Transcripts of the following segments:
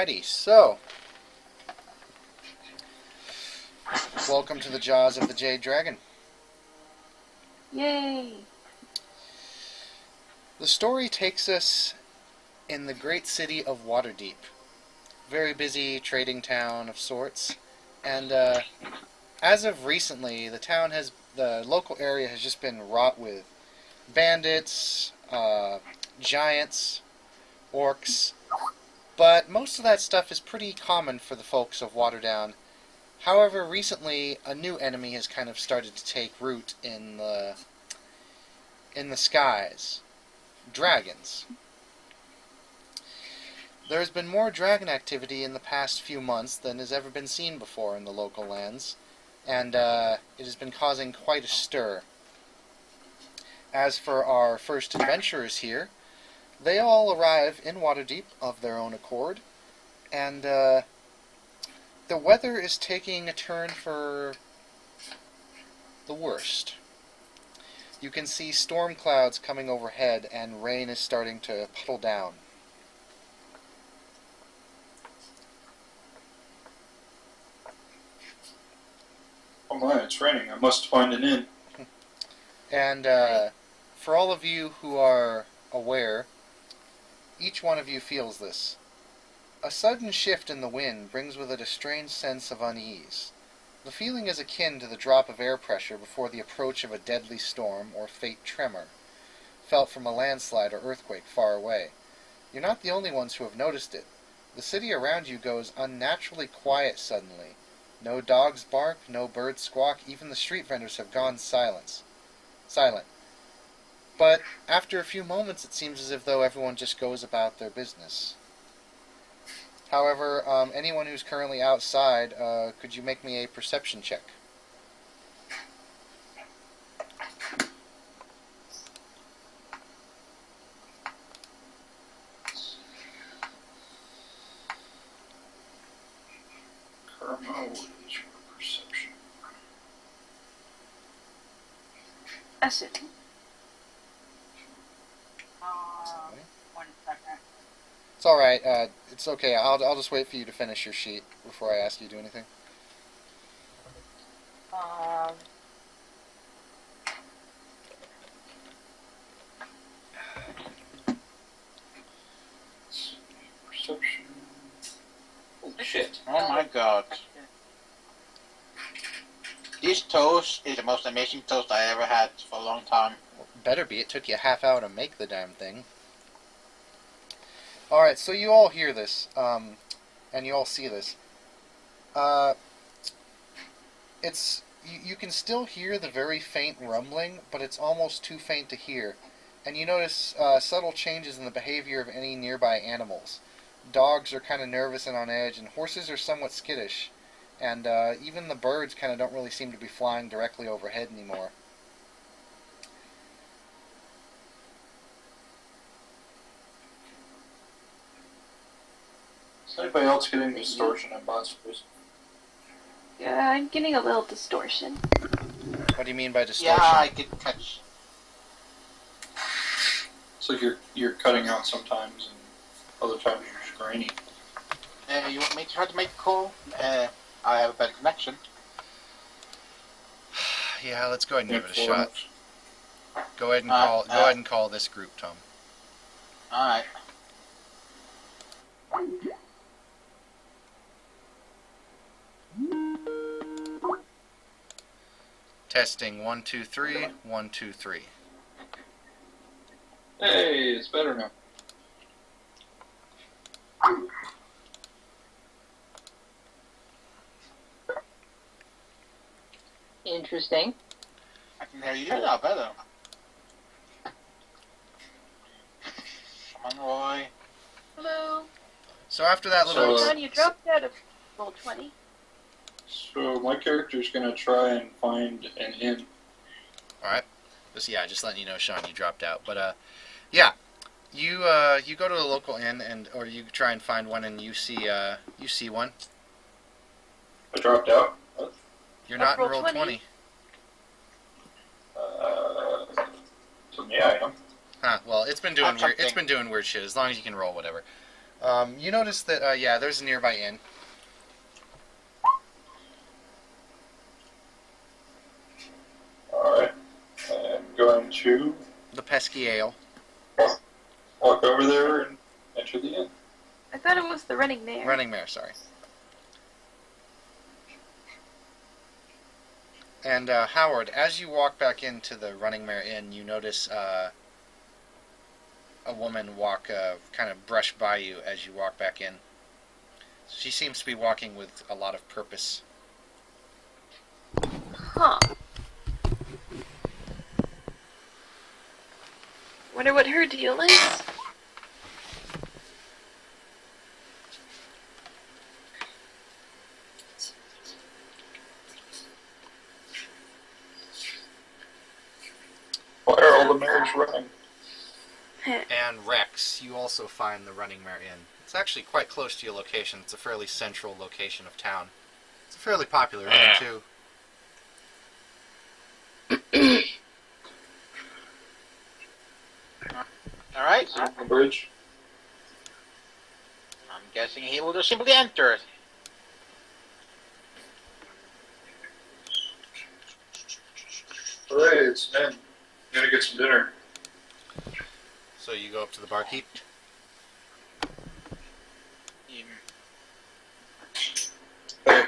Alrighty, so welcome to the jaws of the Jade Dragon. Yay! The story takes us in the great city of Waterdeep. Very busy trading town of sorts, and as of recently, the local area has just been wrought with bandits, giants, orcs, but most of that stuff is pretty common for the folks of Waterdown. However, recently a new enemy has kind of started to take root in the skies. Dragons. There has been more dragon activity in the past few months than has ever been seen before in the local lands, and it has been causing quite a stir. As for our first adventurers here, they all arrive in Waterdeep of their own accord, and the weather is taking a turn for the worst. You can see storm clouds coming overhead, and rain is starting to puddle down. Oh my, it's raining. I must find an inn. And for all of you who are aware, each one of you feels this. A sudden shift in the wind brings with it a strange sense of unease. The feeling is akin to the drop of air pressure before the approach of a deadly storm or faint tremor, felt from a landslide or earthquake far away. You're not the only ones who have noticed it. The city around you goes unnaturally quiet suddenly. No dogs bark, no birds squawk, even the street vendors have gone silent. But after a few moments it seems as if though everyone just goes about their business. However, anyone who's currently outside, could you make me a perception check? Karma, what is your perception? That's it. 1 second. It's alright, it's okay, I'll just wait for you to finish your sheet before I ask you to do anything. Perception. Holy shit. Oh my god. This toast is the most amazing toast I ever had for a long time. Well, better be, it took you a half hour to make the damn thing. Alright, so you all hear this, and you all see this. You can still hear the very faint rumbling, but it's almost too faint to hear. And you notice subtle changes in the behavior of any nearby animals. Dogs are kind of nervous and on edge, and horses are somewhat skittish. And even the birds kind of don't really seem to be flying directly overhead anymore. Is anybody else getting distortion in monsters? Yeah, I'm getting a little distortion. What do you mean by distortion? Yeah, I did catch. It's like you're cutting out sometimes, and other times you're just grainy. You want me to try to make a call? I have a better connection. Yeah, let's go ahead and give it a Influence. shot. Go ahead and call this group, Tom. Alright. Testing 1 2 3 1 2 3. Hey, it's better now. Interesting. I can hear you now better. Come on, Roy. Hello. So after that little... So, John, you dropped out of roll 20. So my character's gonna try and find an inn. Alright. Just letting you know, Sean, you dropped out. But, yeah. You go to a local inn, or you try and find one, and you see one. I dropped out. What? You're That's not in roll roll 20. 20. So yeah, I am. Huh, well, it's been doing That's weird. It's something. been doing weird shit. As long as you can roll whatever. You notice that, yeah, there's a nearby inn. Alright. I'm going to The Pesky Ale. walk over there and enter the inn. I thought it was the running mare. Running Mare, sorry. And Howard, as you walk back into the Running Mare Inn, you notice a woman kind of brush by you as you walk back in. She seems to be walking with a lot of purpose. Huh. Wonder what her deal is? Why are all the mares running? And Rex, you also find the Running Mare Inn. It's actually quite close to your location. It's a fairly central location of town. It's a fairly popular inn, too. Alright, On the bridge. I'm guessing he will just simply enter it. Hooray, it's men. I'm gonna get some dinner. So you go up to the barkeep. Hey,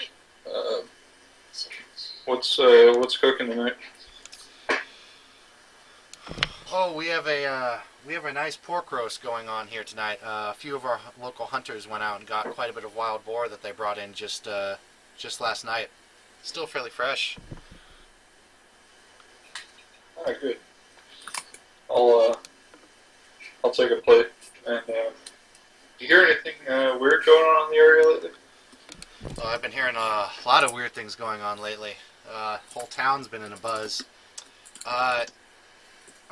what's cooking tonight? Oh, we have a nice pork roast going on here tonight. A few of our local hunters went out and got quite a bit of wild boar that they brought in just last night. Still fairly fresh. Alright, good. I'll take a plate. And you hear anything weird going on in the area lately? I've been hearing a lot of weird things going on lately. Whole town's been in a buzz. Are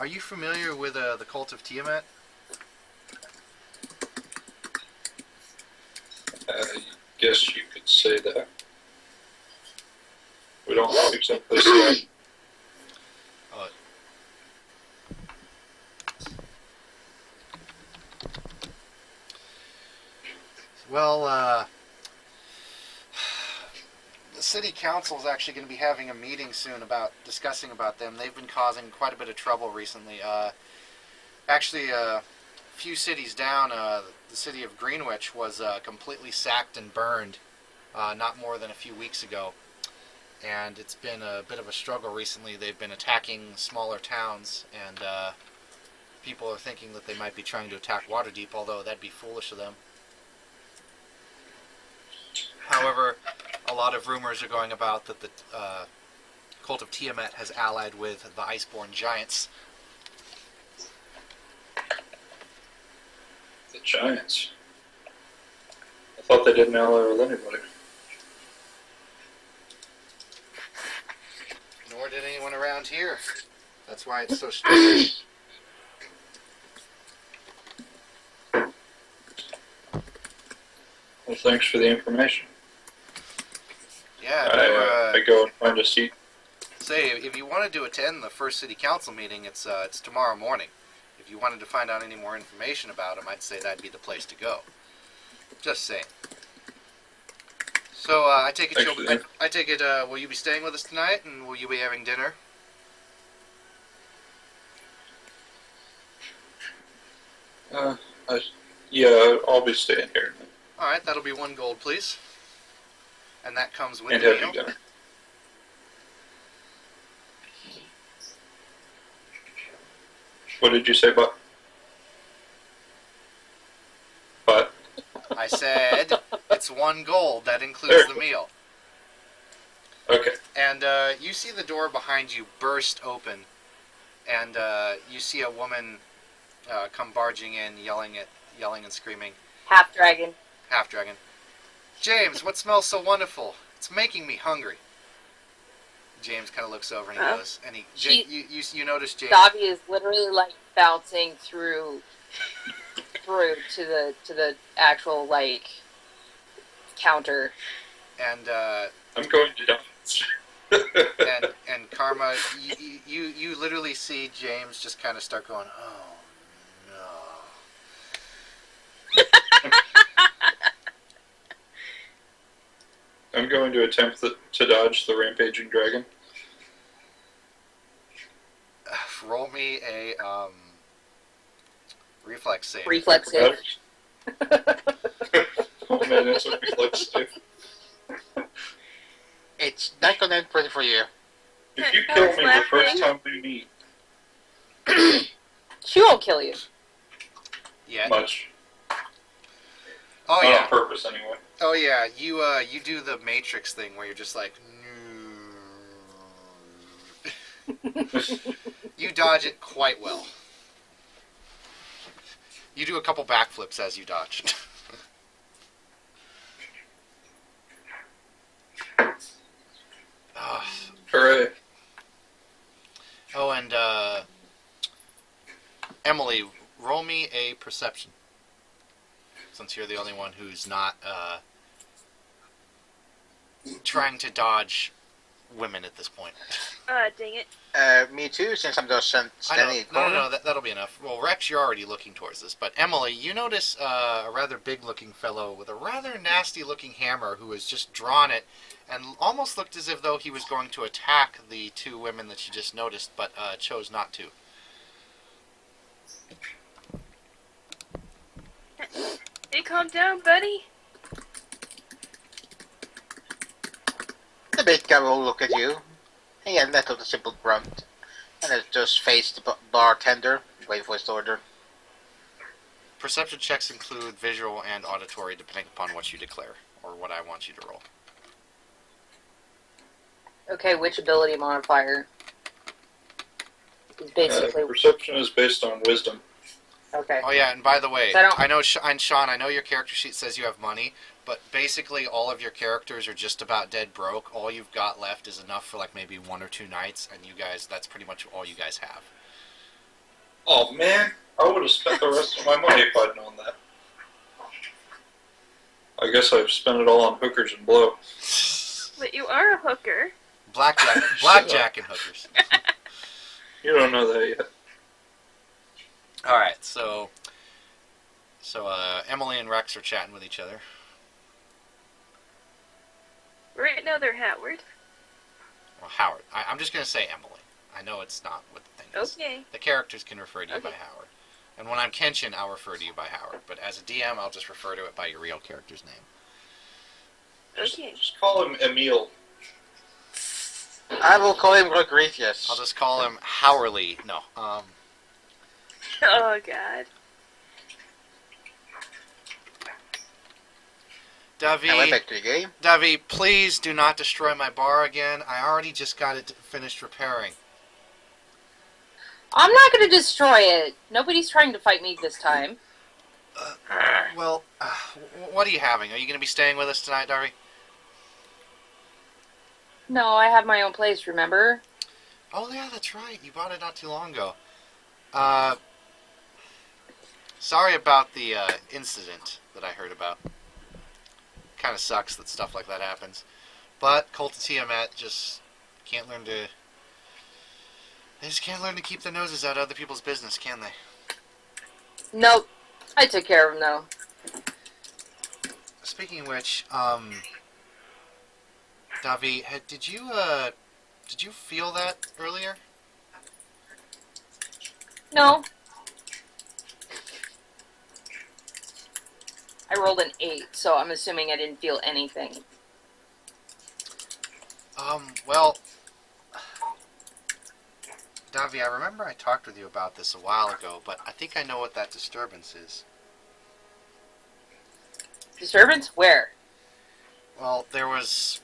you familiar with the cult of Tiamat? I guess you could say that. We don't exactly say. Well, the city council is actually going to be having a meeting soon about discussing about them. They've been causing quite a bit of trouble recently. Actually, a few cities down, the city of Greenwich was completely sacked and burned not more than a few weeks ago. And it's been a bit of a struggle recently. They've been attacking smaller towns, and people are thinking that they might be trying to attack Waterdeep, although that'd be foolish of them. However, a lot of rumors are going about that the cult of Tiamat has allied with the Iceborne Giants. The Giants. I thought they didn't ally with anybody. Nor did anyone around here. That's why it's so strange. Well, thanks for the information. Yeah, I go and find a seat. say if you wanted to attend the first city council meeting, it's tomorrow morning. If you wanted to find out any more information about them, I'd say that'd be the place to go. Just saying. So I take it. I take it. Will you be staying with us tonight, and will you be having dinner? Yeah, I'll be staying here All right, that'll be 1 gold, please. And that comes with and the having meal. dinner. What did you say, Buck? But I said it's 1 gold. That includes the meal. okay. And you see the door behind you burst open, and you see a woman come barging in, yelling and screaming. Half dragon. Half dragon. James, what smells so wonderful? It's making me hungry. James kind of looks over and he goes, and you notice James. Dobby is literally like bouncing through to the actual like counter. And I'm going to dance. and Karma, you literally see James just kind of start going, oh no. I'm going to attempt to dodge the rampaging dragon. Roll me a reflex save. Reflex save. Oh man, that's a reflex save. It's not gonna end pretty for you. If you I kill was me the first laughing. time we meet, She won't kill you. Yeah. much. Oh Not yeah. on purpose, anyway. Oh yeah. You do the Matrix thing where you're just like. You dodge it quite well. You do a couple backflips as you dodge. Oh, Hooray. oh, and Emily, roll me a perception. Since you're the only one who's not trying to dodge women at this point. Dang it. Me too, since I'm just I know. standing in the corner. No, that'll be enough. Well, Rex, you're already looking towards this. But Emily, you notice a rather big-looking fellow with a rather nasty-looking hammer who has just drawn it and almost looked as if though he was going to attack the two women that you just noticed, but chose not to. Hey, calm down, buddy. The big guy will look at you. Hey, and let out a simple grunt. And then just face the bartender, wait for his order. Perception checks include visual and auditory, depending upon what you declare, or what I want you to roll. Okay, which ability modifier? Is basically Perception is based on wisdom. okay. Oh yeah, and by the way, So I don't- I know, and Sean, I know your character sheet says you have money, but basically all of your characters are just about dead broke. All you've got left is enough for like maybe 1 or 2 nights, and you guys, that's pretty much all you guys have. Oh man, I would have spent the rest of my money if I'd known that. I guess I've spent it all on hookers and blow. But you are a hooker. Blackjack and hookers. You don't know that yet. All right, so Emily and Rex are chatting with each other. Right now they're Howard. Well, Howard. I'm just gonna say Emily. I know it's not what the thing is. Okay. The characters can refer to you Okay. by Howard, and when I'm Kenshin, I'll refer to you by Howard. But as a DM, I'll just refer to it by your real character's name. Okay. Just call him Emil. I will call him Rodriguez. I'll just call him Howerly. No. Oh, God. I went Davi, back to the game. Davi, please do not destroy my bar again. I already just got it finished repairing. I'm not going to destroy it. Nobody's trying to fight me this time. Well, what are you having? Are you going to be staying with us tonight, Davi? No, I have my own place, remember? Oh, yeah, that's right. You bought it not too long ago. Sorry about the incident that I heard about. Kind of sucks that stuff like that happens. But Cult of Tiamat just can't learn to... They just can't learn to keep their noses out of other people's business, can they? Nope. I took care of him, though. Speaking of which, Davi, did you feel that earlier? No. I rolled an 8, so I'm assuming I didn't feel anything. Well, Davi, I remember I talked with you about this a while ago, but I think I know what that disturbance is. Disturbance? Where? Well, there was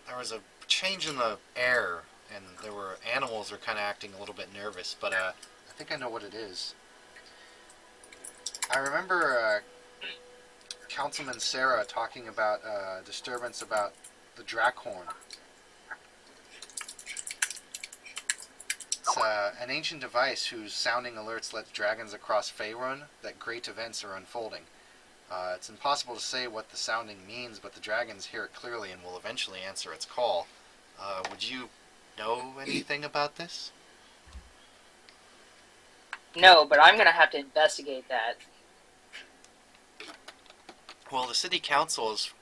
a change in the air, and there were animals were kind of acting a little bit nervous, but I think I know what it is. I remember Councilman Sarah talking about disturbance about the Drakhorn. It's an ancient device whose sounding alerts let dragons across Faerun that great events are unfolding. It's impossible to say what the sounding means, but the dragons hear it clearly and will eventually answer its call. Would you know anything about this? No, but I'm going to have to investigate that. Well, the city council is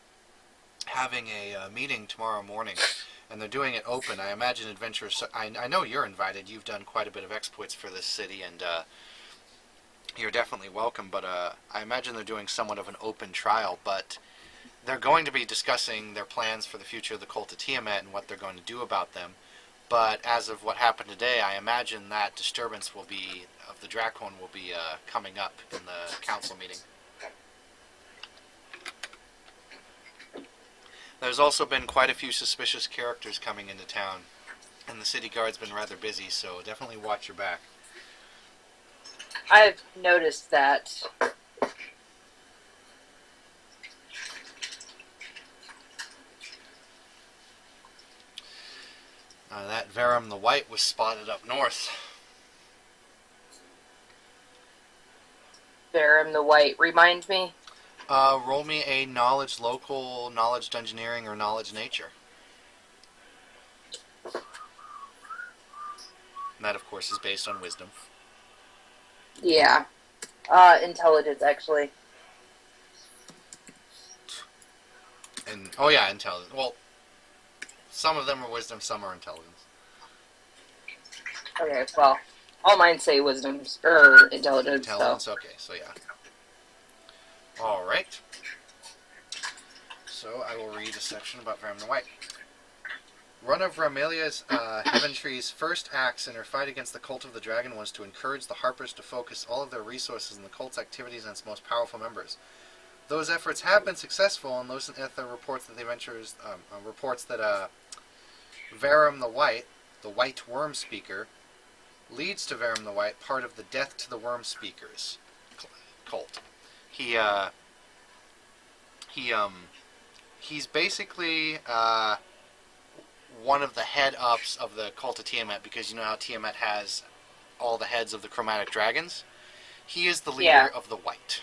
having a meeting tomorrow morning, and they're doing it open. I imagine adventurers. I know you're invited. You've done quite a bit of exploits for this city, and you're definitely welcome. But I imagine they're doing somewhat of an open trial. But they're going to be discussing their plans for the future of the cult of Tiamat and what they're going to do about them. But as of what happened today, I imagine that disturbance will be of the Dracon will be coming up in the council meeting. There's also been quite a few suspicious characters coming into town, and the city guard's been rather busy, so definitely watch your back. I've noticed that. That Verum the White was spotted up north. Verum the White. Remind me? Roll me a local knowledge dungeoneering, or knowledge nature. And that, of course, is based on wisdom. Yeah. Intelligence, actually. And oh yeah, intelligence. Well, some of them are wisdom, some are intelligence. Okay, well, all mine say wisdom, or intelligence, Intelligence, so. okay, so yeah. Alright. So I will read a section about Verum the White. One of Ramelia's Heaventree's first acts in her fight against the cult of the dragon was to encourage the Harpers to focus all of their resources on the cult's activities and its most powerful members. Those efforts have been successful, and Lucent Ether reports that the adventurers Verum the White Worm Speaker, leads to Verum the White, part of the Death to the Worm Speakers cult. He's basically one of the head-ups of the cult of Tiamat, because you know how Tiamat has all the heads of the chromatic dragons? He is the leader of the White.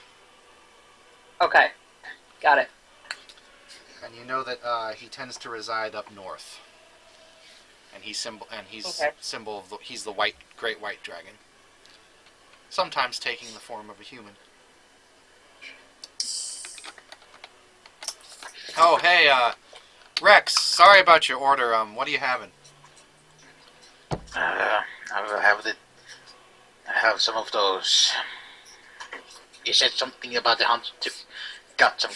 Okay. Got it. And you know that he tends to reside up north. And he's symbol of he's the great white dragon. Sometimes taking the form of a human. Oh, hey, Rex, sorry about your order. What are you having? I have some of those. You said something about the hunt. Got some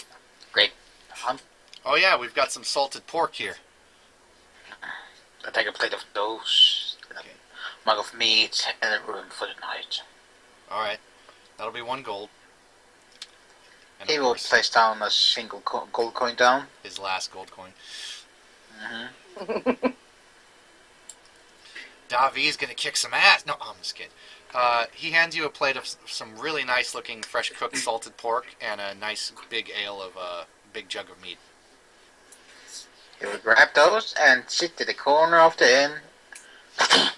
great hunt. Oh yeah, we've got some salted pork here. I take a plate of those, and a mug of meat, and a room for the night. Alright, that'll be 1 gold. And He will place down a single gold coin down. His last gold coin. Mm-hmm. Davi's gonna kick some ass. No, I'm just kidding. He hands you a plate of some really nice looking fresh cooked salted pork and a nice big ale of big jug of meat. He will grab those and sit in the corner of the inn and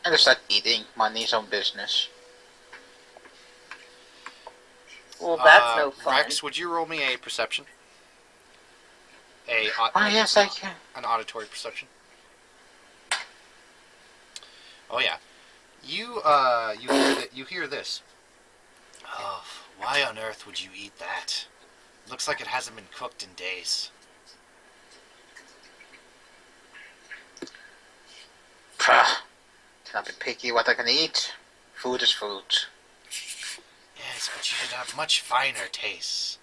just start eating, minding his own business. Well, that's no fun. Rex, would you roll me a perception? Yes, I can. An auditory perception. Oh yeah, you hear this. Oh, why on earth would you eat that? Looks like it hasn't been cooked in days. Cannot be picky what I can eat. Food is food. Yes, but you should have much finer tastes.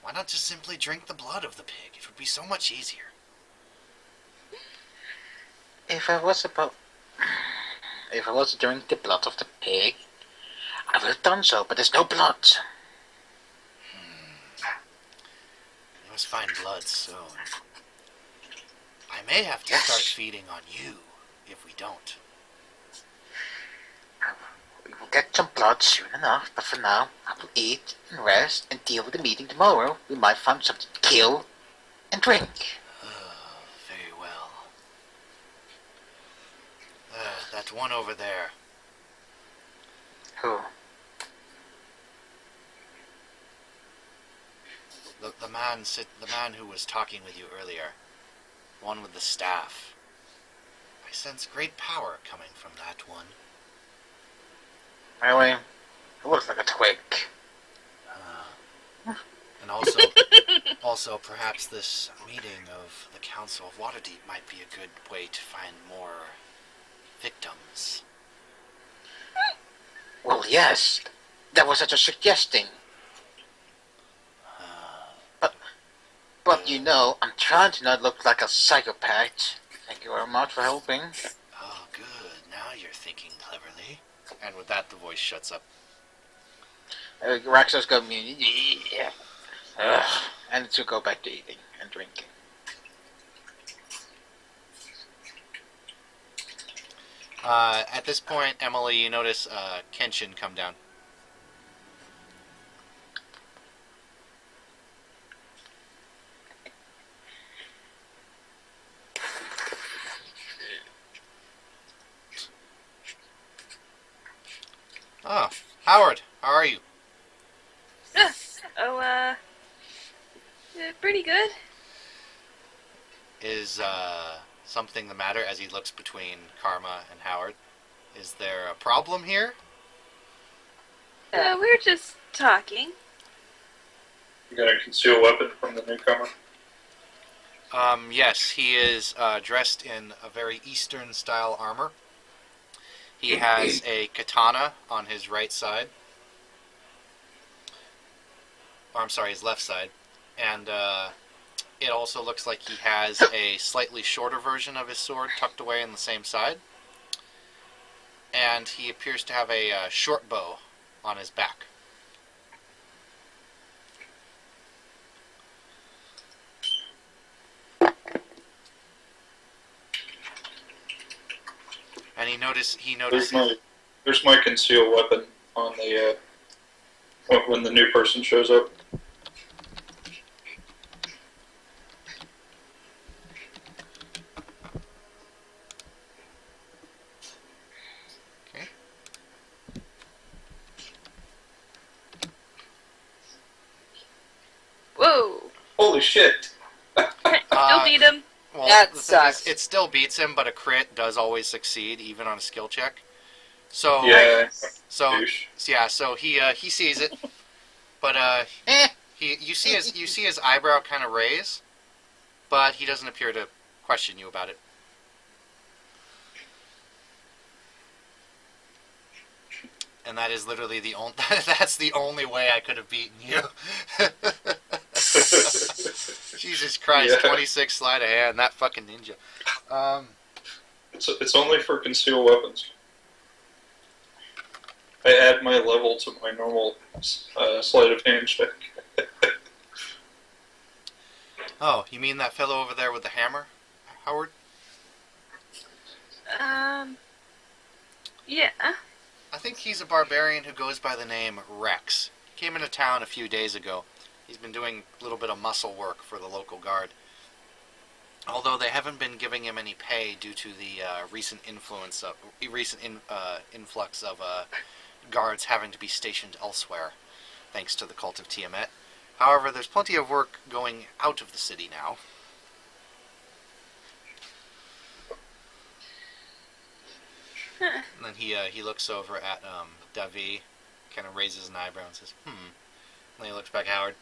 Why not just simply drink the blood of the pig? It would be so much easier. If I was to drink the blood of the pig, I would have done so, but there's no blood. You must find blood soon. I may have to start feeding on you if we don't. We will get some blood soon enough, but for now, I will eat and rest and deal with the meeting tomorrow. We might find something to kill and drink. Very well. That one over there. Who? The man who was talking with you earlier. The one with the staff. I sense great power coming from that one. Really? It looks like a twig. And also perhaps this meeting of the Council of Waterdeep might be a good way to find more victims. Well, yes. That was such a suggesting. But you know, I'm trying to not look like a psychopath. Thank you very much for helping. Oh, good. Now you're thinking cleverly. And with that, the voice shuts up. Raxos go, yeah. And to go back to eating and drinking. At this point, Emily, you notice Kenshin come down. Oh, Howard, how are you? Pretty good. Is something the matter as he looks between Karma and Howard? Is there a problem here? We're just talking. You got a concealed weapon from the newcomer? Yes, he is dressed in a very Eastern style armor. He has a katana on his right side. Or, I'm sorry, his left side. And it also looks like he has a slightly shorter version of his sword tucked away in the same side. And he appears to have a short bow on his back. And he notices. There's my concealed weapon on the when the new person shows up. Okay. Whoa! Holy shit! Still beat him. Well, That the thing is, sucks. it still beats him, but a crit does always succeed, even on a skill check. So Yeah. So Douche. yeah, so he sees it, but you see his eyebrow kind of raise, but he doesn't appear to question you about it. And that is literally the only that's the only way I could have beaten you. Jesus Christ, Yeah. 26 sleight of hand, that fucking ninja. It's only for concealed weapons. I add my level to my normal sleight of hand check. Oh, you mean that fellow over there with the hammer, Howard? Yeah. I think he's a barbarian who goes by the name Rex. He came into town a few days ago. He's been doing a little bit of muscle work for the local guard. Although they haven't been giving him any pay due to the recent influx of guards having to be stationed elsewhere, thanks to the cult of Tiamat. However, there's plenty of work going out of the city now. And then he looks over at Davi, kind of raises an eyebrow and says, And then he looks back at Howard.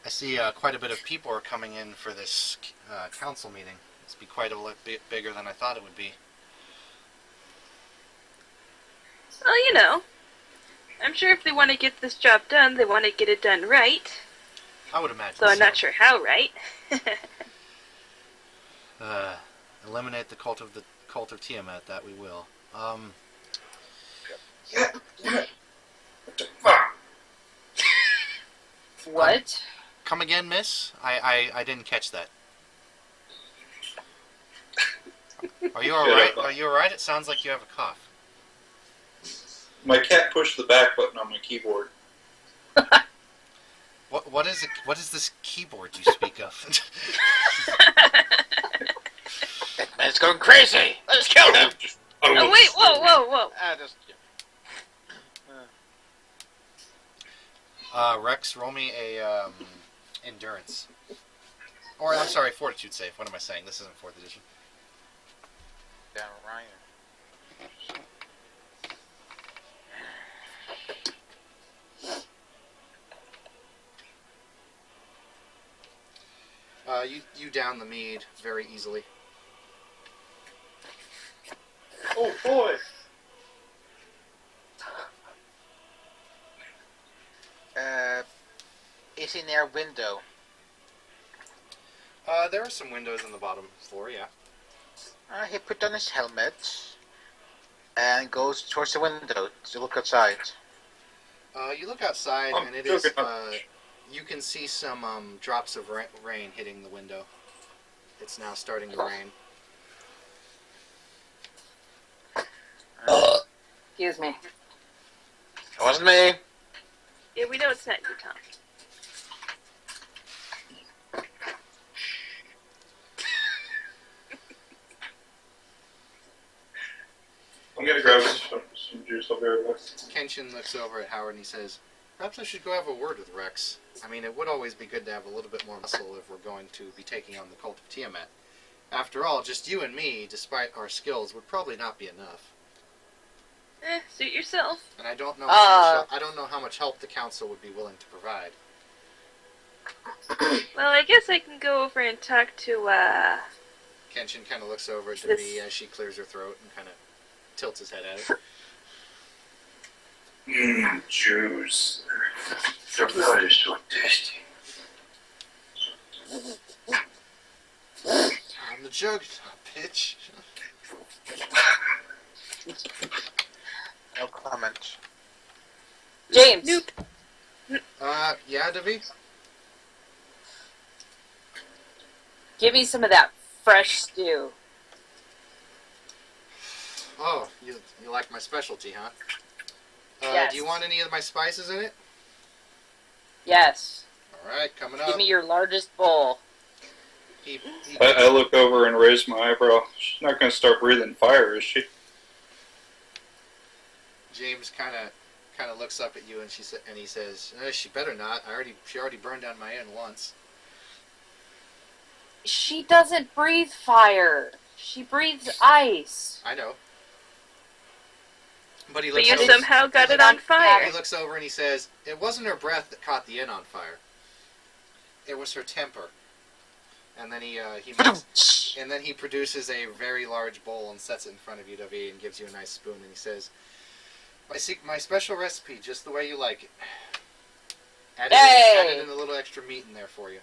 I see quite a bit of people are coming in for this council meeting. It's be quite a bit bigger than I thought it would be. Well, you know, I'm sure if they want to get this job done, they want to get it done right. I would imagine So I'm not sure how right. Eliminate the cult of Tiamat, that we will. What? Come again, miss? I didn't catch that. Are you alright? Are you alright? It sounds like you have a cough. My cat pushed the back button on my keyboard. What is it? What is this keyboard you speak of? That man's going crazy. Let's kill him. Oh, wait, whoa. Rex, roll me a endurance. Or, I'm sorry, fortitude save. What am I saying? This isn't 4th edition. Down Ryan. You down the mead very easily. Oh boy! Is in their window. There are some windows on the bottom floor, yeah. He put on his helmet and goes towards the window to look outside. You look outside, I'm and it is. joking. You can see some drops of rain hitting the window. It's now starting to rain. Excuse me. It wasn't me. Yeah, we know it's not you, Tom. I'm gonna grab some juice. I'll be right back. Kenshin looks over at Howard and he says, "Perhaps I should go have a word with Rex. I mean, it would always be good to have a little bit more muscle if we're going to be taking on the cult of Tiamat. After all, just you and me, despite our skills, would probably not be enough. Suit yourself. And I don't know. I don't know how much help the council would be willing to provide." Well, I guess I can go over and talk to, Kenshin kind of looks over at This- Devi as she clears her throat and kind of tilts his head at it. Juice. The blood is so tasty. I'm the jug, bitch. No comment. James. Nope. Yeah, Devi? Give me some of that fresh stew. Oh, you like my specialty, huh? Yes. Do you want any of my spices in it? Yes. Alright, coming up. Give me your largest bowl. He I look over and raise my eyebrow. She's not gonna start breathing fire, is she? James kind of looks up at you and he says, "She better not. She already burned down my inn once." She doesn't breathe fire. She breathes ice. I know. But he But looks you over. somehow got it on fire. He looks over and he says, "It wasn't her breath that caught the inn on fire. It was her temper." And then he produces a very large bowl and sets it in front of you, Devi, and gives you a nice spoon. And he says, my special recipe, just the way you like it. Added in a little extra meat in there for you."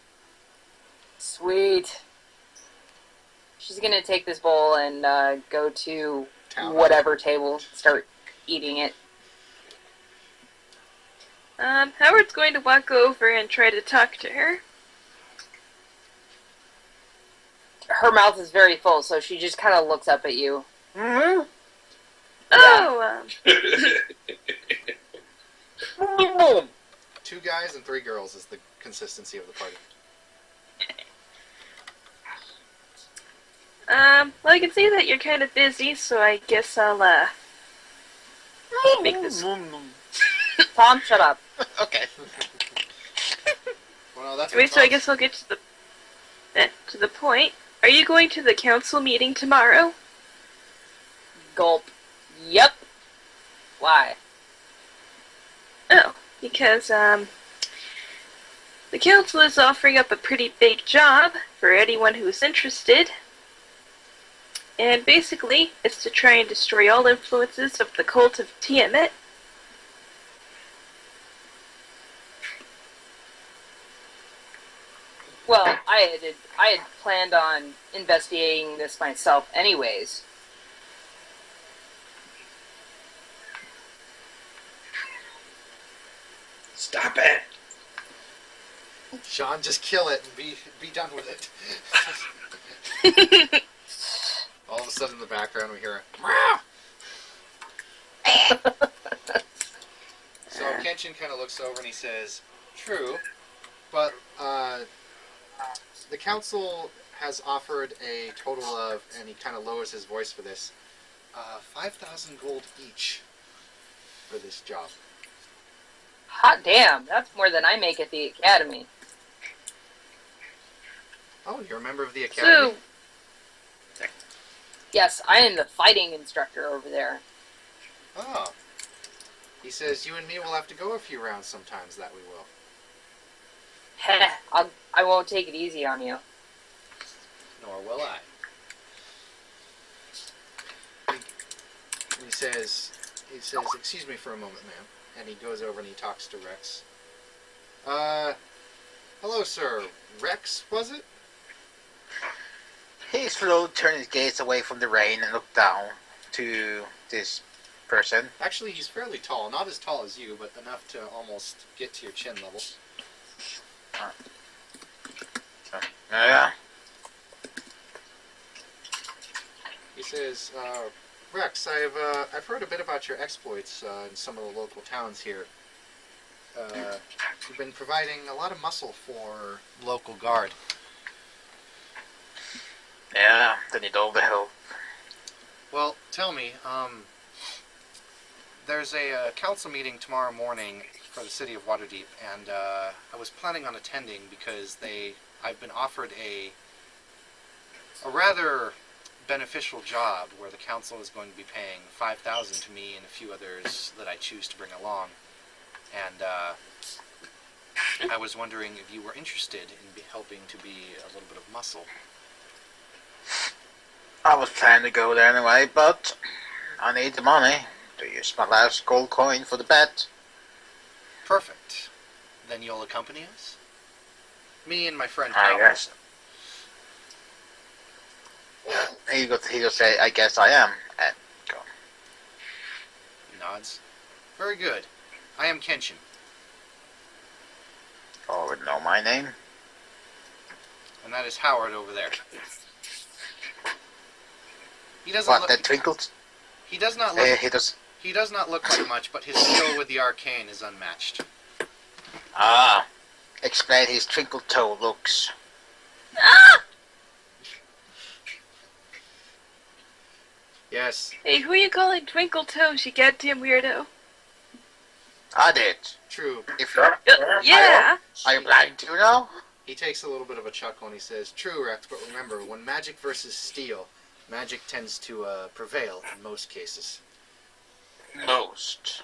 Sweet. She's gonna take this bowl and go to Town. whatever table, start eating it. Howard's going to walk over and try to talk to her. Her mouth is very full, so she just kind of looks up at you. Oh, Boom. 2 guys and 3 girls is the consistency of the party. well, I can see that you're kind of busy, so I guess I'll, make this. Tom, shut up. Okay. Well, that's Wait, so I guess I'll get to the point. Are you going to the council meeting tomorrow? Gulp. Yep. Why? Oh, because, the council is offering up a pretty big job for anyone who's interested. And basically, it's to try and destroy all influences of the cult of Tiamat. Well, I had planned on investigating this myself anyways. Stop it. Sean, just kill it and be done with it. All of a sudden in the background we hear a meow. So Kenshin kind of looks over and he says, "True, but the council has offered a total of," and he kind of lowers his voice for this, 5,000 gold each for this job. Hot damn, that's more than I make at the academy. Oh, you're a member of the academy? So, Yes, I am the fighting instructor over there. Oh. He says you and me will have to go a few rounds sometimes, that we will. Heh, I won't take it easy on you. Nor will I. He says, excuse me for a moment, ma'am. And he goes over and he talks to Rex. Hello, sir. Rex, was it? He slowly turned his gaze away from the rain and looked down to this person. Actually, he's fairly tall. Not as tall as you, but enough to almost get to your chin level. Yeah. He says, Rex, I've heard a bit about your exploits in some of the local towns here. You've been providing a lot of muscle for local guard. Yeah, they need all the help. Well, tell me, there's a council meeting tomorrow morning for the city of Waterdeep, and I was planning on attending because I've been offered a rather beneficial job where the council is going to be paying $5,000 to me and a few others that I choose to bring along. And I was wondering if you were interested in helping to be a little bit of muscle. I was planning to go there anyway, but I need the money to use my last gold coin for the bet. Perfect. Then you'll accompany us? Me and my friend I Hal. guess. He'll say, I guess I am, and go. He nods. Very good. I am Kenshin. Oh, would know my name? And that is Howard over there. He doesn't What, look... that twinkled? He does not look... He does... He does not look like much, but his skill with the arcane is unmatched. Ah. Explain his twinkle toe looks. Ah! Yes, Hey, who you calling Twinkle Toes, you goddamn weirdo? I did. true. If you're... Yeah! Are you blind too now? He takes a little bit of a chuckle and he says, True, Rex, but remember, when magic versus steel, magic tends to prevail in most cases. Most.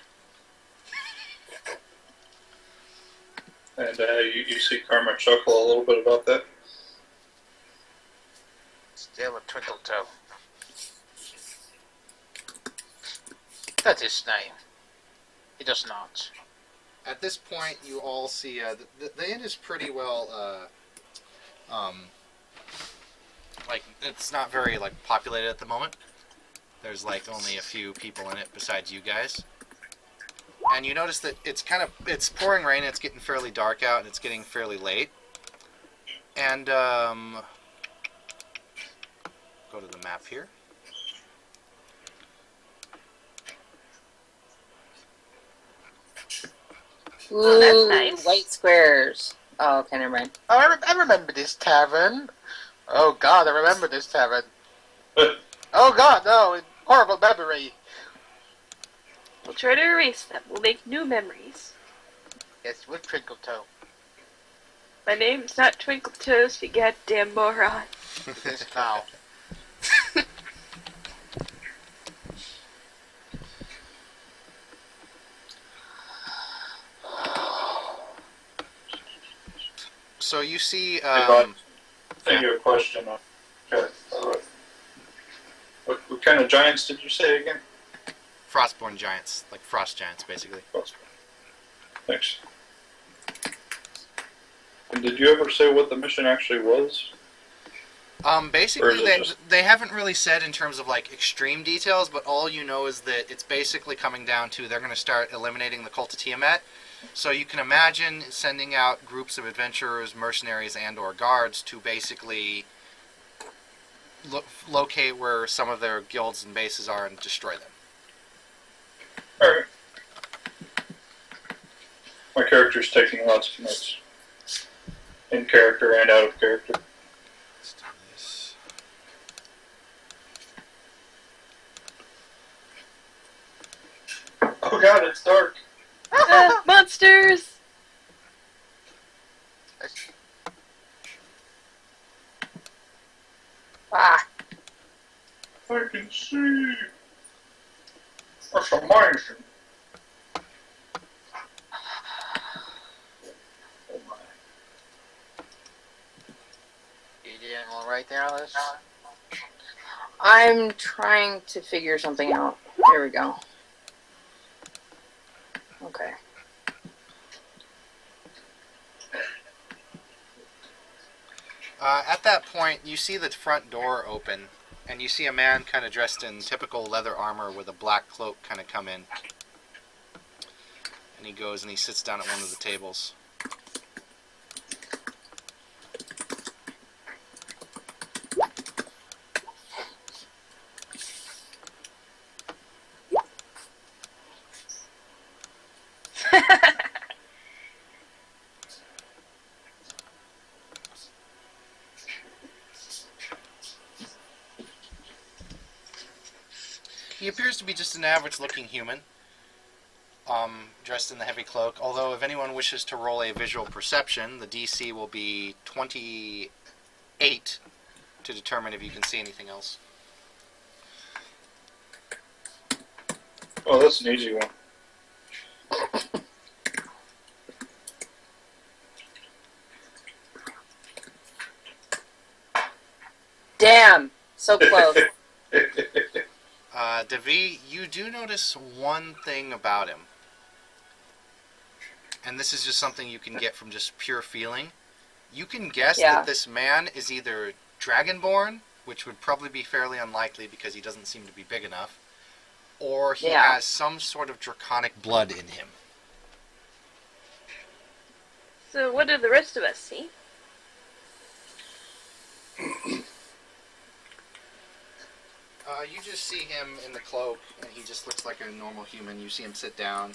And you see Karma chuckle a little bit about that. Still a twinkle toe. That's his name. He does not. At this point, you all see the inn is pretty well, like it's not very like populated at the moment. There's like only a few people in it besides you guys. And you notice that it's pouring rain. It's getting fairly dark out, and it's getting fairly late. And go to the map here. Ooh, that's nice. White squares. Oh, okay, never mind. Oh, I remember this tavern. Oh god, I remember this tavern. Oh god, no, horrible memory. We'll try to erase them. We'll make new memories. Yes, with twinkle toe. My name's not Twinkle Toes, you goddamn moron. It is now. So you see, Hey, bud. Thank you a question. Okay. What kind of giants did you say again? frostborn giants, like frost giants, basically. Thanks. And did you ever say what the mission actually was? Or Basically, is it they haven't really said in terms of like extreme details, but all you know is that it's basically coming down to they're going to start eliminating the cult of Tiamat. So you can imagine sending out groups of adventurers, mercenaries, and/or guards to basically locate where some of their guilds and bases are and destroy them. Alright. My character's taking lots of notes. In character and out of character. Let's do this. Oh god, it's dark. Monsters! Ah, I can see. That's amazing. Oh my. you doing alright right there, Alice? I'm trying to figure something out. There we go. Okay. At that point, you see the front door open, and you see a man kind of dressed in typical leather armor with a black cloak kind of come in. And he goes and he sits down at one of the tables. He appears to be just an average-looking human, dressed in the heavy cloak. Although, if anyone wishes to roll a visual perception, the DC will be 28 to determine if you can see anything else. Oh, that's an easy one. Damn, so close. Devi, you do notice one thing about him. And this is just something you can get from just pure feeling. You can guess that this man is either dragonborn, which would probably be fairly unlikely because he doesn't seem to be big enough, or he has some sort of draconic blood in him. So what do the rest of us see? You just see him in the cloak, and he just looks like a normal human. You see him sit down.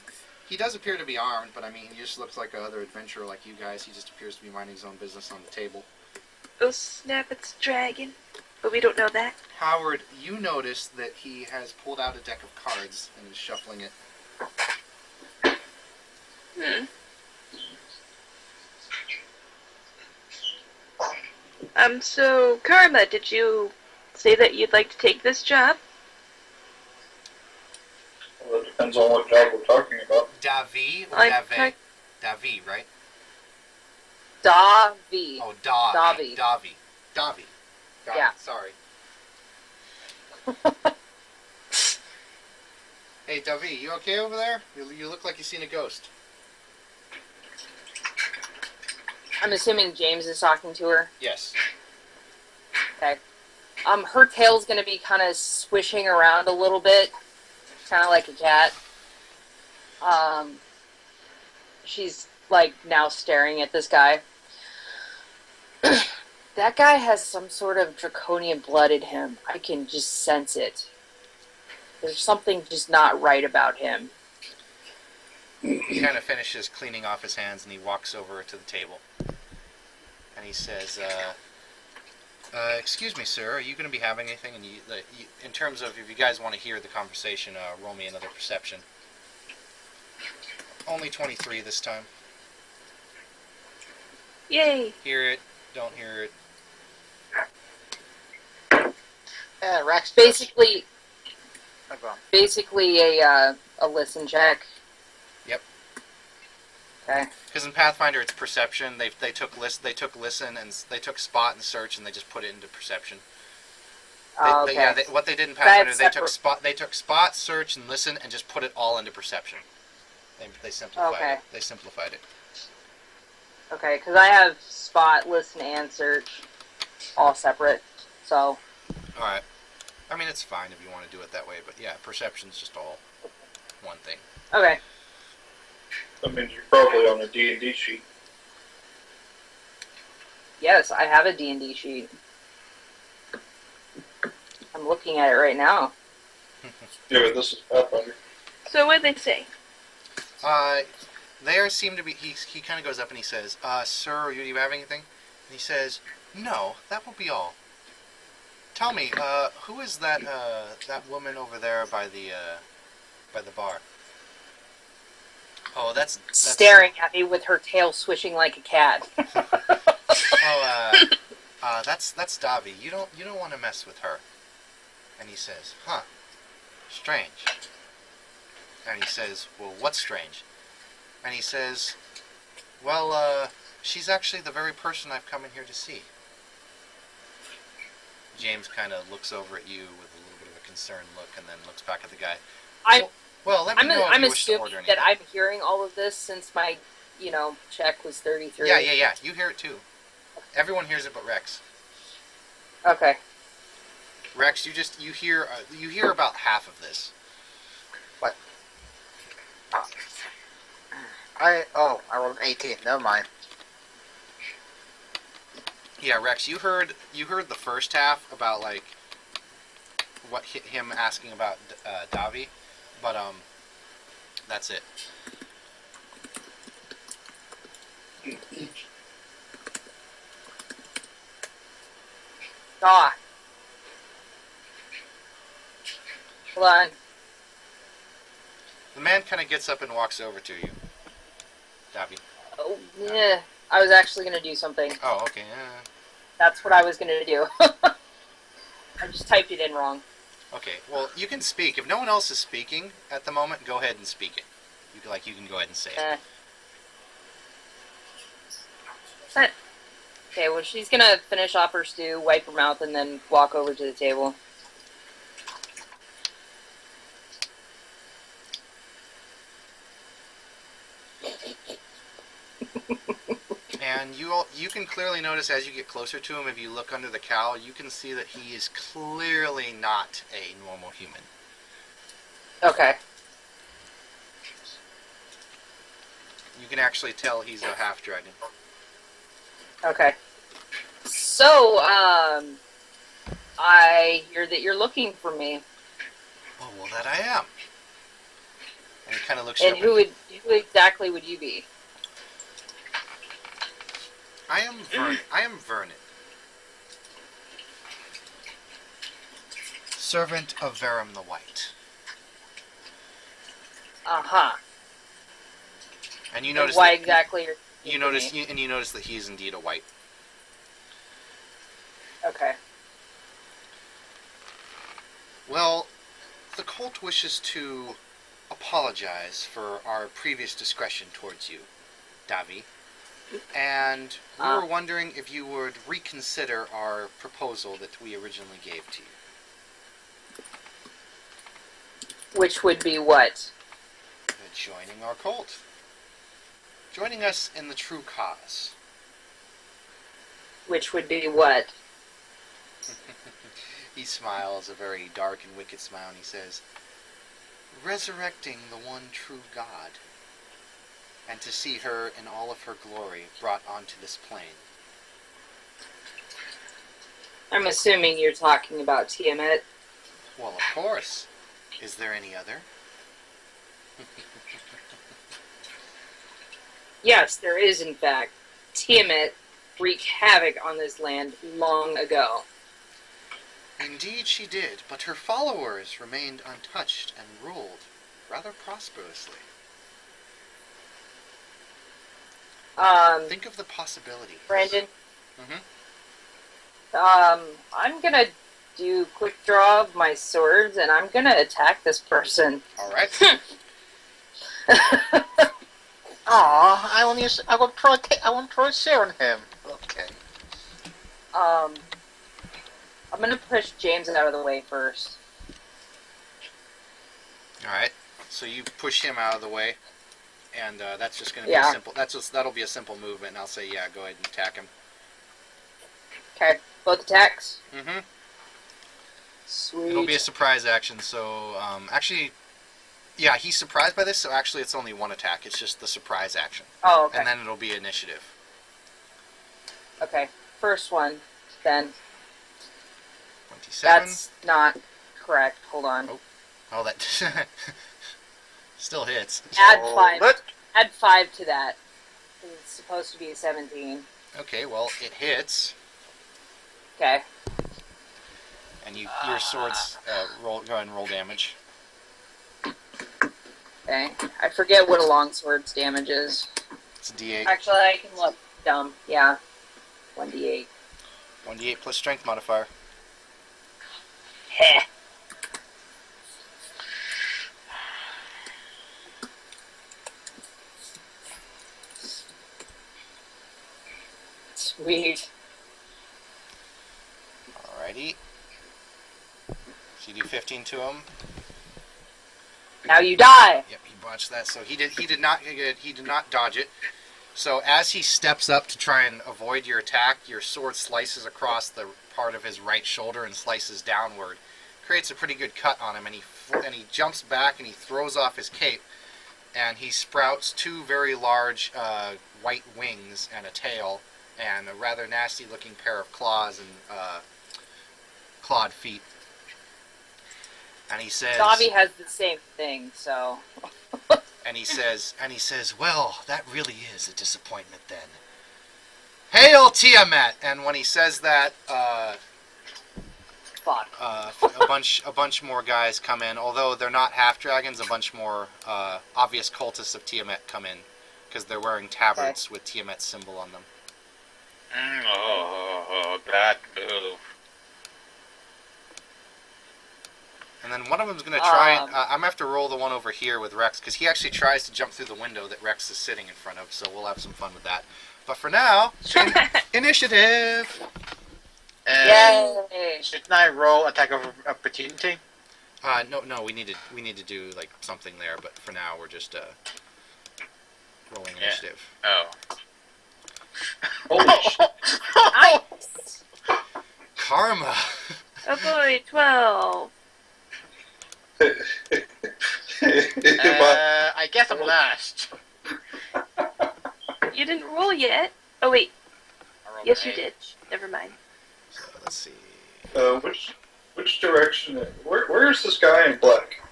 He does appear to be armed, but I mean, he just looks like another adventurer like you guys. He just appears to be minding his own business on the table. Oh snap, it's a dragon. But we don't know that. Howard, you notice that he has pulled out a deck of cards and is shuffling it. So, Karma, did you say that you'd like to take this job? Well, it depends on what job we're talking about. Davi or I'm Dave? Davi, right? Davi. Oh, Davi. Davi. Davi. Yeah. Sorry. Hey, Davi, you okay over there? You look like you've seen a ghost. I'm assuming James is talking to her. Yes. Okay. Her tail's gonna be kind of swishing around a little bit, kind of like a cat. She's like now staring at this guy. That guy has some sort of draconian blood in him. I can just sense it. There's something just not right about him. He kind of finishes cleaning off his hands and he walks over to the table. And he says, excuse me, sir, are you going to be having anything? And in terms of, if you guys want to hear the conversation, roll me another perception. Only 23 this time. Yay! Hear it, don't hear it. Yeah, Rex. Basically, Oh, go on. basically a listen check. Yep. Okay. Because in Pathfinder it's perception. They took listen and they took spot and search and they just put it into perception. Okay. What they did in Pathfinder, That's they took spot, search, and listen and just put it all into perception. They simplified Okay. it. They simplified it. Okay, because I have spot, listen, and search all separate. So. All right. I mean, it's fine if you want to do it that way, but yeah, perception's just all one thing. Okay. That means you're probably on a D&D sheet. Yes, I have a D&D sheet. I'm looking at it right now. Yeah, but this is Pathfinder. So what'd they say? There seem to be. He kind of goes up and he says, "Sir, do you have anything?" And he says, "No, that will be all. Tell me, who is that that woman over there by the bar?" Oh, that's Staring at me with her tail swishing like a cat. That's Davi. You don't want to mess with her. And he says, "Huh, strange." And he says, "Well, what's strange?" And he says, "Well, she's actually the very person I've come in here to see." James kind of looks over at you with a little bit of a concerned look, and then looks back at the guy. I'm Well, let me know if I'm you wish to assuming order that anything. I'm hearing all of this since my check was 33. Yeah. You hear it too. Everyone hears it but Rex. Okay. Rex, you hear about half of this. I rolled an 18. Never mind. Yeah, Rex, you heard the first half about like what him asking about Davi, but that's it. Ah. Hold on. The man kind of gets up and walks over to you. Davi. Oh, yeah. I was actually going to do something. Oh, okay. That's what I was going to do. I just typed it in wrong. Okay. Well, you can speak. If no one else is speaking at the moment, go ahead and speak it. You can go ahead and say it. Okay, well, she's going to finish off her stew, wipe her mouth, and then walk over to the table. And you can clearly notice as you get closer to him, if you look under the cowl, you can see that he is clearly not a normal human. Okay. You can actually tell he's a half dragon. Okay. So, I hear that you're looking for me. Oh, well, that I am. And he kind of looks And up. who exactly would you be? I am Vernon. Servant of Verum the White. Uh-huh. And you notice why that exactly you're you notice that he is indeed a white. Okay. Well, the cult wishes to apologize for our previous discretion towards you, Davi. And we were wondering if you would reconsider our proposal that we originally gave to you. Which would be what? Joining our cult. Joining us in the true cause. Which would be what? He smiles a very dark and wicked smile, and he says, resurrecting the one true God, and to see her in all of her glory brought onto this plane. I'm assuming you're talking about Tiamat. Well, of course. Is there any other? Yes, there is, in fact. Tiamat wreaked havoc on this land long ago. Indeed she did, but her followers remained untouched and ruled rather prosperously. Think of the possibilities. Brandon? Mm-hmm. I'm gonna do quick draw of my swords, and I'm gonna attack this person. All right. Aw, I won't throw a sear on him. Okay. I'm gonna push James out of the way first. All right. So you push him out of the way, and that's just going to be Yeah. a simple. That'll be a simple movement, and I'll say, yeah, go ahead and attack him. Okay, both attacks. Mm-hmm. Sweet. It'll be a surprise action. So actually, yeah, he's surprised by this. So actually, it's only one attack. It's just the surprise action, Oh, okay. and then it'll be initiative. Okay, first one, then. 27. That's not correct. Hold on. Oh, that still hits. Add Oh, 5. but- Add 5 to that. It's supposed to be a 17. Okay, well, it hits, Okay. and your swords go ahead and roll damage. Okay. I forget what a longsword's damage is. It's a D8. Actually, I can look. Dumb. Yeah. 1d8. 1d8 plus strength modifier. Heh. Sweet. Alrighty. So you do 15 to him. Now you die. Yep, he botched that. So he did not dodge it. So as he steps up to try and avoid your attack, your sword slices across the part of his right shoulder and slices downward. Creates a pretty good cut on him, and he jumps back and he throws off his cape, and he sprouts two very large white wings and a tail and a rather nasty looking pair of claws and clawed feet. And he says, Davi has the same thing, so. and he says, well, that really is a disappointment then. Hail Tiamat! And when he says that, Fuck. a bunch more guys come in. Although they're not half dragons, a bunch more obvious cultists of Tiamat come in because they're wearing tabards with Tiamat's symbol on them. Oh, bad move. And then one of them's going to try. I'm going to have to roll the one over here with Rex because he actually tries to jump through the window that Rex is sitting in front of. So we'll have some fun with that. But for now, initiative. Yay! Shouldn't I roll attack of opportunity? No, we need to do like something there. But for now, we're just rolling initiative. Oh. Holy shit. Nice. Karma. Oh boy, 12. I guess I'm last. You didn't roll yet. Oh wait, I rolled yes an you eight. did. Never mind. So let's see. Which direction? Where's this guy in black?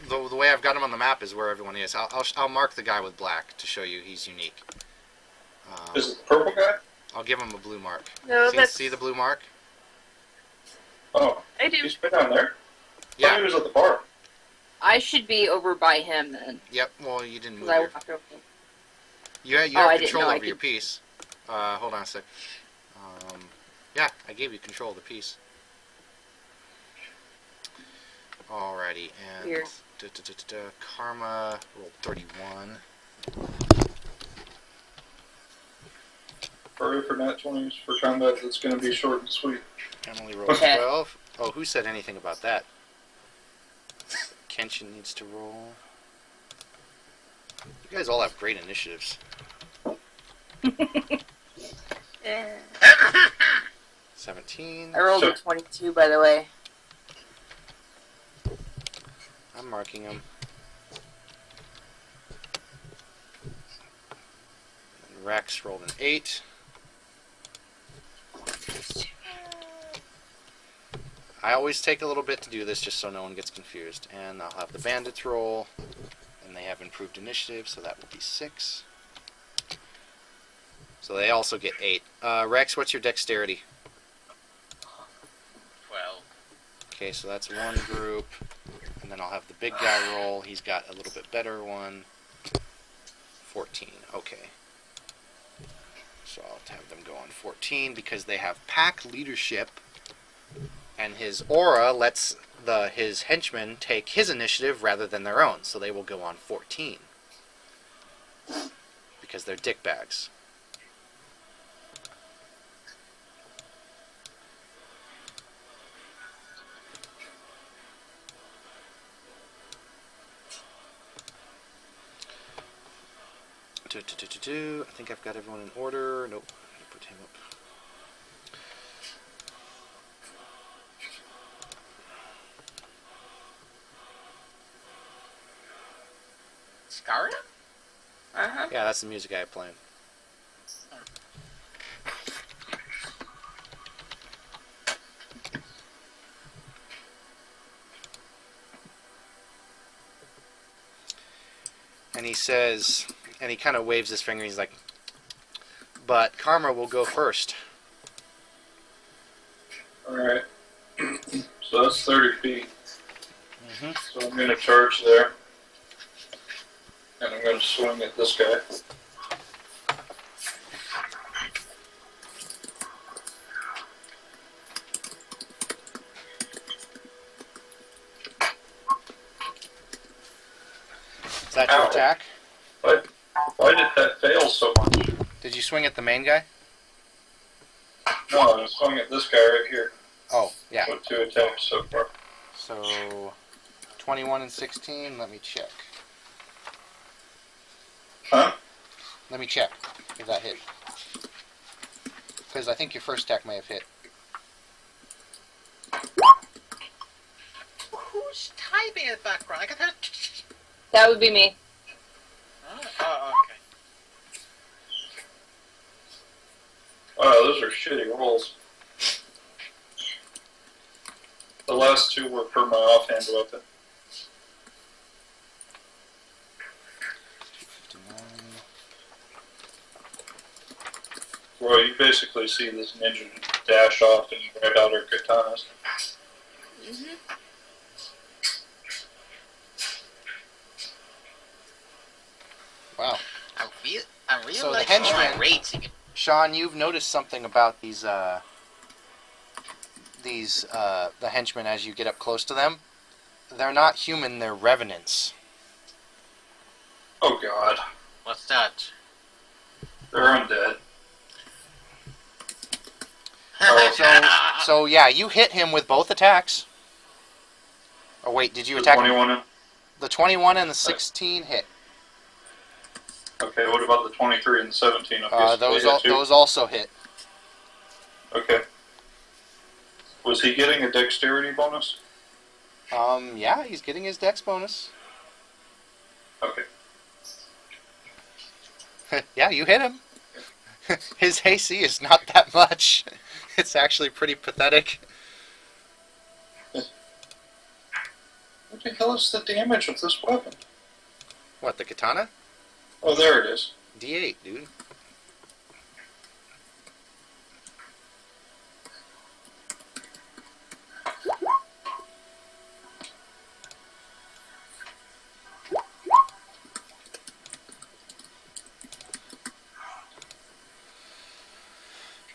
The way I've got him on the map is where everyone is. I'll mark the guy with black to show you he's unique. Is it the purple guy? I'll give him a blue mark. No, that's. See the blue mark? Oh, I do. he's been down there. I thought Yeah. he was at the bar. I should be over by him then. Yep. Well, you didn't move. Because I Your, walked over. you Oh, have I didn't control know I over your could- piece. Hold on a sec. Yeah, I gave you control of the piece. Alrighty, and Weird. Karma rolled 31. Hurry for nat 20s for combat that's going to be short and sweet. Emily rolled 12. Oh, who said anything about that? Kenshin needs to roll. You guys all have great initiatives. Eh. 17. I rolled a 22, by the way. I'm marking them. Rex rolled an 8. I always take a little bit to do this just so no one gets confused. And I'll have the bandits roll. And they have improved initiative, so that will be 6. So they also get 8. Rex, what's your dexterity? 12. Okay, so that's one group. And then I'll have the big guy roll. He's got a little bit better one. 14. Okay. So I'll have them go on 14 because they have pack leadership. And his aura lets his henchmen take his initiative rather than their own. So they will go on 14. Because they're dickbags. I think I've got everyone in order. Nope. I gotta put him up. Scaria? Uh-huh. Yeah, that's the music I have playing. And he says, and he kind of waves his finger. He's like, but Karma will go first. Alright. So that's 30 feet. Mm-hmm. So I'm going to charge there. And I'm going to swing at this guy. Is that your Ow. attack? Why did that fail so much? Did you swing at the main guy? No, I was swinging at this guy right here. Oh, yeah. with 2 attacks so far. So 21 and 16. Let me check. Huh? Let me check if that hit. Because I think your first attack may have hit. Who's typing in the background? I can hear. That would be me. Oh, okay. Wow, those are shitty rolls. The last 2 were for my offhand weapon. 59. Well, you basically see this ninja dash off and grab out her katanas. Wow. I really So the like henchman- rating. Sean, you've noticed something about these the henchmen as you get up close to them. They're not human, they're revenants. Oh god. What's that? They're undead. So yeah, you hit him with both attacks. Oh wait, did you The attack him? 21. The 21 and the 16 hit. Okay, what about the 23 and the 17? Those also hit. Okay. Was he getting a dexterity bonus? Yeah, he's getting his dex bonus. Okay. Yeah, you hit him. His AC is not that much. It's actually pretty pathetic. What the hell is the damage of this weapon? What, the katana? Oh, there it is. D8, dude.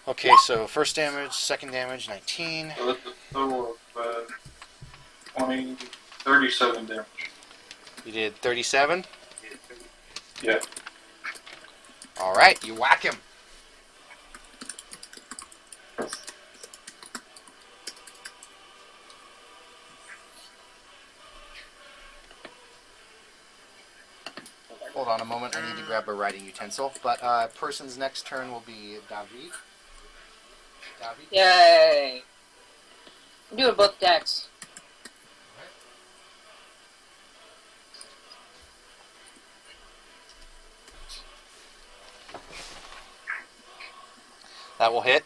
Okay, so first damage, second damage, 19. So that's a total of 20, 37 damage. You did 37? Yeah. Alright, you whack him. Hold on a moment, I need to grab a writing utensil. But person's next turn will be David. David? Yay! I'm doing both decks. That will hit.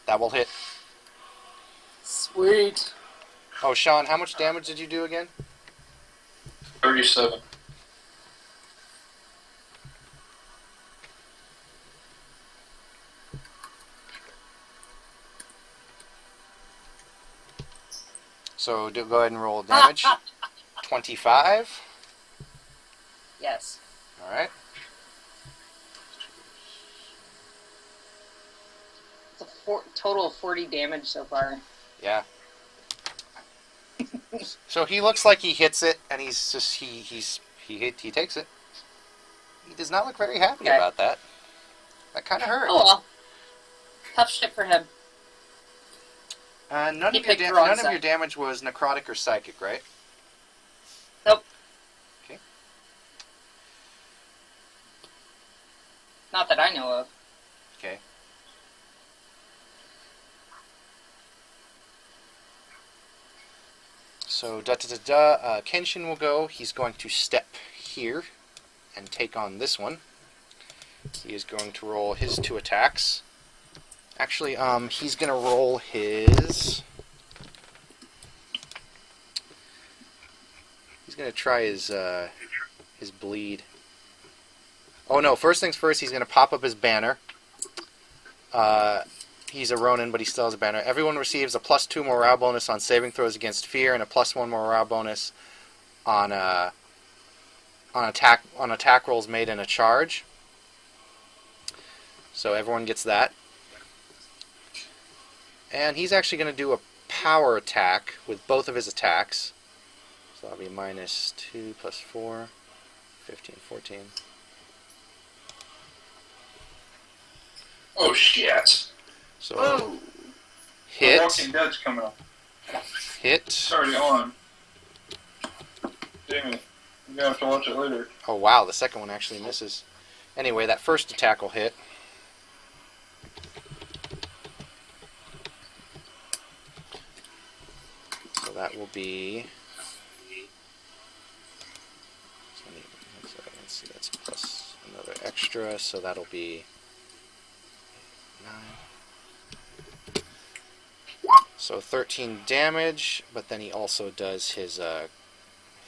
That will hit. Sweet. Oh, Sean, how much damage did you do again? 37. So go ahead and roll damage. 25. Yes. Alright. It's a total of 40 damage so far. Yeah. So he looks like he hits it, and he takes it. He does not look very happy Okay. about that. That kind of hurt. Oh well. Tough shit for him. None He of your picked the wrong none of your side. damage was necrotic or psychic, right? Nope. Okay. Not that I know of. Okay. So Kenshin will go. He's going to step here and take on this one. He is going to roll his 2 attacks. Actually, he's going to roll his... He's going to try his bleed. Oh no, first things first, he's going to pop up his banner. He's a Ronin, but he still has a banner. Everyone receives a +2 morale bonus on saving throws against fear, and a +1 morale bonus on attack rolls made in a charge. So everyone gets that. And he's actually going to do a power attack with both of his attacks. So that'll be -2 + 4, 15, 14. Oh shit. So The Hit. Walking Dead's coming up. Hit. It's already on. Damn it. I'm gonna have to watch it later. Oh wow, the second one actually misses. Anyway, that first attack will hit. So that will be... Let's see, that's plus another extra, so that'll be 9. So 13 damage, but then he also does his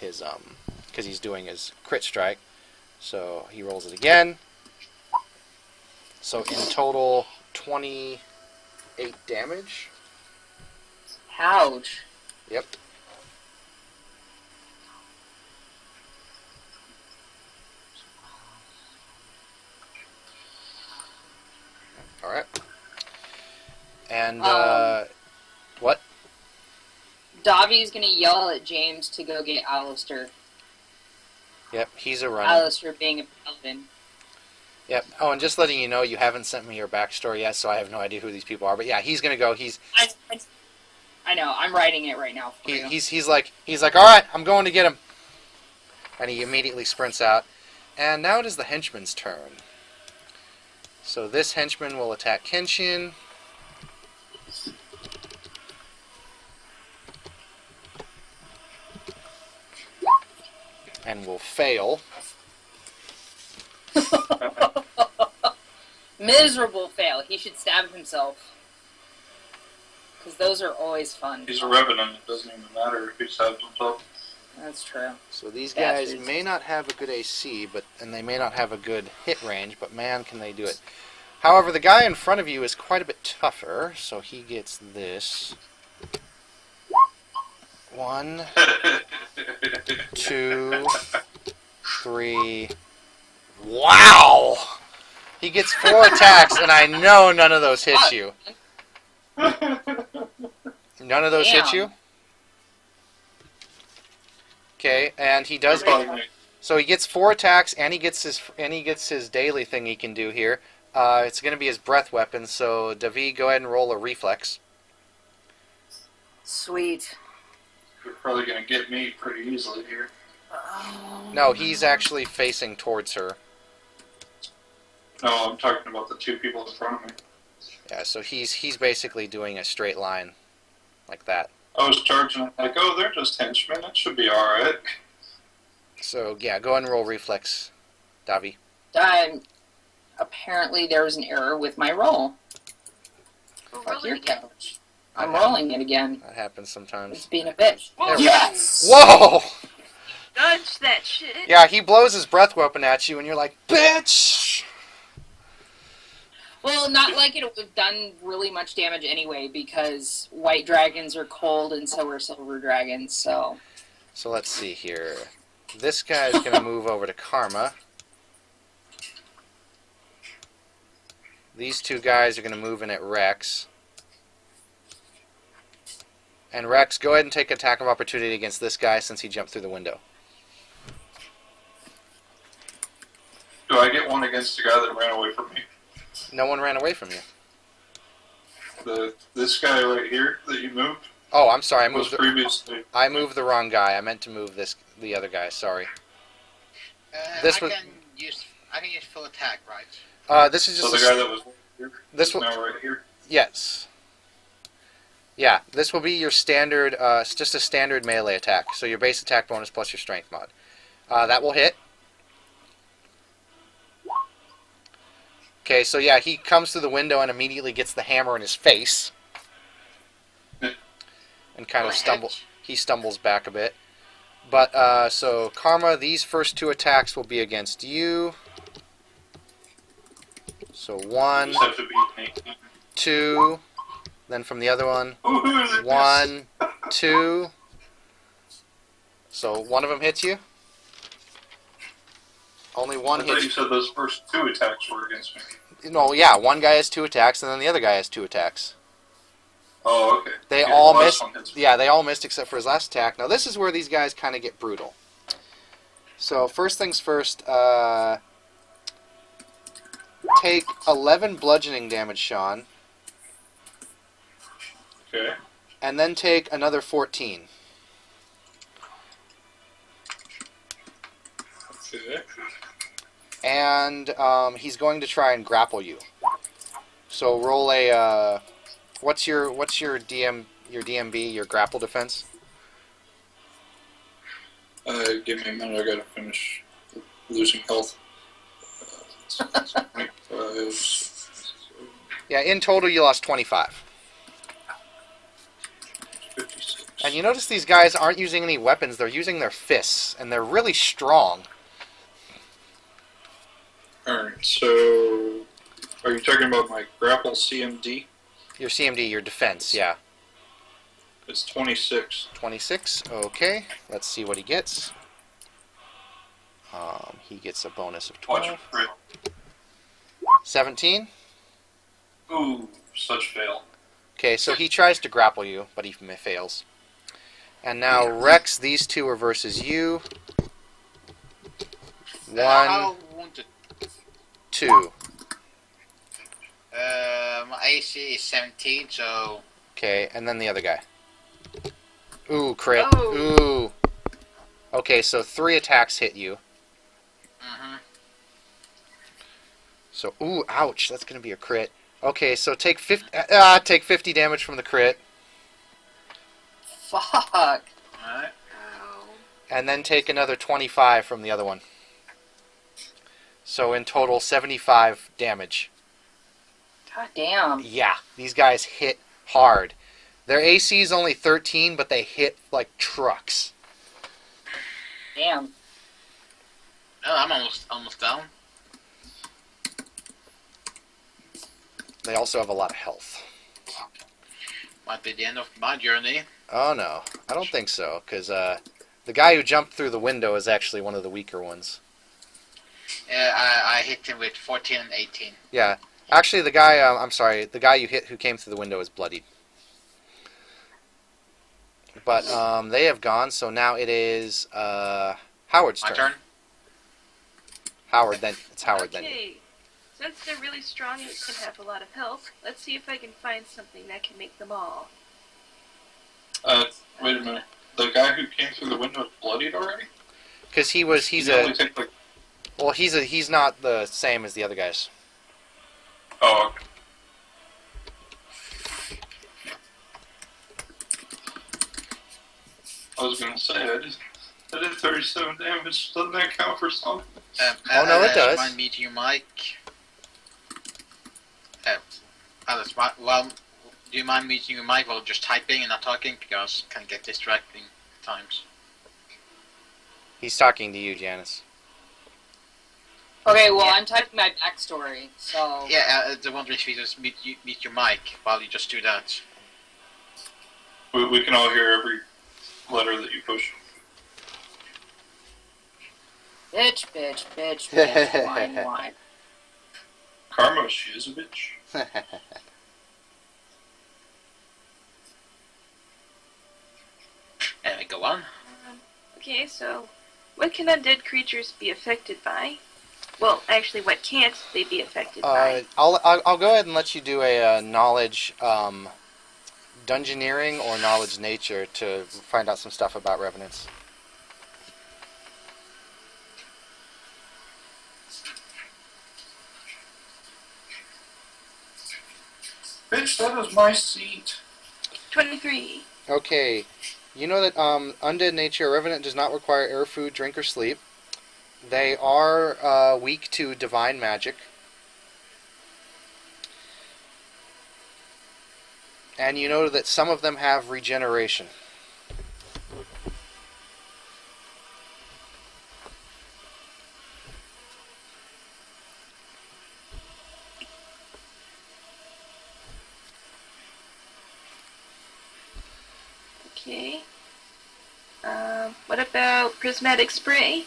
because he's doing his crit strike. So he rolls it again. So in total, 28 damage. Ouch. Yep. All right. And what? Davi's gonna yell at James to go get Alistair. Yep, he's a runner. Alistair being a paladin. Yep. Oh, and just letting you know, you haven't sent me your backstory yet, so I have no idea who these people are. But yeah, he's gonna go. I know. I'm writing it right now for you. He's like, all right, I'm going to get him. And he immediately sprints out. And now it is the henchman's turn. So this henchman will attack Kenshin. And will fail. Miserable fail. He should stab himself. Because those are always fun. He's a revenant. It doesn't even matter if he stabs himself. That's true. So these guys Bastards. may not have a good AC, and they may not have a good hit range, but man, can they do it. However, the guy in front of you is quite a bit tougher, so he gets this. 1, 2, 3. Wow! He gets 4 attacks, and I know none of those hit you. None of those hit you? Okay, and he does get... So he gets 4 attacks, and he gets his daily thing he can do here. It's going to be his breath weapon, so Davi, go ahead and roll a reflex. Sweet. You're probably going to get me pretty easily here. No, he's actually facing towards her. No, I'm talking about the 2 people in front of me. Yeah, so he's basically doing a straight line, like that. I was charging like, oh, they're just henchmen. That should be alright. So, yeah, go ahead and roll reflex, Davi. Apparently there was an error with my roll. Fuck your couch. I'm rolling it again. That happens sometimes. It's being a bitch. There we Yes! Whoa! Dodge that shit. Yeah, he blows his breath weapon at you, and you're like, bitch! Well, not like it would have done really much damage anyway, because white dragons are cold and so are silver dragons, so... So let's see here. This guy's going to move over to Karma. These 2 guys are going to move in at Rex. And Rex, go ahead and take attack of opportunity against this guy since he jumped through the window. Do I get one against the guy that ran away from me? No one ran away from you. This guy right here that you moved Oh, I'm sorry. was previously. I moved the wrong guy. I meant to move the other guy. Sorry. I can use full attack, right? This is So just the guy that was here this is will, now right here. yes. Yeah, this will be your standard, just a standard melee attack. So your base attack bonus plus your strength mod. That will hit. Okay, so yeah, he comes through the window and immediately gets the hammer in his face. And kind of stumbles back a bit. But, so, Karma, these first 2 attacks will be against you. So 1, Just have to be 18. 2, then from the other one, Ooh, look at 1, 2. So one of them hits you. Only one I thought hits you said those first 2 attacks were against me. No, yeah, one guy has 2 attacks, and then the other guy has 2 attacks. Oh, okay. They Yeah, all the last missed. one hits me. Yeah, they all missed except for his last attack. Now this is where these guys kind of get brutal. So first things first, take 11 bludgeoning damage, Sean. Okay. And then take another 14. Okay. And he's going to try and grapple you. So roll a what's your DMB, your grapple defense? Give me a minute. I gotta finish losing health. 25, Yeah, in total you lost 25. 56. And you notice these guys aren't using any weapons, they're using their fists, and they're really strong. Alright, so are you talking about my grapple CMD? Your CMD, your defense, yeah. It's 26. 26, okay. Let's see what he gets. He gets a bonus of Watch 12. it. 17? Ooh, such fail. Okay, so he tries to grapple you, but he fails. And now, Rex, these two are versus you. 1, How wounded? 2. My AC is 17, so Okay, and then the other guy. Ooh, crit. Oh. Ooh. Okay, so 3 attacks hit you. So, ooh, ouch, that's going to be a crit. Okay, so take 50 damage from the crit, Fuck. alright. Ow. and then take another 25 from the other one. So in total, 75 damage. God damn. Yeah, these guys hit hard. Their AC is only 13, but they hit like trucks. Damn. Oh, I'm almost down. They also have a lot of health. Might be the end of my journey. Oh no, I don't think so, because the guy who jumped through the window is actually one of the weaker ones. I hit him with 14 and 18. Yeah, actually the guy, I'm sorry, the guy you hit who came through the window is bloodied. But they have gone, so now it is Howard's My turn. turn. Howard, then it's Howard then. Okay. Since they're really strong and can have a lot of health, let's see if I can find something that can make them all. Wait a minute. The guy who came through the window is bloodied already? Because he's only take, like... well, he's not the same as the other guys. Oh, okay. I was gonna say, I did 37 damage. Doesn't that count for something? Oh, no, it does. Mind meeting your mic. Alice, well, do you mind muting your mic while just typing and not talking? Because it can get distracting at times. He's talking to you, Janice. Okay, well, I'm typing my backstory, so... Yeah, the wonder if you just mute your mic while you just do that. We can all hear every letter that you push. Bitch, bitch, bitch, bitch, wine. Karma, she is a bitch. Anyway, go on. Okay, so what can undead creatures be affected by? Well, actually, what can't they be affected by? I'll go ahead and let you do a knowledge dungeoneering or knowledge nature to find out some stuff about revenants. Bitch, that is my seat. 23. Okay, you know that undead nature, revenant does not require air, food, drink, or sleep. They are weak to divine magic. And you know that some of them have regeneration. Okay. What about prismatic spray?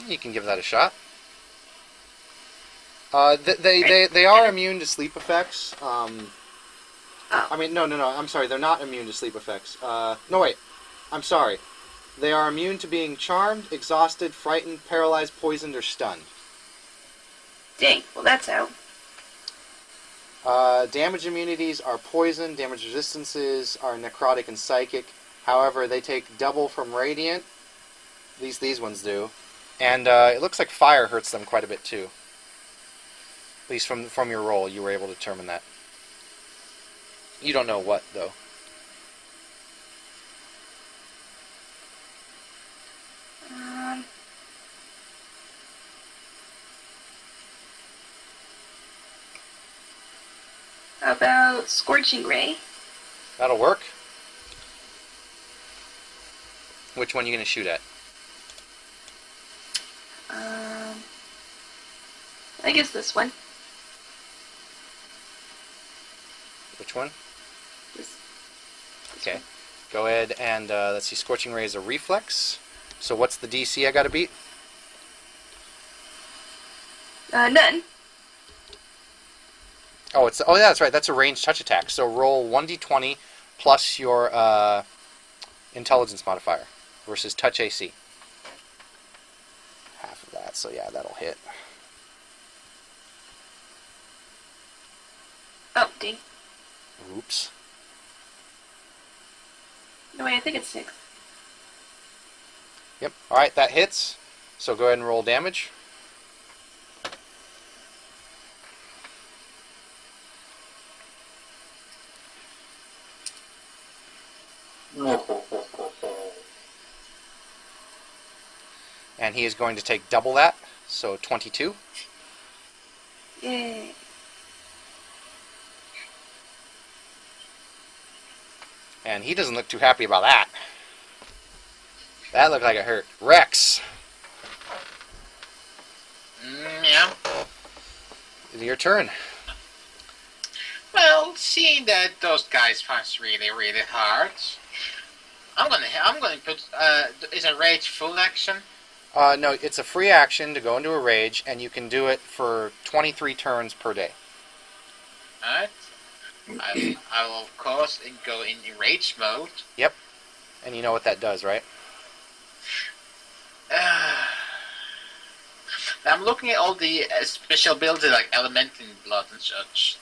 You can give that a shot. They are immune to sleep effects. I mean, no, I'm sorry, they're not immune to sleep effects. No, wait. I'm sorry. They are immune to being charmed, exhausted, frightened, paralyzed, poisoned, or stunned. Dang, well that's out. Damage immunities are poison. Damage resistances are necrotic and psychic. However, they take double from radiant. At least these ones do. And it looks like fire hurts them quite a bit too. At least from your roll, you were able to determine that. You don't know what, though. How about Scorching Ray? That'll work. Which one are you going to shoot at? I guess this one. Which one? This Okay. one. Go ahead and, let's see, Scorching Ray is a reflex. So what's the DC I got to beat? None. Oh, yeah, that's right. That's a ranged touch attack. So roll 1d20 plus your intelligence modifier versus touch AC. Half of that. So yeah, that'll hit. Oh, dang. Oops. No, wait, I think it's 6. Yep. All right, that hits. So go ahead and roll damage. And he is going to take double that, so 22. Yay. And he doesn't look too happy about that. That looked like it hurt. Rex, Yeah. your turn. Well, seeing that those guys punch really, really hard, I'm gonna put. Is a rage full action? No, it's a free action to go into a rage, and you can do it for 23 turns per day. Alright. I will of course go in rage mode. And you know what that does, right? I'm looking at all the special abilities like elemental blood and such.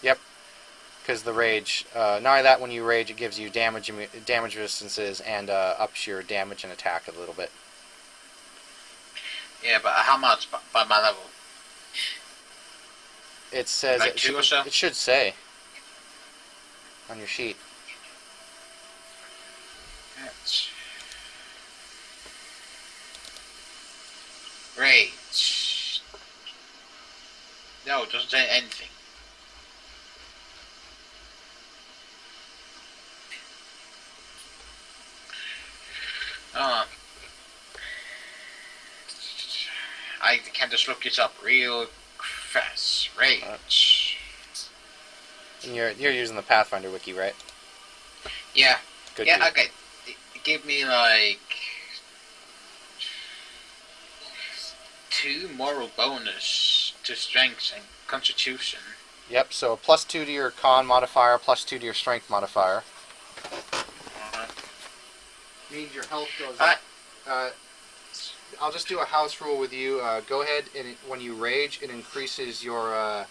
Because the rage, not only that, when you rage, it gives you damage resistances and ups your damage and attack a little bit. Yeah, but how much by my level? It says Like 2 or so? it should say on your sheet. Rage. No, it doesn't say anything. I can just look it up real fast. Rage. And you're using the Pathfinder wiki, right? Yeah. Good. Yeah, for you. okay. Give me like 2 moral bonus to strength and constitution. Yep. So +2 to your con modifier, +2 to your strength modifier. Means your health goes up. I'll just do a house rule with you. Go ahead and when you rage, it increases your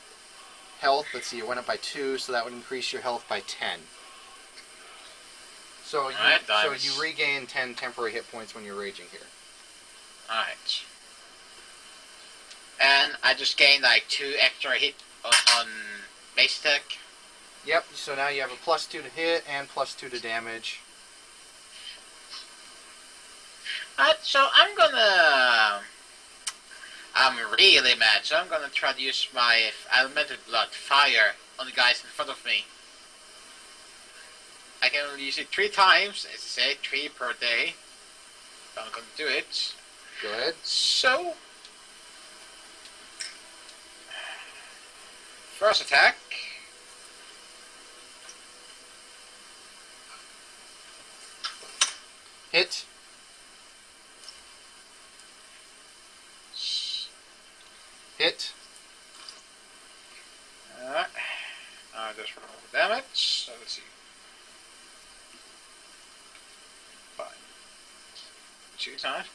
health. Let's see, it went up by 2, so that would increase your health by 10. So you regain 10 temporary hit points when you're raging here. Alright. And I just gained like 2 extra hit on base attack. Yep. So now you have a +2 to hit and +2 to damage. So I'm really mad, so I'm gonna try to use my elemental blood fire on the guys in front of me. I can only use it 3 times, as I say, 3 per day. So I'm gonna do it. Go ahead. So, first attack. Hit. Hit. Just roll the damage. So let's see. 5. 2 times.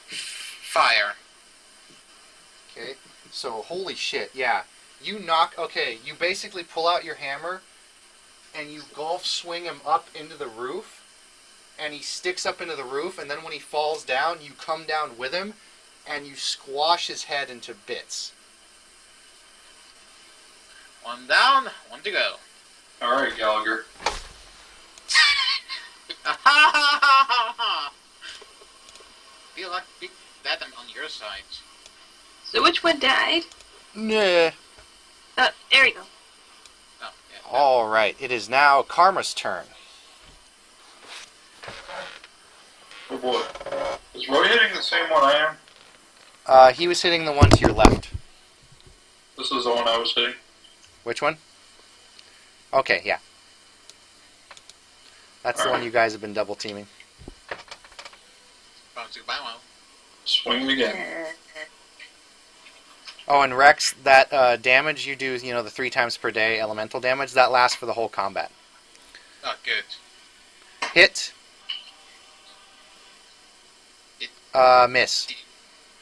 Fire. So, holy shit, yeah. You knock... Okay, you basically pull out your hammer, and you golf swing him up into the roof, and he sticks up into the roof, and then when he falls down, you come down with him, and you squash his head into bits. One down, one to go. Alright, Gallagher. Feel like that I'm on your side. So which one died? Nah. There we go. Oh, yeah. Alright, it is now Karma's turn. Oh boy. Is Roy hitting the same one I am? He was hitting the one to your left. This is the one I was hitting. Which one? Okay, yeah. That's the one you guys have been double teaming. Swing again. Oh, and Rex, that damage you do, the 3 times per day elemental damage, that lasts for the whole combat. Oh, good. Hit. Miss.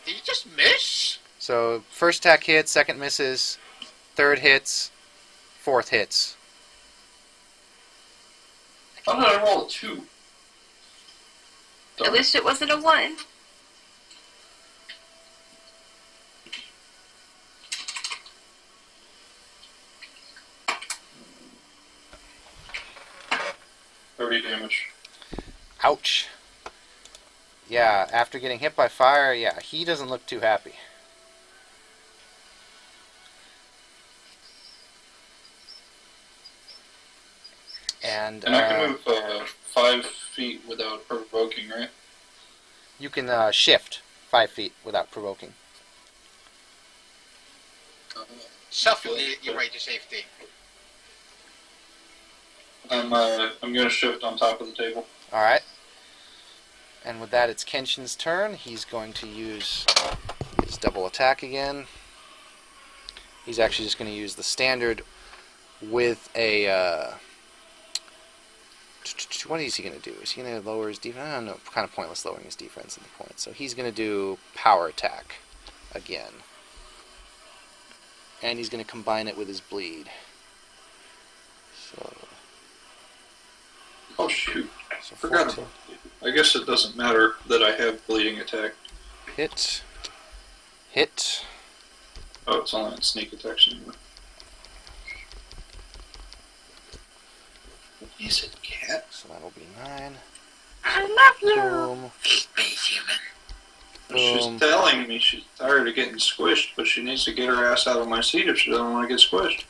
Did you just miss? So, first attack hits, second misses, third hits, fourth hits. How did I roll a 2? At least it wasn't a 1. Damage. Ouch. Yeah, after getting hit by fire, yeah, he doesn't look too happy. And I can move 5 feet without provoking, right? you can shift 5 feet without provoking. Shuffle your way to safety. I'm going to shift on top of the table. Alright. And with that, it's Kenshin's turn. He's going to use his double attack again. He's actually just going to use the standard with a... what is he going to do? Is he going to lower his defense? I don't know. Kind of pointless lowering his defense at the point. So he's going to do power attack again. And he's going to combine it with his bleed. So... Oh shoot. So Forgot 14. about it. I guess it doesn't matter that I have bleeding attack. Hit. Hit. Oh, it's only on sneak attacks anymore. What is it, cat? So that'll be 9. I love you. Boom. Space human. Boom. She's telling me she's tired of getting squished, but she needs to get her ass out of my seat if she doesn't want to get squished.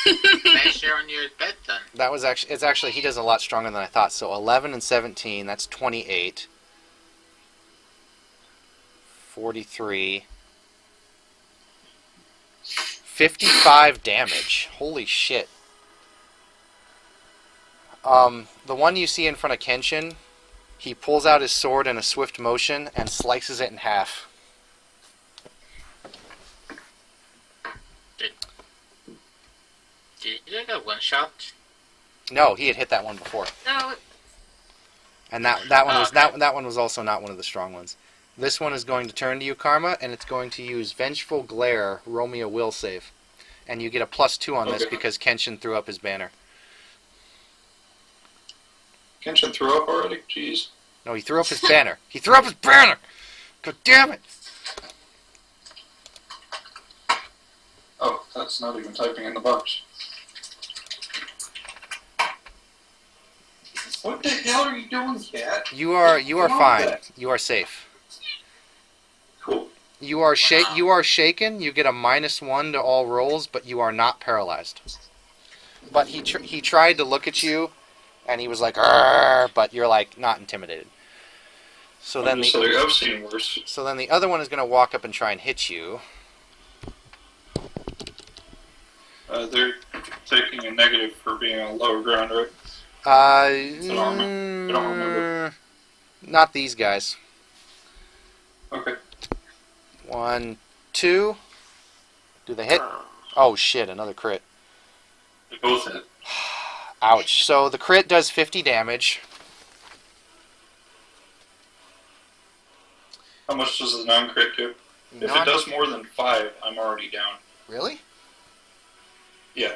Measure on your bed then. That was actually, he does a lot stronger than I thought. So 11 and 17, that's 28. 43. 55 damage. Holy shit. The one you see in front of Kenshin, he pulls out his sword in a swift motion and slices it in half. Did you get one shot? No, he had hit that one before. No, And that one was that one was also not one of the strong ones. This one is going to turn to you, Karma, and it's going to use Vengeful Glare. Roll me a will save. And you get a +2 on this Okay. because Kenshin threw up his banner. Kenshin threw up already? Jeez. No, he threw up his banner. He threw up his banner! God damn it! Oh, that's not even typing in the box. What the hell are you doing, cat? You are Come on, fine. Dad. You are safe. Cool. You are shaken. You get a -1 to all rolls, but you are not paralyzed. But he tried to look at you, and he was like, "Arr," but you're like not intimidated. So then I've seen worse. So then the other one is going to walk up and try and hit you. They're taking a negative for being on lower ground, right? An armor. I don't remember. Not these guys. Okay. 1, 2. Do they hit? Oh shit! Another crit. They both hit. Ouch. So the crit does 50 damage. How much does the non-crit do? If it does more than 5, I'm already down. Really? Yeah.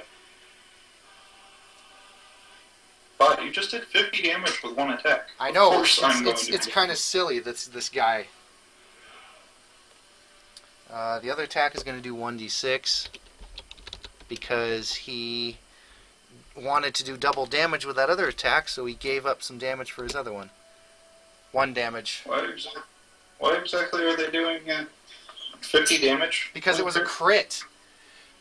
But you just did 50 damage with one attack. I know. Of course I'm going It's to. kind of silly. This guy. The other attack is going to do 1d6 because he wanted to do double damage with that other attack, so he gave up some damage for his other one. 1 damage. Why exactly are they doing 50 damage? Because it was a crit.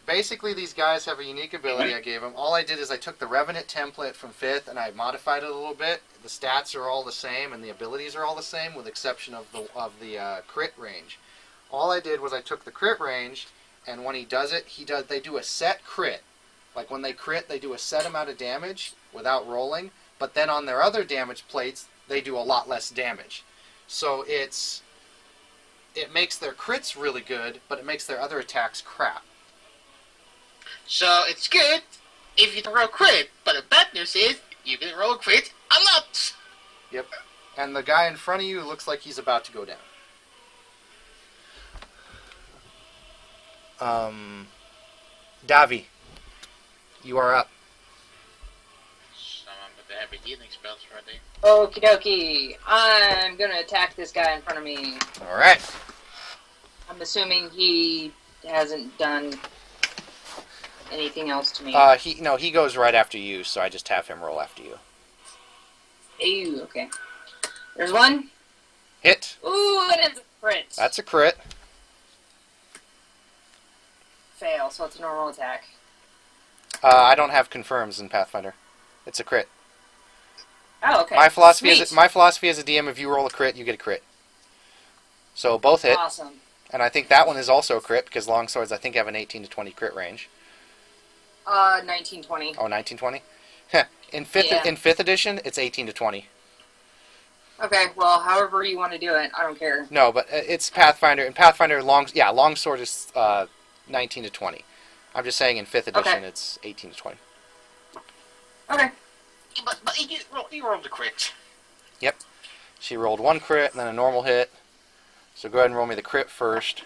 Basically, these guys have a unique ability I gave them. All I did is I took the Revenant template from 5th and I modified it a little bit. The stats are all the same and the abilities are all the same with the exception of the crit range. All I did was I took the crit range, and when he does it, they do a set crit. Like when they crit, they do a set amount of damage without rolling, but then on their other damage plates, they do a lot less damage. So it makes their crits really good, but it makes their other attacks crap. So it's good if you can roll crit, but the bad news is you can roll crit a lot. Yep. And the guy in front of you looks like he's about to go down. Davi, you are up. Someone with the heavy healing spells ready. Okie dokie. I'm gonna attack this guy in front of me. All right. I'm assuming he hasn't done anything else to me. He goes right after you, so I just have him roll after you. Ew, okay. There's one. Hit. Ooh, it is a crit. That's a crit. Fail, so it's a normal attack. I don't have confirms in Pathfinder. It's a crit. Oh, okay. My philosophy Sweet. as a DM, if you roll a crit, you get a crit. So both hit. Awesome. And I think that one is also a crit because longswords I think have an 18 to 20 crit range. 1920. Oh, 1920? In 5th edition, it's 18 to 20. Okay, well, however you want to do it, I don't care. No, but it's Pathfinder. In Pathfinder, longsword is 19 to 20. I'm just saying in 5th edition, it's 18 to 20. Okay. But you rolled the crit. Yep. She rolled 1 crit and then a normal hit. So go ahead and roll me the crit first.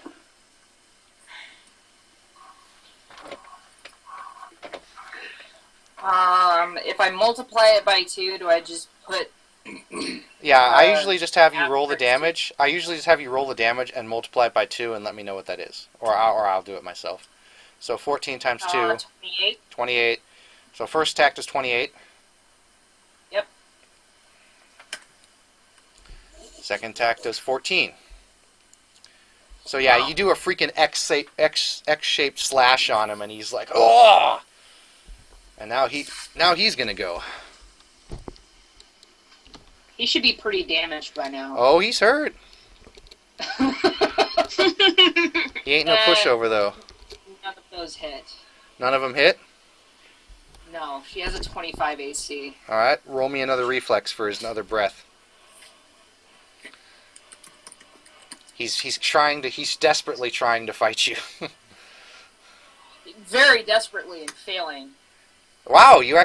If I multiply it by 2, do I just put... Yeah, I usually just have you add roll the first. damage. I usually just have you roll the damage and multiply it by 2 and let me know what that is. Or I'll do it myself. So 14 times 2, 28. 28. So first attack is 28. Yep. Second attack does 14. So yeah, you do a freaking X-shaped slash on him, and he's like, oh! And now he's gonna go. He should be pretty damaged by now. Oh, he's hurt. He ain't no pushover though. None of those hit. None of them hit. No, she has a 25 AC. All right, roll me another reflex for his another breath. He's desperately trying to fight you. Very desperately and failing. Wow, he's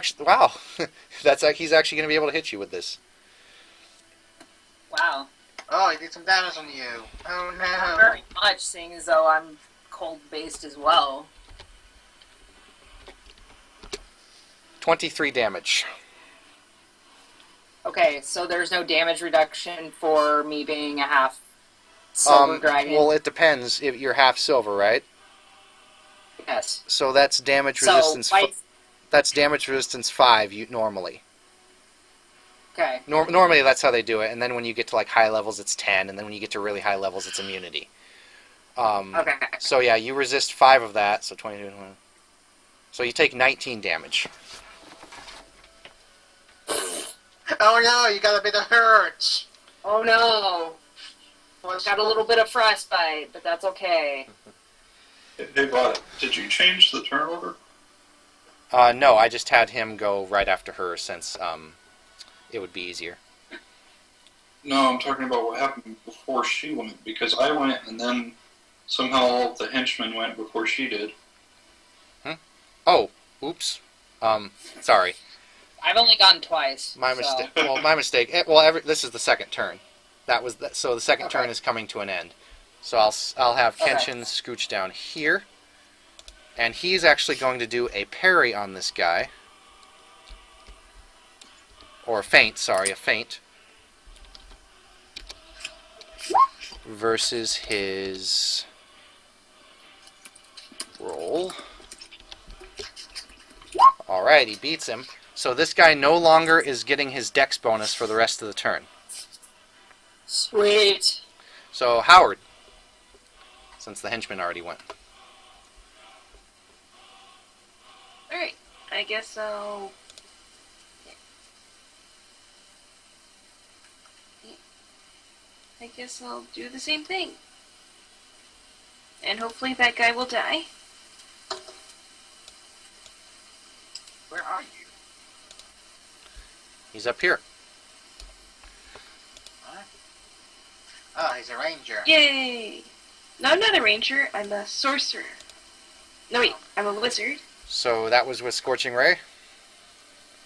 actually going to be able to hit you with this. Wow. Oh, he did some damage on you. Oh Not no. very much, seeing as though I'm cold-based as well. 23 damage. Okay, so there's no damage reduction for me being a half silver dragon. Well, it depends. If you're half silver, right? Yes. So that's damage So, resistance. That's damage resistance 5. Normally. Okay. Normally that's how they do it, and then when you get to like high levels, it's 10, and then when you get to really high levels, it's immunity. Okay. So yeah, you resist 5 of that, so 22. So you take 19 damage. Oh no, you got a bit of hurt. Oh no. Got a little bit of frostbite, but that's okay. Hey, Vlad, did you change the turn order? No, I just had him go right after her since it would be easier. No, I'm talking about what happened before she went, because I went and then somehow the henchmen went before she did. Oh, oops. Sorry. I've only gone twice. My mistake. Well, my mistake. This is the second turn. So the second turn is coming to an end. So I'll have Okay. Kenshin scooch down here. And he's actually going to do a parry on this guy. Or a feint, sorry, a feint. Versus his roll. Alright, he beats him. So this guy no longer is getting his dex bonus for the rest of the turn. Sweet. So, Howard. Since the henchman already went. Alright, I guess I'll... I guess I'll do the same thing. And hopefully that guy will die. Where are you? He's up here. Oh, he's a ranger. Yay! No, I'm not a ranger, I'm a sorcerer. No wait, I'm a wizard. So that was with Scorching Ray?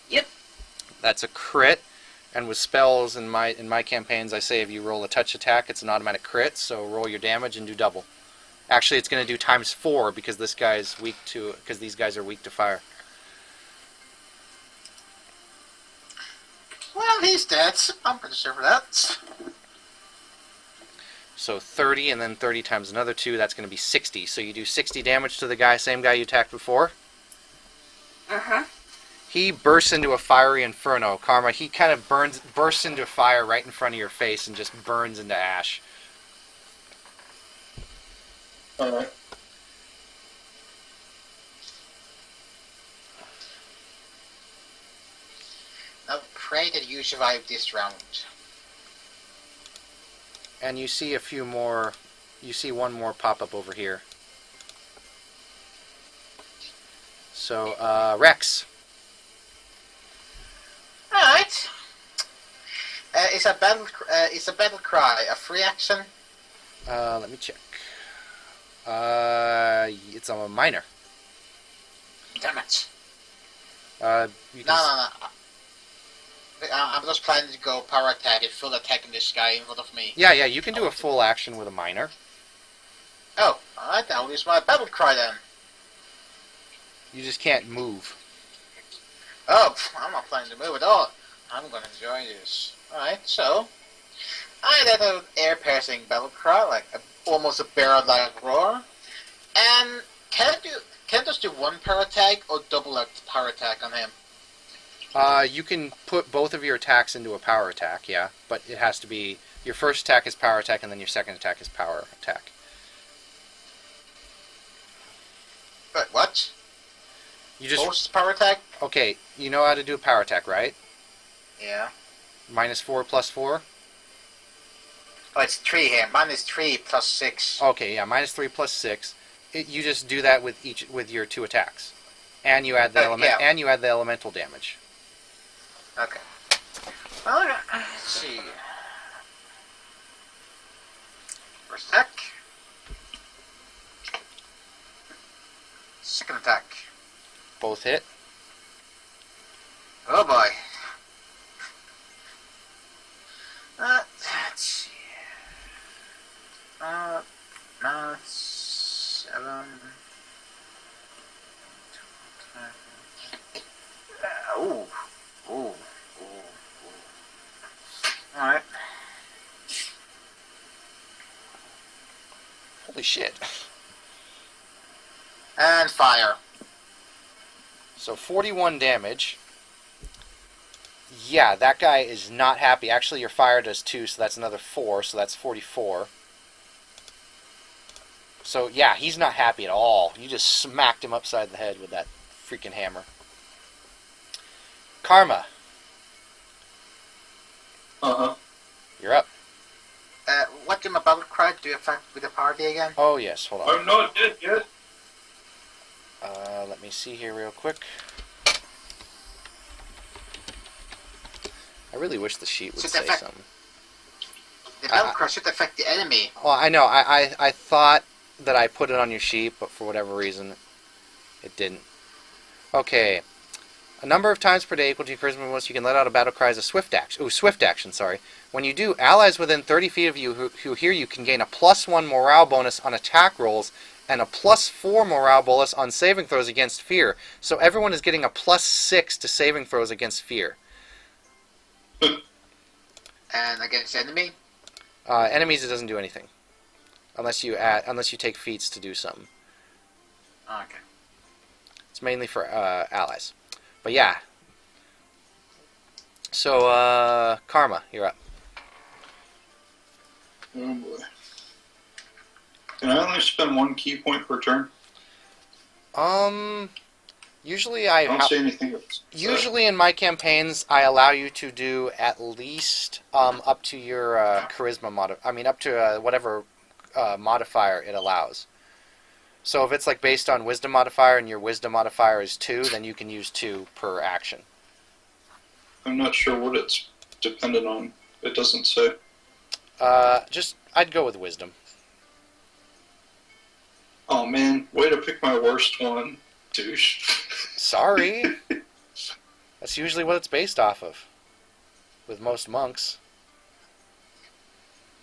Yep. That's a crit. And with spells in my campaigns, I say if you roll a touch attack, it's an automatic crit, so roll your damage and do double. Actually, it's going to do times 4 because this guy's weak to because these guys are weak to fire. Well, he's dead. I'm pretty sure for that. So 30 and then 30 times another 2, that's going to be 60. So you do 60 damage to the guy, same guy you attacked before. Uh-huh. He bursts into a fiery inferno. Karma, he kind of bursts into fire right in front of your face and just burns into ash. Alright. Now pray that you survive this round. And you see a few more, you see one more pop up over here. So, Rex. Alright. Is a battle cry a free action? Let me check. It's a minor. Damn it. You can No. I'm just planning to go power attack and full attacking this guy in front of me. Yeah, you can do a full action with a minor. Oh, alright, I'll use my battle cry then. You just can't move. Oh, I'm not planning to move at all. I'm gonna enjoy this. Alright, so I let an air-piercing battle cry, like almost a barrel-like roar. And can I just do one power attack or double a power attack on him? You can put both of your attacks into a power attack, yeah, but it has to be your first attack is power attack, and then your second attack is power attack. But what? You just Post power attack? okay. You know how to do a power attack, right? Yeah. -4 + 4. Oh, it's 3 here. Mine is 3 plus 6. Okay, yeah, -3 + 6. You just do that with your 2 attacks, and you add the and you add the elemental damage. Okay. Well, let's see. First attack. Second attack. Both hit. Oh boy. Let's see. 7. Ooh. Alright. Holy shit. And fire. So 41 damage. Yeah, that guy is not happy. Actually, your fire does 2, so that's another 4, so that's 44. So, yeah, he's not happy at all. You just smacked him upside the head with that freaking hammer. Karma, Uh-huh. you're up. What did my battle cry do affect with the party again? Oh, yes, hold on. I'm not dead yet. Let me see here real quick. I really wish the sheet would Should say affect- something. The battle cry should affect the enemy. Well, I know. I thought that I put it on your sheet, but for whatever reason, it didn't. Okay. A number of times per day equal to your charisma bonus, you can let out a battle cry as a swift action. Ooh, swift action, sorry. When you do, allies within 30 feet of you who hear you can gain a +1 morale bonus on attack rolls and a +4 morale bonus on saving throws against fear. So everyone is getting a +6 to saving throws against fear. And against enemy? Enemies, it doesn't do anything, unless you take feats to do something. Okay. It's mainly for allies. But yeah. So Karma, you're up. Oh boy. Can I only spend 1 key point per turn? Usually I don't see anything else. Usually in my campaigns, I allow you to do at least up to your charisma up to whatever modifier it allows. So if it's like based on wisdom modifier and your wisdom modifier is 2, then you can use 2 per action. I'm not sure what it's dependent on. It doesn't say. I'd go with wisdom. Oh man, way to pick my worst one, douche. Sorry. That's usually what it's based off of. With most monks.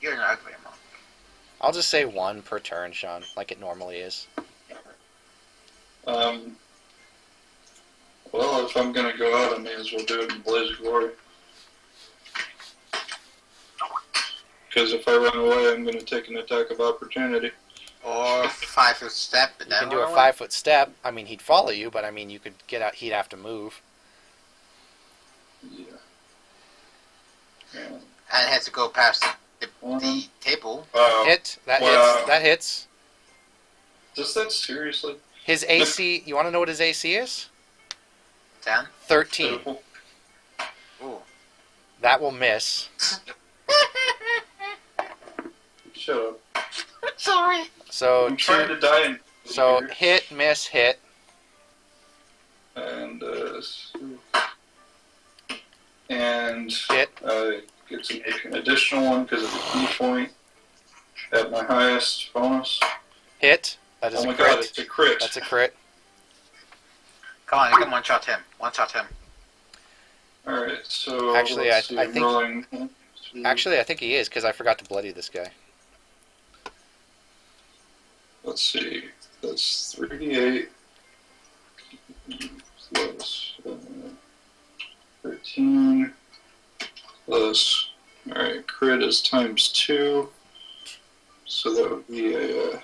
You're an ugly monk. I'll just say 1 per turn, Sean, like it normally is. Well, if I'm gonna go out, I may as well do it in Blaze of Glory. Because if I run away, I'm gonna take an attack of opportunity. Or 5-foot step. You can do a 5-foot step. I mean, he'd follow you, but I mean, you could get out. He'd have to move. Yeah. And it has to go past the table. Hit. That wow. hits. That hits. Does that seriously? His AC. You want to know what his AC is? 10. 13. Beautiful. Ooh. That will miss. Shut up. Sorry. So I'm trying to die in So here. hit, miss, hit. And Hit. get to make an additional one because of the key point at my highest bonus. Hit. That is Oh a my crit. god, it's a crit. That's a crit. Come on, you can one-shot him. One-shot him. Alright, so Actually, let's see, I I'm think- rolling. Actually, I think he is, because I forgot to bloody this guy. Let's see. That's 3d8 plus 13 plus. Alright, crit is times 2. So that would be a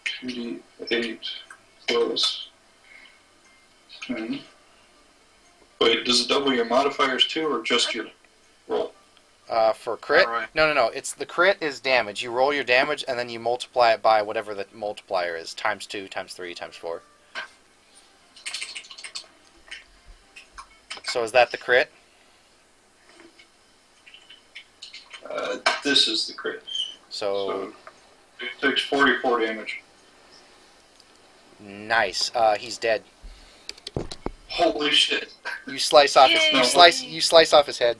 2d8 plus 10. Wait, does it double your modifiers too, or just your roll? For crit? Alright. No. It's the crit is damage. You roll your damage, and then you multiply it by whatever the multiplier is. Times 2, times 3, times 4. So is that the crit? This is the crit. So, So it takes 44 damage. nice. He's dead. Holy shit. You slice off his. Yay. You slice off his head.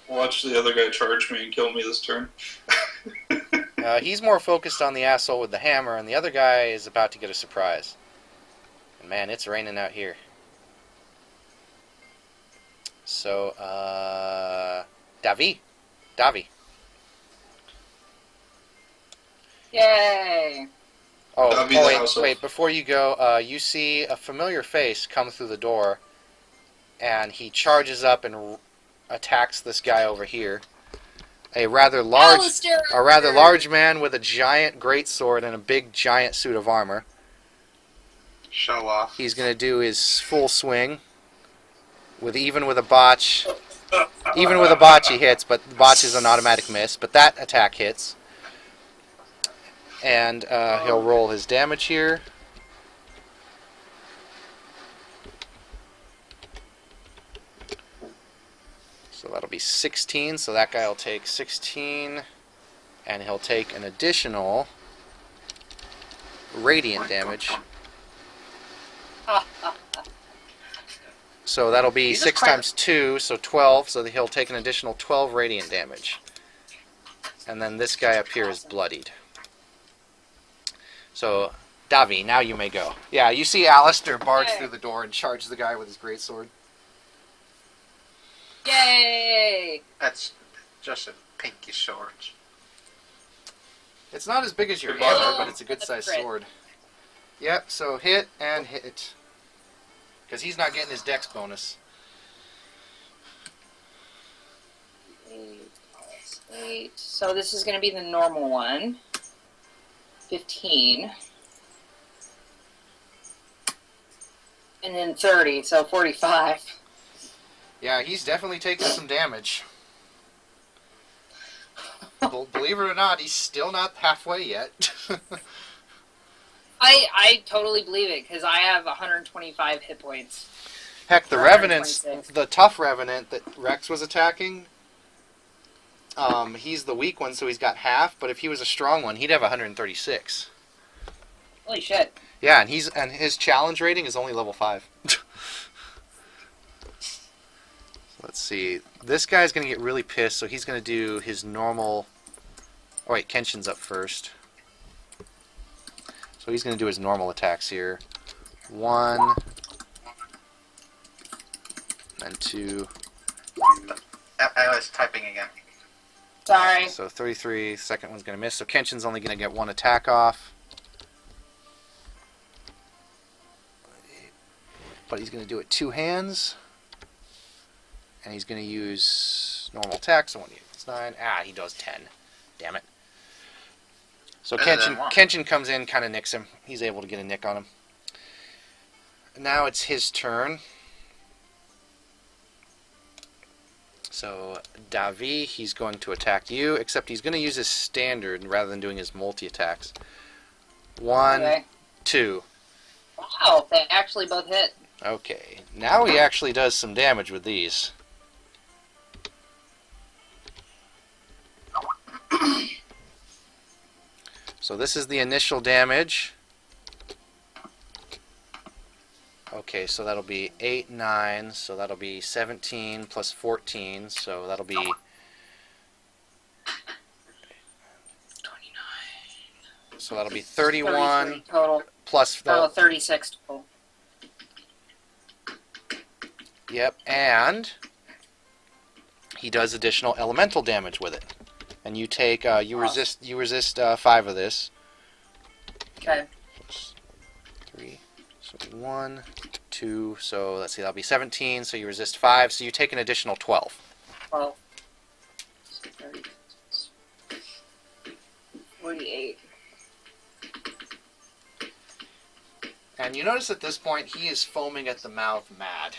Watch the other guy charge me and kill me this turn. He's more focused on the asshole with the hammer, and the other guy is about to get a surprise. And man, it's raining out here. So, Davi. Yay! Davi the house elf. Wait, before you go, you see a familiar face come through the door, and he charges up and attacks this guy over here. A rather large man with a giant greatsword and a big giant suit of armor. Show off. He's going to do his full swing. Even with a botch he hits, but the botch is an automatic miss. But that attack hits. And he'll roll his damage here. So that'll be 16. So that guy will take 16. And he'll take an additional radiant damage. So that'll be Jesus 6 Christ. times 2, so 12. So he'll take an additional 12 radiant damage. And then this guy up here is bloodied. So, Davi, now you may go. Yeah, you see Alistair barge Okay. through the door and charge the guy with his greatsword. Yay! That's just a pinky sword. It's not as big as your Good luck. hammer, but it's a good That's sized crit. sword. Yep, so hit and hit. Because he's not getting his dex bonus. 8 plus 8. So this is going to be the normal one. 15. And then 30, so 45. Yeah, he's definitely taking some damage. Believe it or not, he's still not halfway yet. I totally believe it, because I have 125 hit points. Heck, the Or Revenants, 126. the tough Revenant that Rex was attacking, he's the weak one, so he's got half, but if he was a strong one, he'd have 136. Holy shit. Yeah, and his challenge rating is only level 5. Let's see. This guy's going to get really pissed, so he's going to do his normal... Oh, wait, Kenshin's up first. So he's going to do his normal attacks here. 1, and 2. I was typing again. Sorry. So 33, second one's going to miss. So Kenshin's only going to get 1 attack off. But he's going to do it 2 hands. And he's going to use normal attack. So 1 is 9. Ah, he does 10. Damn it. So Better than one. Kenshin comes in, kind of nicks him. He's able to get a nick on him. Now it's his turn. So Davi, he's going to attack you, except he's going to use his standard rather than doing his multi-attacks. 1, Okay. 2. Wow, they actually both hit. Okay, now he actually does some damage with these. So this is the initial damage. Okay, so that'll be 8, 9, so that'll be 17 plus 14, so that'll be 29. so that'll be 31 33 total. plus Total the 36 total. yep, and he does additional elemental damage with it. And you take you resist 5 of this. Okay. Plus 3. So 1, 2, so let's see, that'll be 17, so you resist 5, so you take an additional 12. 12. 48. And you notice at this point he is foaming at the mouth mad.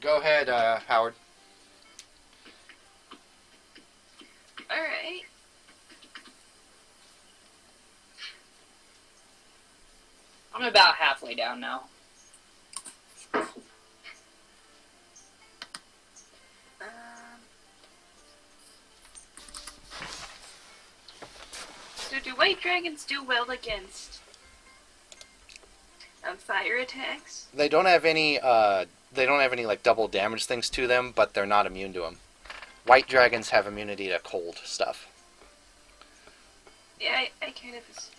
Go ahead, Howard. Alright. I'm about halfway down now. So do white dragons do well against fire attacks? They don't have any like double damage things to them, but they're not immune to them. White dragons have immunity to cold stuff. Yeah, I kind of assumed.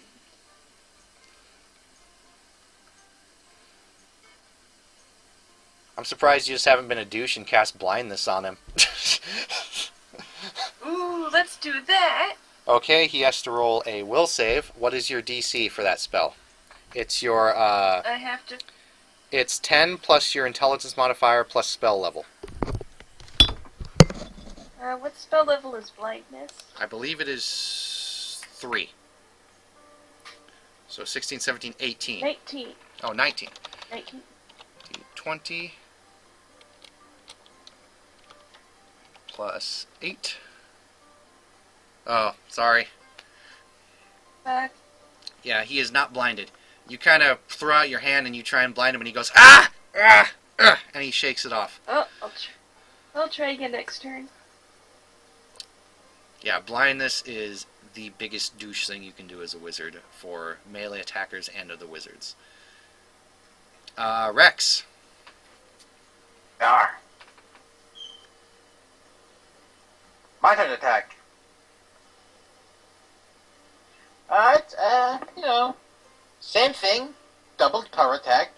I'm surprised you just haven't been a douche and cast blindness on him. Ooh, let's do that. Okay, he has to roll a will save. What is your DC for that spell? It's your I have to. it's 10 plus your intelligence modifier plus spell level. What spell level is blindness? I believe it is 3. So 16, 17, 18. 19. Oh, 19. 19. 20 plus 8. Oh, sorry. Back. Yeah, he is not blinded. You kind of throw out your hand and you try and blind him and he goes, ah! Ah! Ah! And he shakes it off. Oh, I'll try again next turn. Yeah, blindness is the biggest douche thing you can do as a wizard for melee attackers and other wizards. Rex. Yar. My turn to attack. Alright, same thing. Double power attack.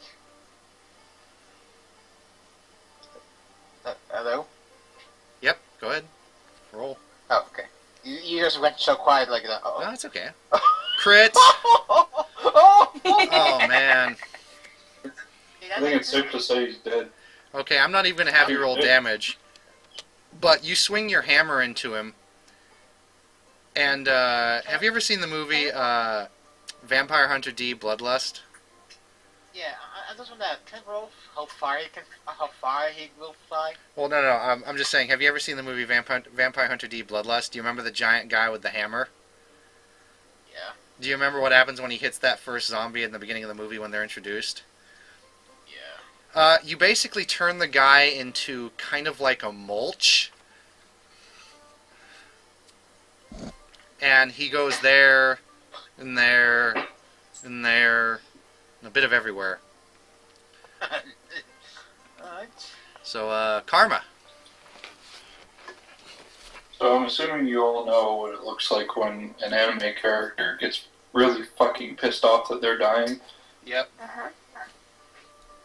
ears went so quiet like that. No, it's okay. Crit! Oh, Oh, man. I think it's safe to say he's dead. Okay, I'm not even going to have you roll damage. But you swing your hammer into him. And, have you ever seen the movie, Vampire Hunter D, Bloodlust? Yeah, I just want that. Can roll how far he will fly. Well, no, I'm just saying, have you ever seen the movie Vampire Hunter D, Bloodlust? Do you remember the giant guy with the hammer? Yeah. Do you remember what happens when he hits that first zombie in the beginning of the movie when they're introduced? Yeah. You basically turn the guy into kind of like a mulch. And he goes there, and there, and there, and a bit of everywhere. Alright. So, Karma. So I'm assuming you all know what it looks like when an anime character gets really fucking pissed off that they're dying. Yep. Uh-huh.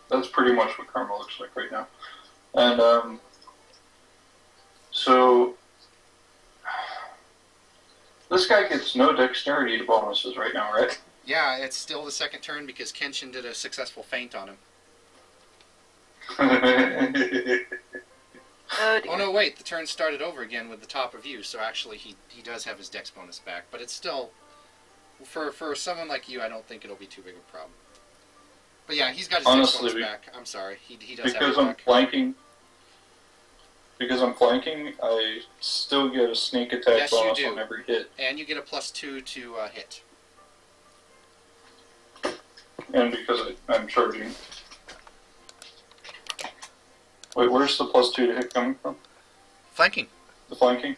That's pretty much what Karma looks like right now. And, so this guy gets no dexterity bonuses right now, right? Yeah, it's still the second turn because Kenshin did a successful feint on him. Oh, dear. Oh no, wait, the turn started over again with the top of you, so actually he does have his dex bonus back, but it's still, for someone like you, I don't think it'll be too big a problem. But yeah, he's got his Honestly, dex bonus back. I'm sorry, he does have because it I'm back. flanking. Because I'm flanking, I still get a sneak attack Yes, you bonus do. on every hit. And you get a +2 to hit. And because I'm charging. Wait, where's the +2 to hit coming from? Flanking. The flanking?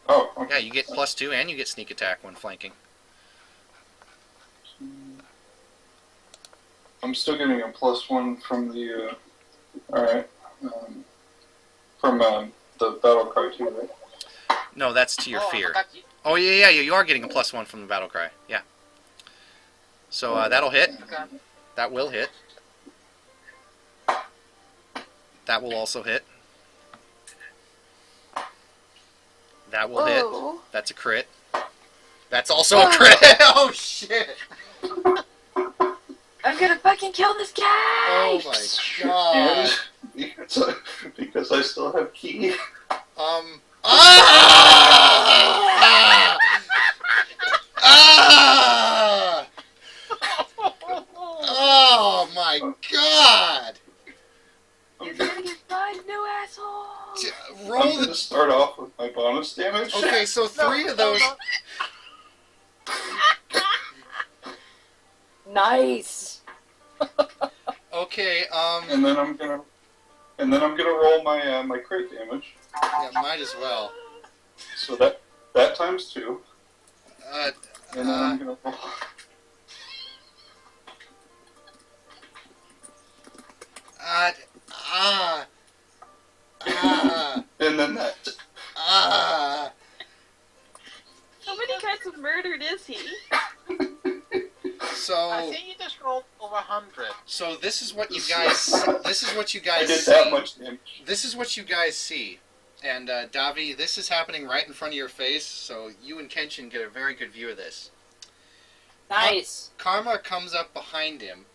Oh, okay. Yeah, you get +2 and you get sneak attack when flanking. I'm still getting a +1 from the, alright. From the battle cry too, right? No, that's to your I fear. forgot you- Oh yeah, you are getting a +1 from the battle cry. Yeah. So that'll hit. That will hit. That will also hit. That will hit. Whoa. That's a crit. That's also a crit. Oh shit! I'm gonna fucking kill this guy! Oh my god! Because I still have key. Ah! Ah! Oh my god! You're gonna get fired, no asshole! I'm Roll gonna the. start off with my bonus damage. Okay, so three of those. Nice. Okay, And then I'm gonna roll my my crit damage. yeah, might as well. So that times 2. Uh, And then I'm gonna roll. And then that. How many kinds of murdered is he? I So, think you just rolled over 100. so this is what you guys. This is what you I guys did see. that much damage. This is what you guys see. And Davi, this is happening right in front of your face, so you and Kenshin get a very good view of this. Nice. Karma comes up behind him,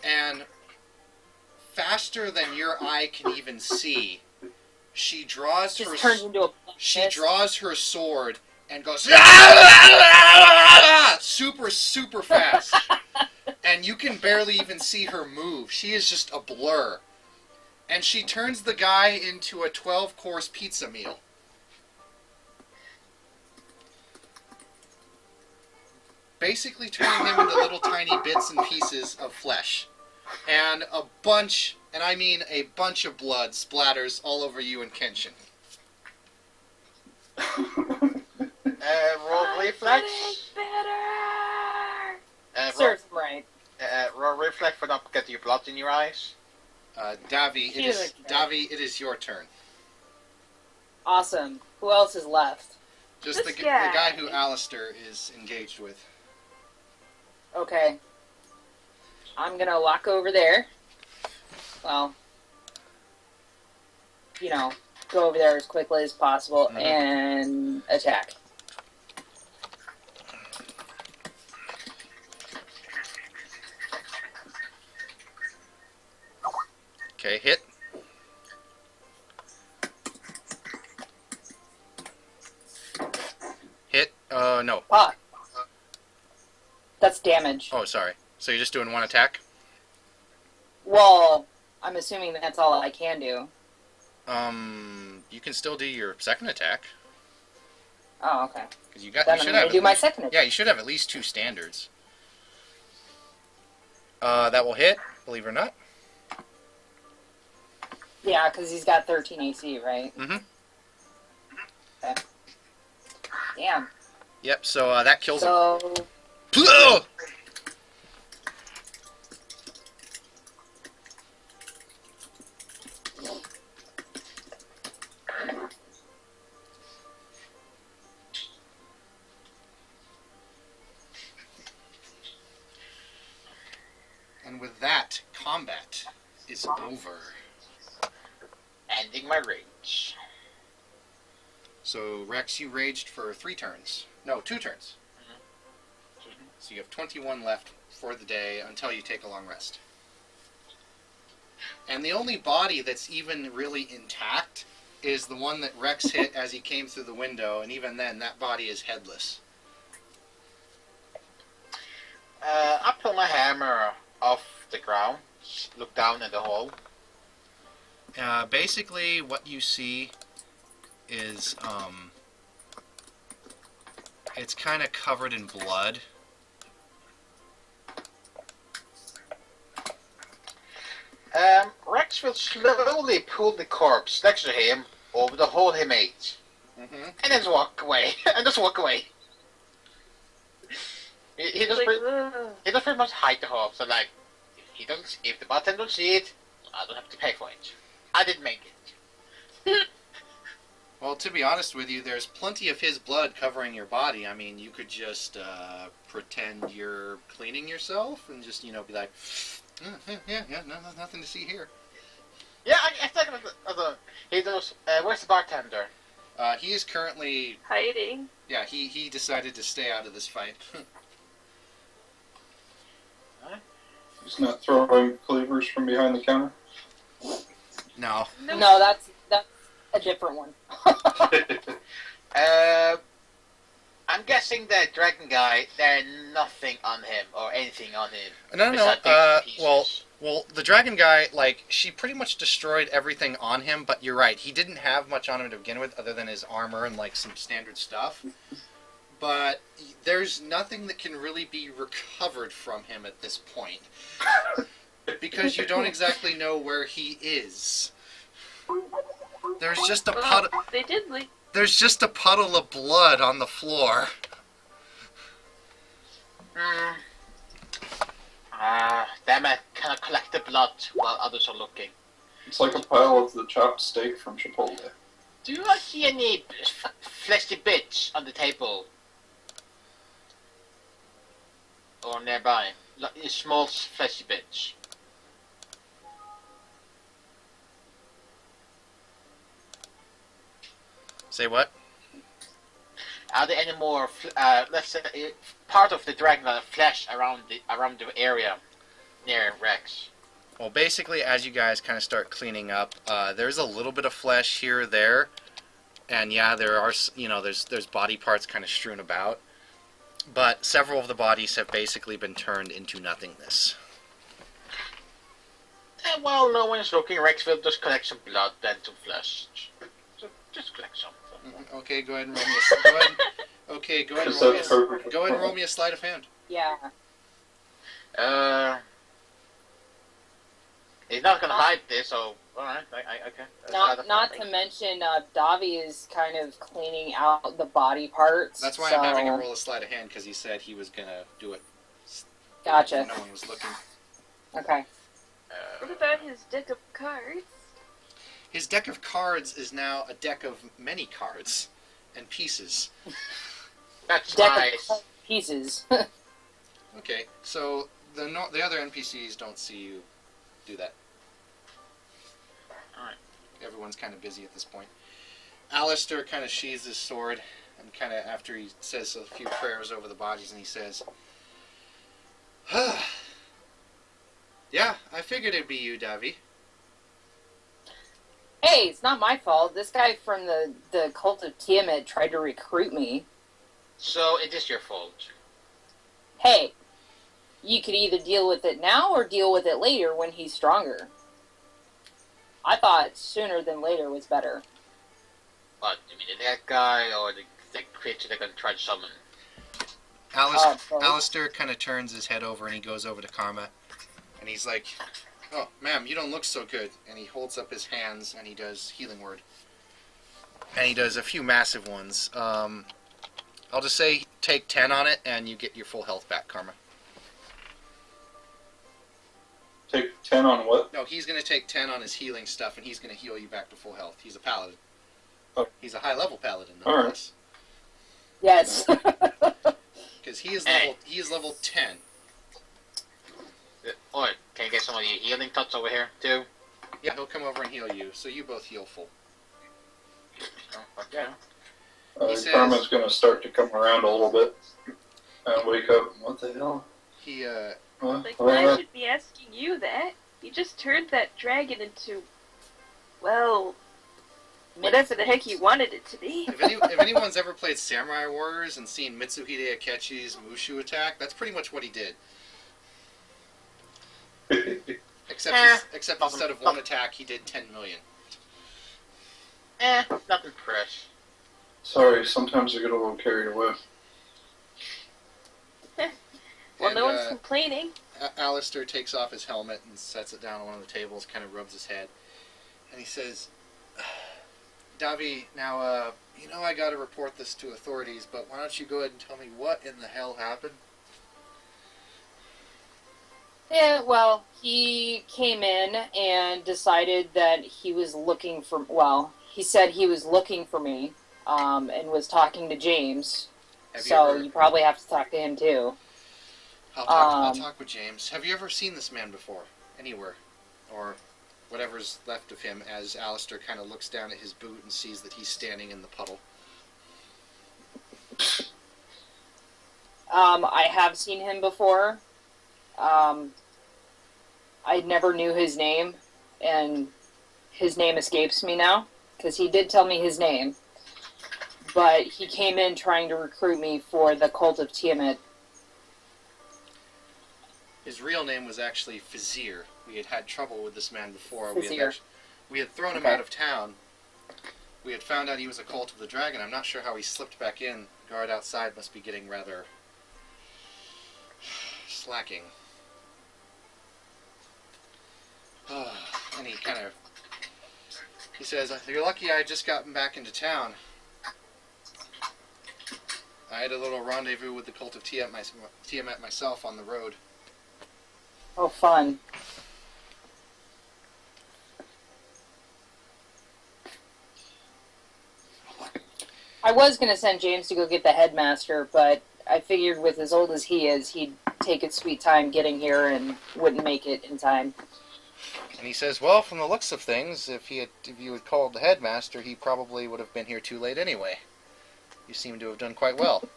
and faster than your eye can even see, she draws Just her turns into a she draws her sword and goes super fast, and you can barely even see her move. She is just a blur, and she turns the guy into a 12-course pizza meal. Basically turning him into little tiny bits and pieces of flesh. And a bunch, and I mean a bunch of blood splatters all over you and Kenshin. Roll reflex. Better! Serves him right. Roll reflex for not getting your blood in your eyes. Davi, He doesn't care. Davi, it is your turn. Awesome. Who else is left? Just This the guy. guy who Alistair is engaged with. Okay. I'm gonna walk over there. Well, you know, go over there as quickly as possible Mhm. and attack. No. Fuck. That's damage. Oh, sorry. So you're just doing one attack? Well, I'm assuming that's all I can do. You can still do your second attack. Oh, okay. Because you Then I'm should going have to do at my least, second attack. yeah, you should have at least 2 standards. That will hit, believe it or not. Yeah, because he's got 13 AC, right? Mm-hmm. Okay. Damn. Yep, so that kills him. So, Ugh! And with that, combat is over. Ending my rage. So, Rex, you raged for 3 turns. No, 2 turns. So you have 21 left for the day until you take a long rest. And the only body that's even really intact is the one that Rex hit as he came through the window, and even then, that body is headless. I pull my hammer off the ground, look down at the hole. Basically, what you see is, it's kind of covered in blood. Rex will slowly pull the corpse next to him over the hole he made, Mm-hmm. and then just walk away. and just walk away. He just pretty much hide the hole. So like, if the bartender don't see it, I don't have to pay for it. I didn't make it. Well, to be honest with you, there's plenty of his blood covering your body. I mean, you could just pretend you're cleaning yourself and just, be like, yeah, nothing to see here. Yeah, I think he does. Where's the bartender? He is currently, Hiding. yeah, he decided to stay out of this fight. He's not throwing cleavers from behind the counter. No. no, that's a different one. I'm guessing that dragon guy. There's nothing on him or anything on him. No. besides bits and pieces. Well, the dragon guy, she pretty much destroyed everything on him, but you're right, he didn't have much on him to begin with other than his armor and, some standard stuff. But there's nothing that can really be recovered from him at this point. Because you don't exactly know where he is. There's just a puddle. They did leak. There's just a puddle of blood on the floor. Damn it! Can I collect the blood while others are looking? It's like a pile of the chopped steak from Chipotle. Do I see any fleshy bits on the table? Or nearby? Small fleshy bits. Say what? Are there any more, let's say, part of the dragon flesh around the area near Rex? Well, basically, as you guys kind of start cleaning up, there's a little bit of flesh here or there, and yeah, there are, there's body parts kind of strewn about, but several of the bodies have basically been turned into nothingness. While no one's looking, Rex will just collect some blood, then some flesh. Just collect some. Okay, go ahead and roll me a go ahead. Okay, go ahead and roll me a, go ahead and roll me a sleight of hand. Yeah. He's not gonna hide this, so alright, okay. Not to mention, Davi is kind of cleaning out the body parts. That's why I'm having him roll a sleight of hand, because he said he was gonna do it. Gotcha. When no one was looking. Okay. What about his deck of cards? His deck of cards is now a deck of many cards and pieces. That's Deck nice. of pieces. Okay, so the other NPCs don't see you do that. Alright. Everyone's kind of busy at this point. Alistair kind of sheathes his sword, and kind of after he says a few prayers over the bodies, and he says, yeah, I figured it'd be you, Davi. Hey, it's not my fault. This guy from the cult of Tiamat tried to recruit me. So it is your fault. Hey, you could either deal with it now or deal with it later when he's stronger. I thought sooner than later was better. What, you mean that guy or the creature they're gonna try to summon? Both. Alistair kind of turns his head over and he goes over to Karma. And he's like, "Oh, ma'am, you don't look so good." And he holds up his hands and he does Healing Word. And he does a few massive ones. I'll just say take 10 on it and you get your full health back, Karma. Take 10 on what? No, he's going to take 10 on his healing stuff and he's going to heal you back to full health. He's a paladin. Oh. He's a high-level paladin, All right. nonetheless. Yes. Because he is level 10. Or can I get some of the healing touch over here too? Yeah, he'll come over and heal you, so you both heal full. Oh, fuck yeah. He says- Karma's going to start to come around a little bit and wake up. What the hell? He, What? Like, What? I should be asking you that. You just turned that dragon into, well, whatever the heck you wanted it to be. if anyone's ever played Samurai Warriors and seen Mitsuhide Akechi's Mushu attack, that's pretty much what he did. Except instead of one attack, he did 10 million. Nothing fresh. Sorry, sometimes I get a little carried away. Well, And, no one's complaining. Alistair takes off his helmet and sets it down on one of the tables, kind of rubs his head. And he says, "Davi, now, you know I gotta report this to authorities, but why don't you go ahead and tell me what in the hell happened?" Yeah, well, he came in and decided that he was looking for, well, he said he was looking for me, and was talking to James. So you probably have to talk to him too. I'll talk with James. Have you ever seen this man before? Anywhere? Or whatever's left of him, as Alistair kind of looks down at his boot and sees that he's standing in the puddle. I have seen him before. I never knew his name, and his name escapes me now, because he did tell me his name. But he came in trying to recruit me for the cult of Tiamat. His real name was actually Fazir. We had had trouble with this man before. Fazir. We had thrown him Okay. out of town. We had found out he was a cult of the dragon. I'm not sure how he slipped back in. The guard outside must be getting rather slacking. And he says, "You're lucky I just gotten back into town. I had a little rendezvous with the cult of Tiamat myself on the road." Oh, fun. I was going to send James to go get the headmaster, but I figured with as old as he is, he'd take his sweet time getting here and wouldn't make it in time. And he says, "Well, from the looks of things, if you had called the headmaster, he probably would have been here too late anyway. You seem to have done quite well.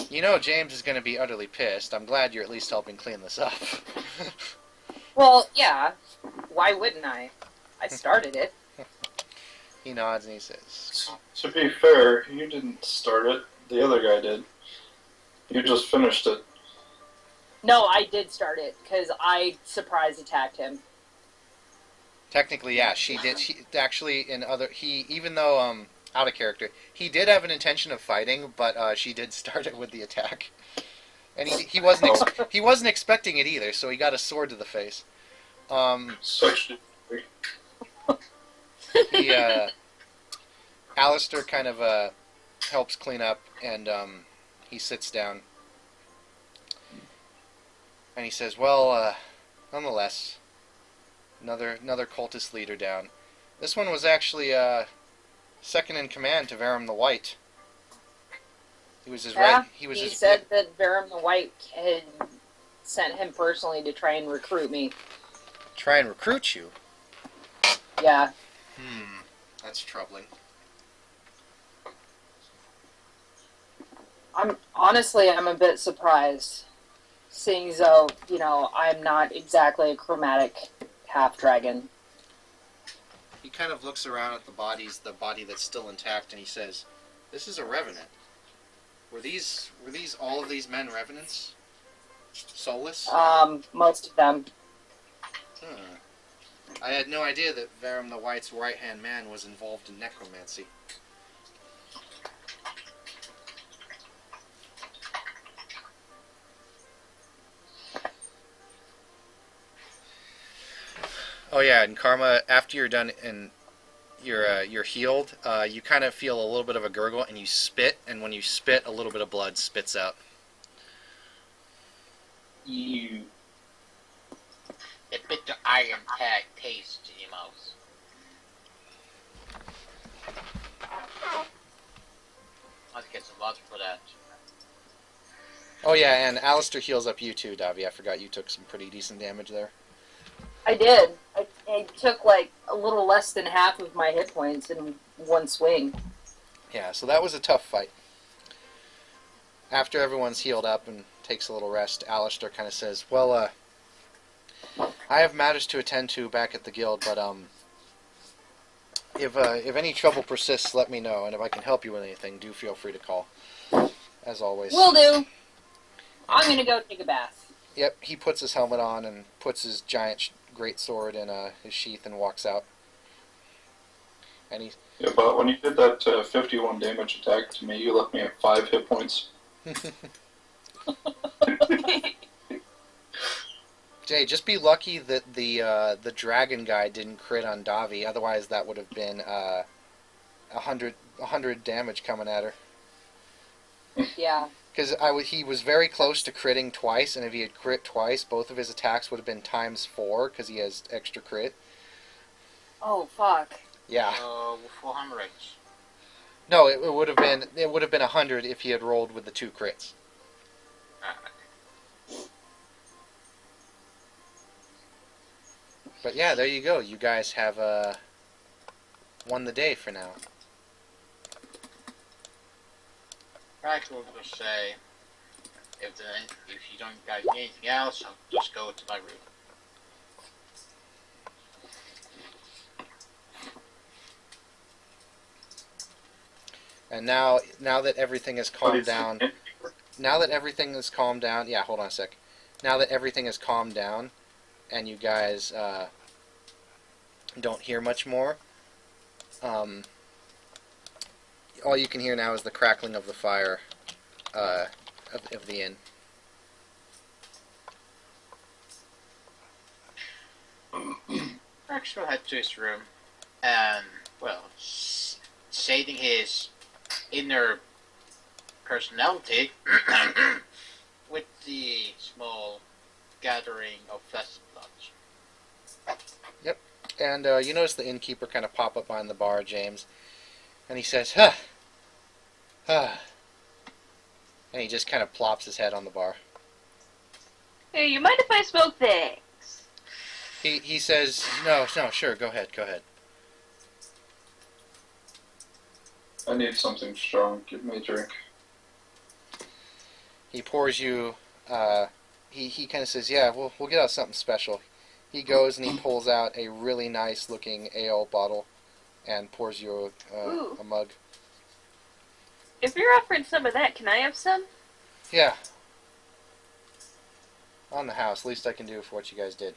You know James is going to be utterly pissed. I'm glad you're at least helping clean this up." Well, yeah. Why wouldn't I? I started it. He nods and he says, To be fair, you didn't start it. The other guy did. You just finished it. No, I did start it, because I surprise attacked him. technically, yeah, she did. She actually, even though out of character, he did have an intention of fighting, but she did start it with the attack. And he wasn't expecting it either, so he got a sword to the face. Section. Alistair kind of helps clean up, and he sits down. And he says, "Well, nonetheless, another cultist leader down. This one was actually second in command to Varum the White. He was his right. He said that Varum the White had sent him personally to try and recruit me. Try and recruit you. Yeah. That's troubling. I'm a bit surprised, seeing as though, I'm not exactly a chromatic half-dragon. He kind of looks around at the body that's still intact, and he says, "This is a revenant. Were these all of these men revenants? Soulless? Most of them. Huh. I had no idea that Varum the White's right-hand man was involved in necromancy. Oh yeah, and Karma, after you're done and you're healed, you kind of feel a little bit of a gurgle, and you spit, and when you spit, a little bit of blood spits out. You. A bitter iron tag taste in your mouth. I have to get some water for that. Oh yeah, and Alistair heals up you too, Davi. I forgot you took some pretty decent damage there. I did. I took like a little less than half of my hit points in one swing. Yeah, so that was a tough fight. After everyone's healed up and takes a little rest, Alistair kind of says, well, I have matters to attend to back at the guild, but if any trouble persists, let me know, and if I can help you with anything, do feel free to call. As always. Will do. I'm gonna go take a bath. Yep, he puts his helmet on and puts his giant greatsword in his sheath and walks out. And he... Yeah, but when you did that 51 damage attack to me, you left me at 5 hit points. Jay, just be lucky that the dragon guy didn't crit on Davi. Otherwise, that would have been 100 damage coming at her. Yeah. Because he was very close to critting twice, and if he had crit twice, both of his attacks would have been ×4 because he has extra crit. Oh fuck. Yeah. 400. No, it would have been 100 if he had rolled with the 2 crits. But yeah, there you go. You guys have won the day for now. Right, we'll just say, if you don't guys need anything else, I'll just go to my room. And now that everything has calmed down, yeah, hold on a sec. Now that everything has calmed down, and you guys don't hear much more, all you can hear now is the crackling of the fire of the inn. Rex will head to his room and, well, shading his inner personality with the small gathering of flesh and blood. Yep. And you notice the innkeeper kind of pop up behind the bar, James, and he says, "Huh, huh," and he just kind of plops his head on the bar. Hey, you mind if I smoke things? He says, "No, sure, go ahead." I need something strong. Give me a drink. He pours you. He kind of says, "Yeah, we'll get out something special." He goes and he pulls out a really nice looking ale bottle, and pours you a mug. If you're offering some of that, can I have some? Yeah. On the house. Least I can do for what you guys did.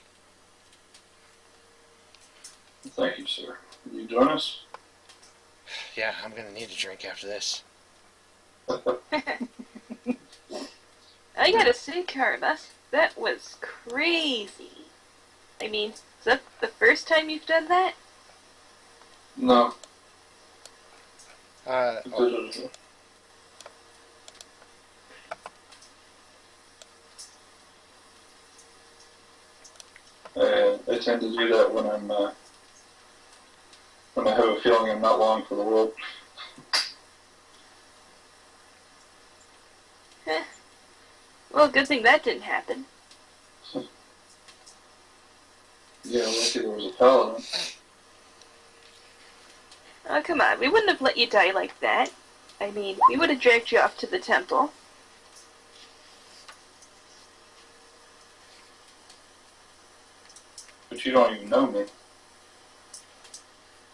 Thank you, sir. Will you join us? Yeah, I'm gonna need a drink after this. I gotta say, Karma, that was crazy. I mean, is that the first time you've done that? No. Oh, I tend to do that when when I have a feeling I'm not long for the world. Well, good thing that didn't happen. Yeah, lucky there was a paladin. Oh, come on, we wouldn't have let you die like that. I mean, we would have dragged you off to the temple. But you don't even know me.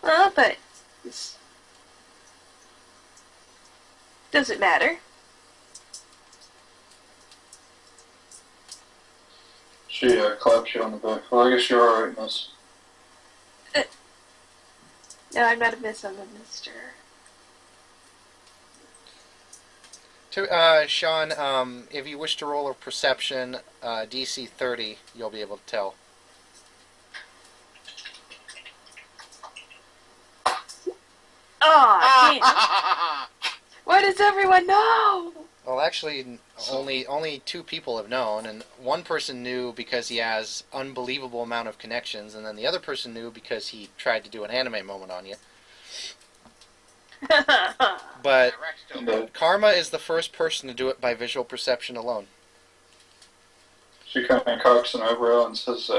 Well, but... doesn't matter. She clapped you on the back. Well, I guess you're alright, miss. No, I'm not a miss, I'm a mister. Sean, if you wish to roll a perception, DC 30, you'll be able to tell. Aw, damn. Why does everyone know? Well, actually, only 2 people have known, and one person knew because he has unbelievable amount of connections, and then the other person knew because he tried to do an anime moment on you. But Karma is the first person to do it by visual perception alone. She kind of cocks an eyebrow and says,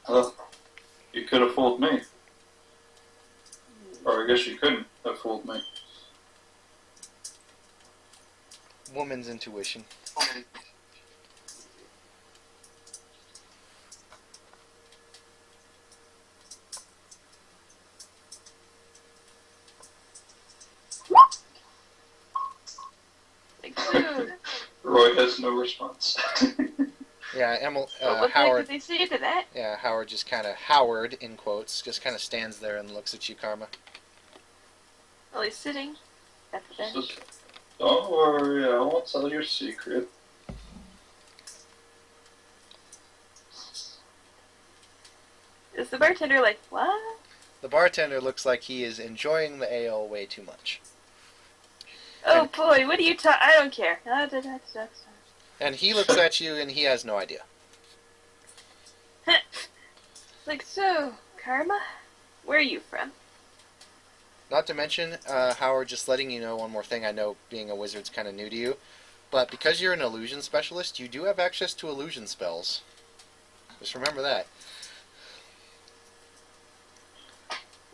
well, you could have fooled me. Or I guess you couldn't have fooled me. Woman's intuition. Like, dude, Roy has no response. Yeah, what Howard. did they say to that? Yeah, Howard just kind of Howard in quotes just kind of stands there and looks at you, Karma. Well, he's sitting at the bench. Says, don't worry, I won't tell your secret. Is the bartender like, what? The bartender looks like he is enjoying the ale way too much. Oh boy, what are you talking? I don't care. And he looks at you and he has no idea. Like, so, Karma, where are you from? Not to mention, Howard, just letting you know one more thing. I know being a wizard's kind of new to you, but because you're an illusion specialist, you do have access to illusion spells. Just remember that.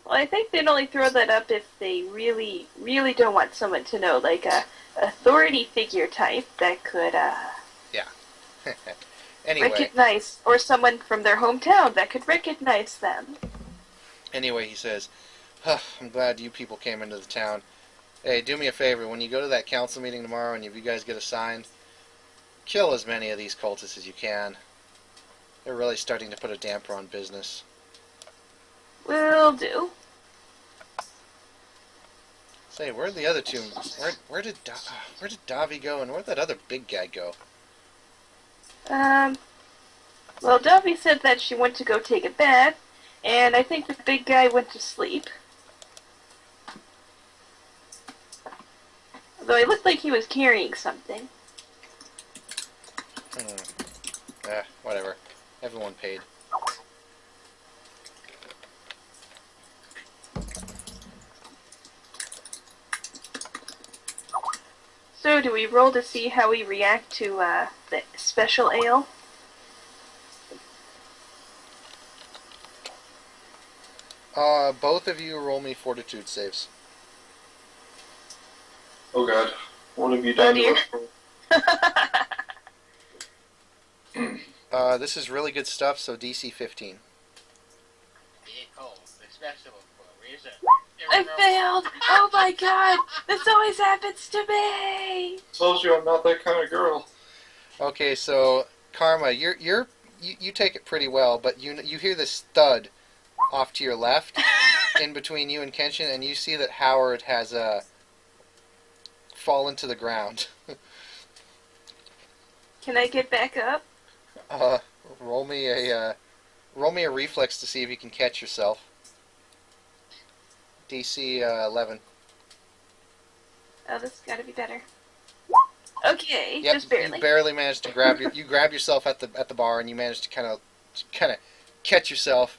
Well, I think they'd only throw that up if they really, really don't want someone to know, like a authority figure type that could Anyway, recognize, or someone from their hometown that could recognize them. anyway, he says, huh, I'm glad you people came into the town. Hey, do me a favor. When you go to that council meeting tomorrow and if you guys get assigned, kill as many of these cultists as you can. They're really starting to put a damper on business. Will do. Say, where'd the other 2? Where did Davi go, and where'd that other big guy go? Well, Dobby said that she went to go take a bath, and I think the big guy went to sleep. Although it looked like he was carrying something. Whatever. Everyone paid. So, do we roll to see how we react to the special ale? Both of you roll me fortitude saves. Oh god, what have you done Oh, to us? This is really good stuff, so DC 15. Vehicle, especially for a reason. I failed! Oh my god! This always happens to me! Tells you I'm not that kind of girl. Okay, so Karma, you take it pretty well, but you hear this thud off to your left, in between you and Kenshin, and you see that Howard has fallen to the ground. Can I get back up? Roll me a reflex to see if you can catch yourself. DC 11. Oh, this has got to be better. Okay, Yep, just barely. you barely managed to grab you grab yourself at the bar, and you managed to kind of catch yourself,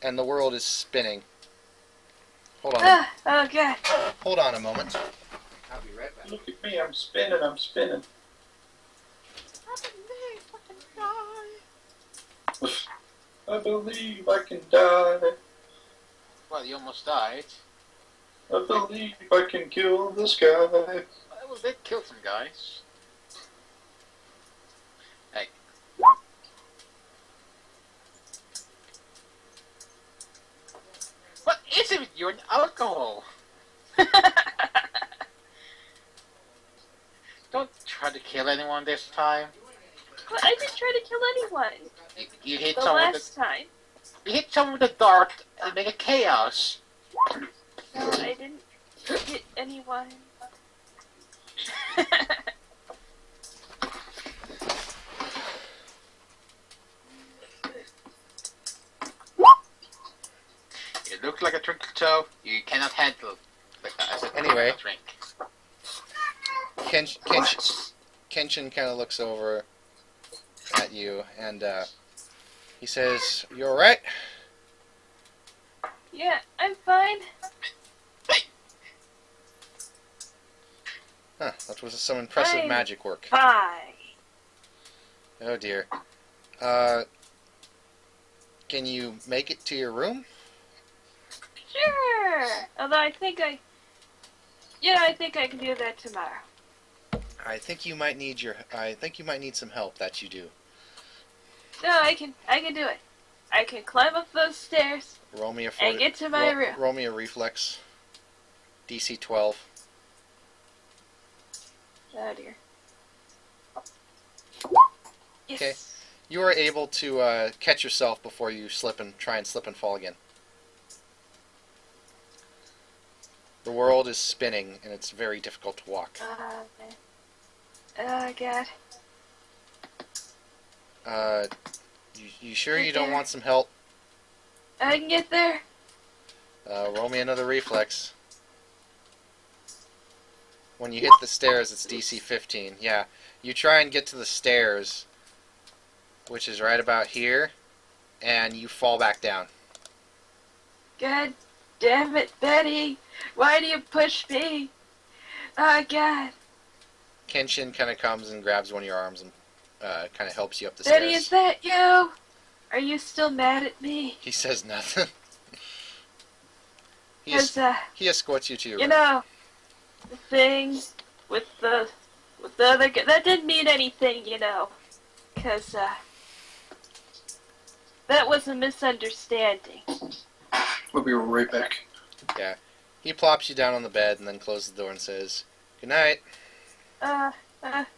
and the world is spinning. Hold on. Oh god. Hold on a moment. I'll be right back. Look at me, I'm spinning, I'm spinning. I believe I can die. Well, you almost died. I believe I can kill this guy. Well, they killed some guys. Hey. What is it with you and alcohol? Don't try to kill anyone this time. Well, I didn't try to kill anyone You hit the someone last time. you hit someone with a dart and make a chaos. No, I didn't hit anyone. You look like a twinkle toe. You cannot handle as a Anyway. drink. Kenshin kind of looks over at you, and he says, "You all right?" Yeah, I'm fine. Huh, that was some impressive I'm magic work. Fine. Oh dear. Can you make it to your room? Sure. Although I think I can do that tomorrow. I think you might need some help. That you do. No, I can do it. I can climb up those stairs Roll me a and get to my room. Roll me a reflex. DC 12. Oh dear. Yes. Okay. You are able to catch yourself before you try and slip and fall again. The world is spinning, and it's very difficult to walk. Oh god. You sure you don't want some help? I can get there. Roll me another reflex. When you hit the stairs, it's DC 15. Yeah, you try and get to the stairs, which is right about here, and you fall back down. God damn it, Betty. Why do you push me? Oh god. Kenshin kind of comes and grabs one of your arms and kind of helps you up the Betty, stairs. is that you? Are you still mad at me? He says nothing. Because, he escorts you to your you room. know, the thing with the other guy, that didn't mean anything, you know. Because, that was a misunderstanding. We'll be right back. Yeah. He plops you down on the bed and then closes the door and says, "Good night."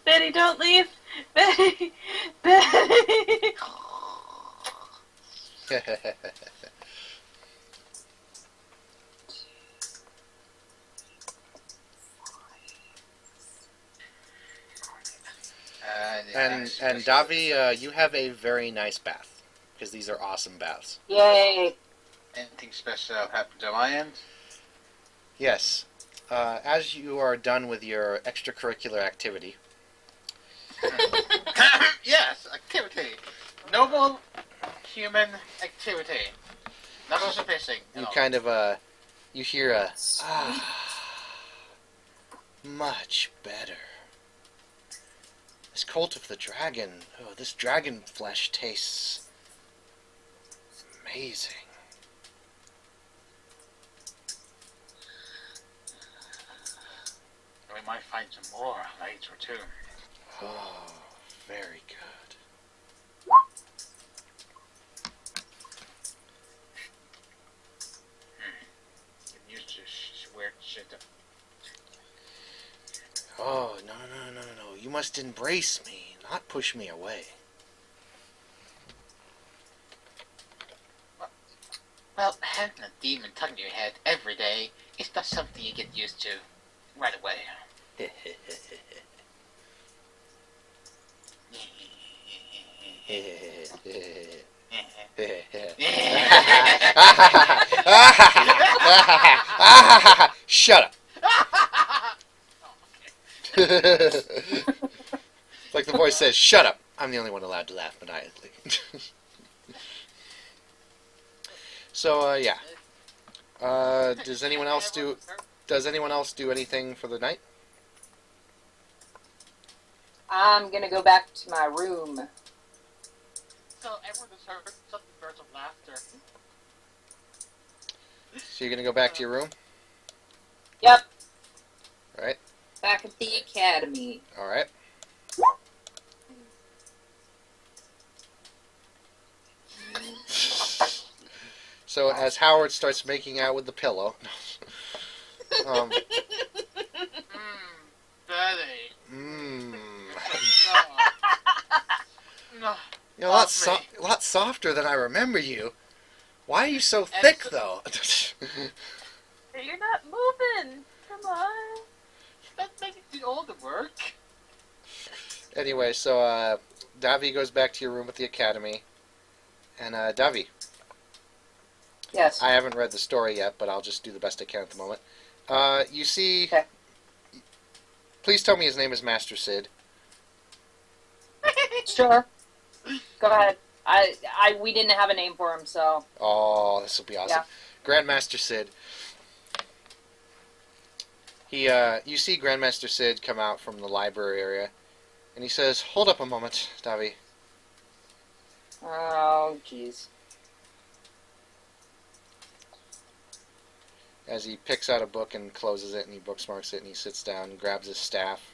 Betty, don't leave. Betty. Betty. and Davi, you have a very nice bath, because these are awesome baths. Yay! Anything special happened to my end? Yes. As you are done with your extracurricular activity, Yes, activity. Noble human activity. Not also pissing. you No. kind of, you hear a, much better. This cult of the dragon, this dragon flesh tastes amazing. We might find some more later too. Oh, very good. Get used to weird shit. Oh, no. You must embrace me, not push me away. Well, having a demon tugging your head every day is not something you get used to right away. Shut up. It's like the voice says, "Shut up." I'm the only one allowed to laugh maniacally. So, yeah. Does anyone else do anything for the night? I'm gonna go back to my room. So everyone just heard some bursts of laughter. So you're gonna go back to your room? Yep. Alright. Back at the academy. Alright. So as Howard starts making out with the pillow, Betty. mmm, You're a lot softer than I remember you. Why are you so thick, though? You're not moving. Come on. That's making all the work. Anyway, so Davi goes back to your room at the academy, and Davi, Yes. I haven't read the story yet, but I'll just do the best I can at the moment. You see... Okay. Please tell me his name is Master Sid. Sure. Go ahead. We didn't have a name for him, so. Oh, this will be awesome. Yeah. Grandmaster Sid. You see Grandmaster Sid come out from the library area, and he says, "Hold up a moment, Davi." Oh, jeez. As he picks out a book and closes it, and he bookmarks it, and he sits down and grabs his staff,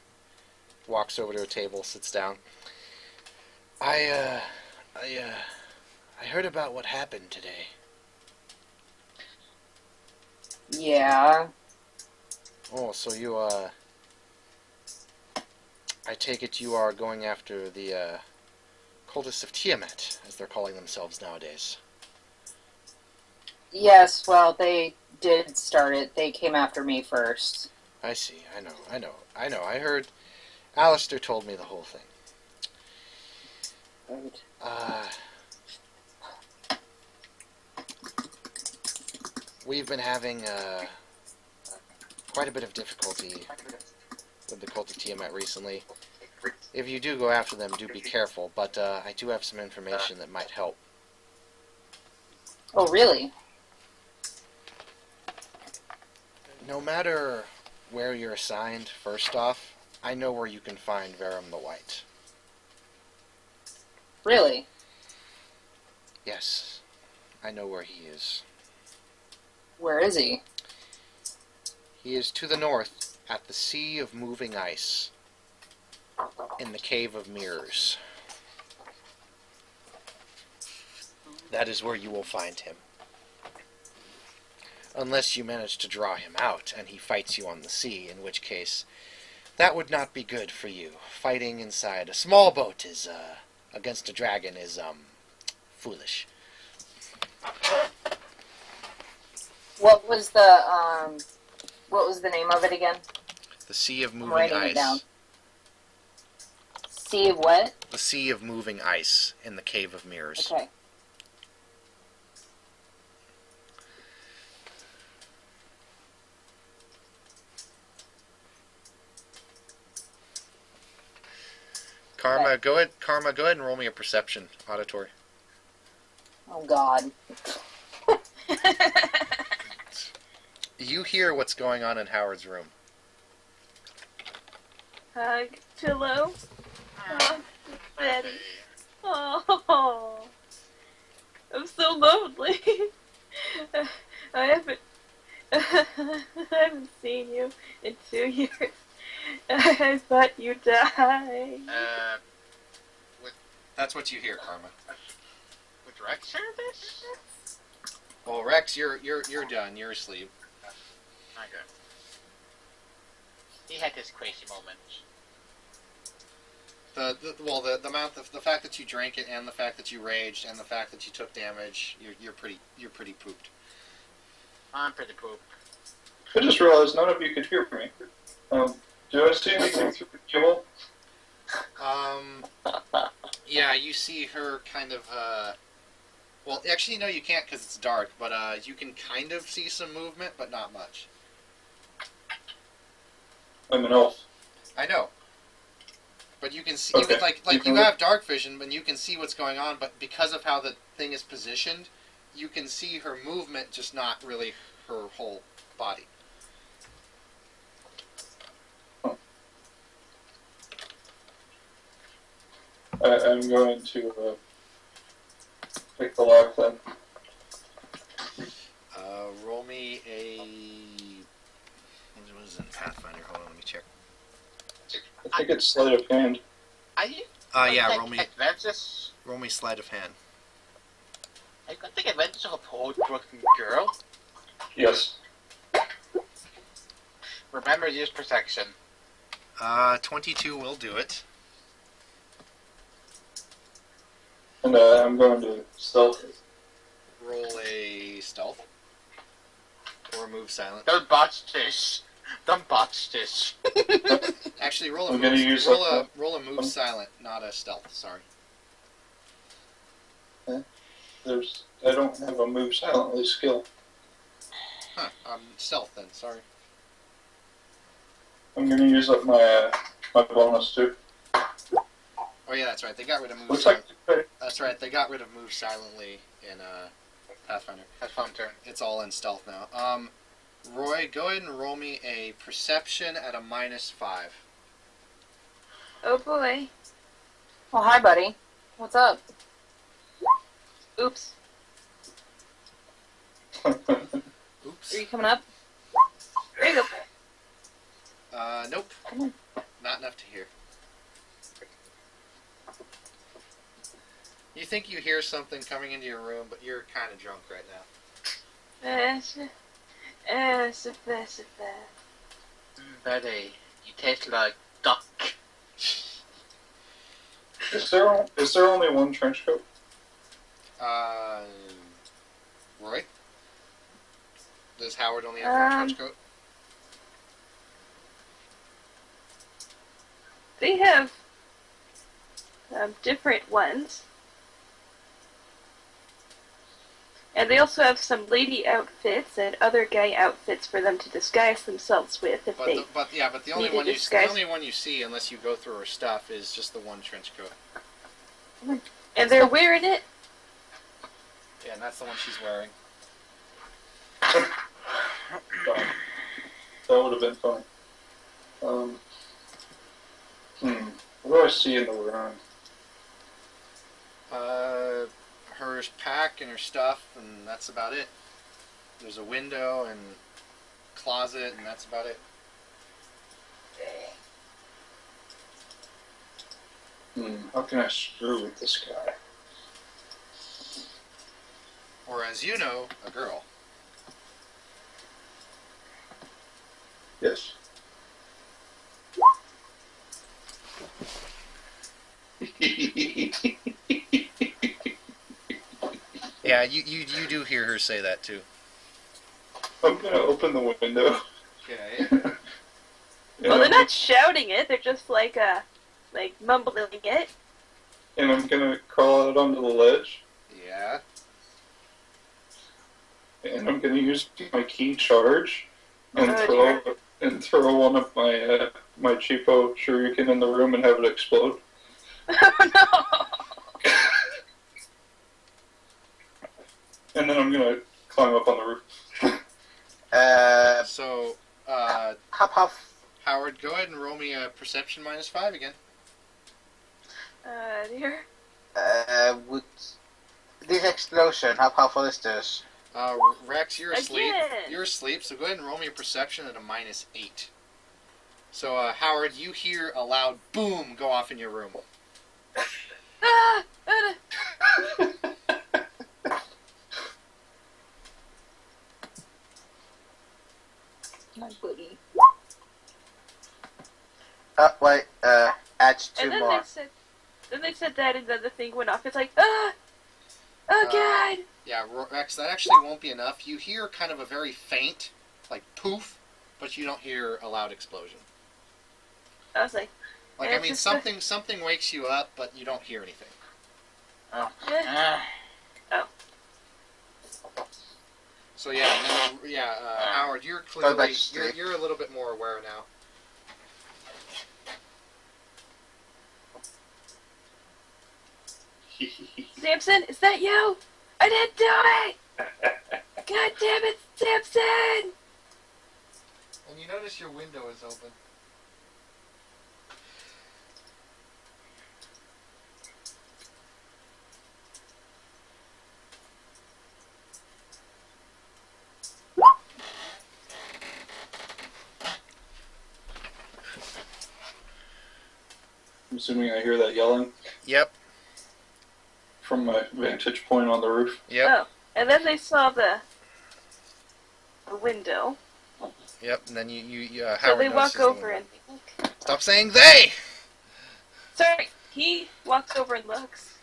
walks over to a table, sits down. I heard about what happened today. Yeah. Oh, so you, I take it you are going after the, cultists of Tiamat, as they're calling themselves nowadays. Yes, well, they did start it. They came after me first. I see, I know. I heard, Alistair told me the whole thing. Right. We've been having, quite a bit of difficulty with the cult of Tiamat recently. If you do go after them, do be careful, but I do have some information that might help. Oh, really? No matter where you're assigned, first off, I know where you can find Verum the White. Really? Yes, I know where he is. Where is he? He is to the north, at the Sea of Moving Ice, in the Cave of Mirrors. That is where you will find him. Unless you manage to draw him out, and he fights you on the sea, in which case, that would not be good for you. Fighting inside a small boat is, against a dragon is, foolish. What was the name of it again? The Sea of I'm Moving writing Ice. it down. Sea of what? The Sea of Moving Ice in the Cave of Mirrors. Okay. Karma, go ahead and roll me a perception, auditory. Oh, God. You hear what's going on in Howard's room. Hug, pillow. Oh, Betty. Oh, I'm so lonely. I haven't seen you in 2 years. I thought you died. That's what you hear, Karma. With Rex service? Well, Rex, you're done. You're asleep. Okay. He had his crazy moments. The fact that you drank it, and the fact that you raged, and the fact that you took damage, you're pretty pooped. I'm pretty poop. I just realized none of you could hear me. Do I see anything through the keyhole? Yeah, you see her kind of, well, actually, no, you can't because it's dark, but, you can kind of see some movement, but not much. I'm an elf. I know. But you can see, Okay. you have dark vision, and you can see what's going on, but because of how the thing is positioned, you can see her movement, just not really her whole body. I'm going to pick the lock then. Roll me a... What was it in Pathfinder? Hold on, let me check. I think it's sleight of hand. Are you? Yeah, like adventures? roll me sleight of hand. Are you gonna take advantage of a poor broken girl? Yes. Remember, use protection. 22 will do it. And I'm going to stealth it. Roll a stealth. Or move silent. Don't botch this. Don't botch this. Actually, roll a I'm gonna move. use Roll a move silent, not a stealth. Sorry. I don't have a move silently skill. Huh. Stealth then. Sorry. I'm gonna use up my my bonus too. Oh yeah, that's right. They got rid of move Looks silent. like That's right. They got rid of move silently in Pathfinder. That's fun turn. It's all in stealth now. Roy, go ahead and roll me a perception at a -5. Oh boy. Well, hi, buddy. What's up? Oops. Oops. Are you coming up? There you go. Nope. Come on. Not enough to hear. You think you hear something coming into your room, but you're kind of drunk right now. Buddy, you taste like duck. is there only one trench coat? Roy? Does Howard only have one trench coat? They have different ones. And they also have some lady outfits and other guy outfits for them to disguise themselves with if they. But the only need to one disguise- the only one you see unless you go through her stuff is just the one trench coat. And they're wearing it. Yeah, and that's the one she's wearing. That would have been funny. What do I see in the room? Her pack and her stuff, and that's about it. There's a window and closet, and that's about it. How can I screw with this guy? Or as you know, a girl. Yes. Yeah, you do hear her say that too. I'm gonna open the window. Okay. Well, they're not shouting it. They're just like mumbling it. And I'm gonna crawl out onto the ledge. Yeah. And I'm gonna use my key charge and Oh, throw one of my my cheapo shuriken in the room and have it explode. Oh no! And then I'm gonna climb up on the roof. So, Hop, hop. Howard, go ahead and roll me a perception -5 again. Dear. With this explosion, how powerful is this? Rex, you're asleep. Again. You're asleep, so go ahead and roll me a perception at a -8. So, Howard, you hear a loud boom go off in your room. Ah! My buddy. Wait, add two And then more. they said that, and then the thing went off. It's like, ah! Oh god! Yeah, Rex, that actually won't be enough. You hear kind of a very faint, like poof, but you don't hear a loud explosion. I was like, Like, Yeah, I mean, it's just something wakes you up, but you don't hear anything. eh. So yeah, and then, Howard, you're Go back clearly to sleep. you're a little bit more aware now. Samson, is that you? I didn't do it! God damn it, Samson! And you notice your window is open. I'm assuming I hear that yelling Yep. from my vantage point on the roof. Yep. Oh, and then they saw the window. Yep. And then you So Howard they notices walk the over window. and look. Stop saying they. Sorry, he walks over and looks.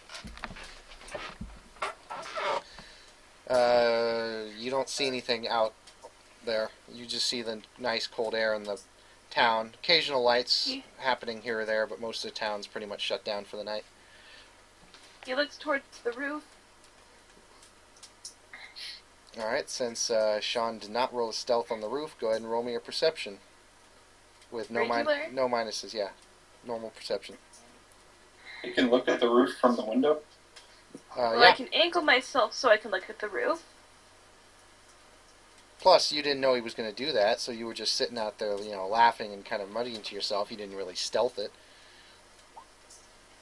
You don't see anything out there. You just see the nice cold air in the town. Occasional lights Yeah. happening here or there, but most of the town's pretty much shut down for the night. He looks towards the roof. Alright, since Sean did not roll a stealth on the roof, go ahead and roll me a perception. With no Regular? no minuses, yeah. Normal perception. You can look at the roof from the window. Well, Yeah. I can angle myself so I can look at the roof. Plus, you didn't know he was going to do that, so you were just sitting out there, laughing and kind of muttering to yourself. You didn't really stealth it.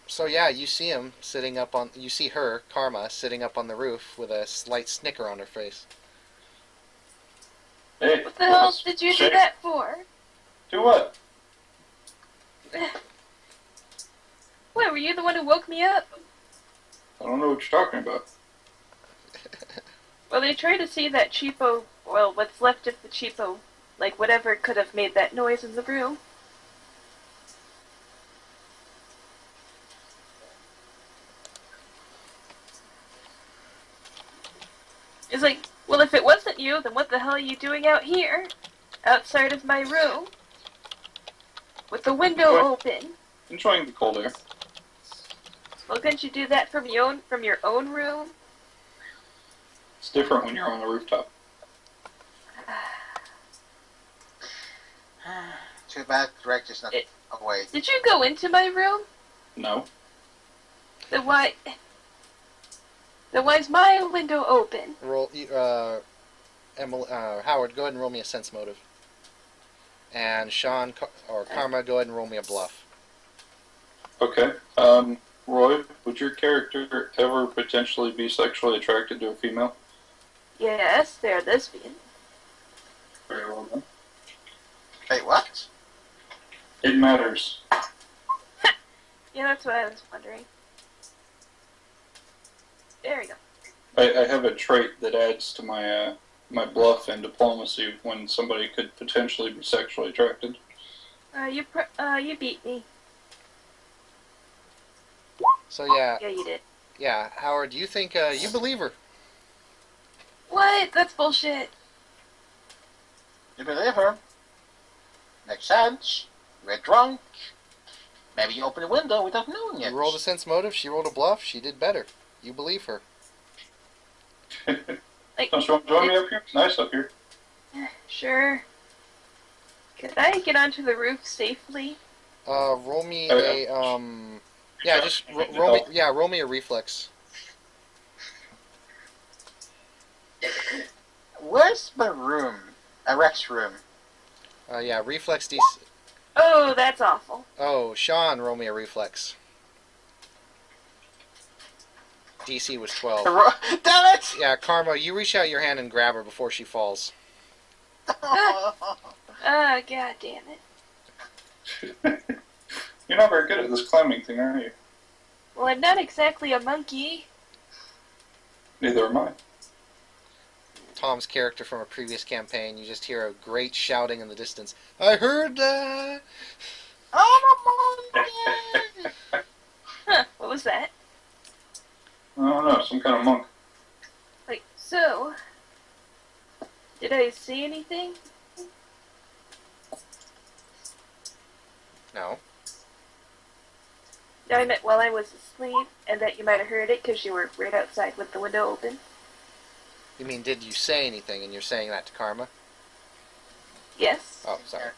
So yeah, you see him sitting up on. You see her, Karma, sitting up on the roof with a slight snicker on her face. Hey, What the hell did you do that for? Do what? What, were you the one who woke me up? I don't know what you're talking about. Well, they tried to see that cheapo, well, what's left of the cheapo, like whatever could have made that noise in the room. It's like, well, if it wasn't you, then what the hell are you doing out here? Outside of my room? With the window What? open? Enjoying the cold air. Well, couldn't you do that from your own room? It's different when you're on the rooftop. Too bad Greg is not awake. Did you go into my room? No. Then why is my window open? Roll, Emily, Howard, go ahead and roll me a sense motive. And Sean or Karma, go ahead and roll me a bluff. Okay. Roy, would your character ever potentially be sexually attracted to a female? Yes, they're lesbian. Very well then. Wait, what? It matters. Yeah, that's what I was wondering. There we go. I have a trait that adds to my my bluff and diplomacy when somebody could potentially be sexually attracted. You beat me. So yeah, Yeah, you did. Howard, you think you believe her? What? That's bullshit. You believe her? Makes sense. We're drunk. Maybe you open the window without knowing it. You rolled a sense motive. She rolled a bluff. She did better. You believe her. Like, Don't you want to join me up here? It's nice up here. sure. Could I get onto the roof safely? Roll me Oh, a yeah. Yeah, just roll me. Yeah, roll me a reflex. Where's my room? Rex's room. Yeah, reflex DC. Oh, that's awful. Oh, Sean, roll me a reflex. DC was 12. Damn it! Yeah, Karma, you reach out your hand and grab her before she falls. God damn it. You're not very good at this climbing thing, are you? Well, I'm not exactly a monkey. Neither am I. Tom's character from a previous campaign, you just hear a great shouting in the distance. I heard that! Oh, I'm a monkey! Huh, what was that? I don't know, some kind of monk. Like, so... Did I see anything? No. No, I meant while I was asleep, and that you might have heard it because you were right outside with the window open. You mean, did you say anything and you're saying that to Karma? Yes. Oh, sorry.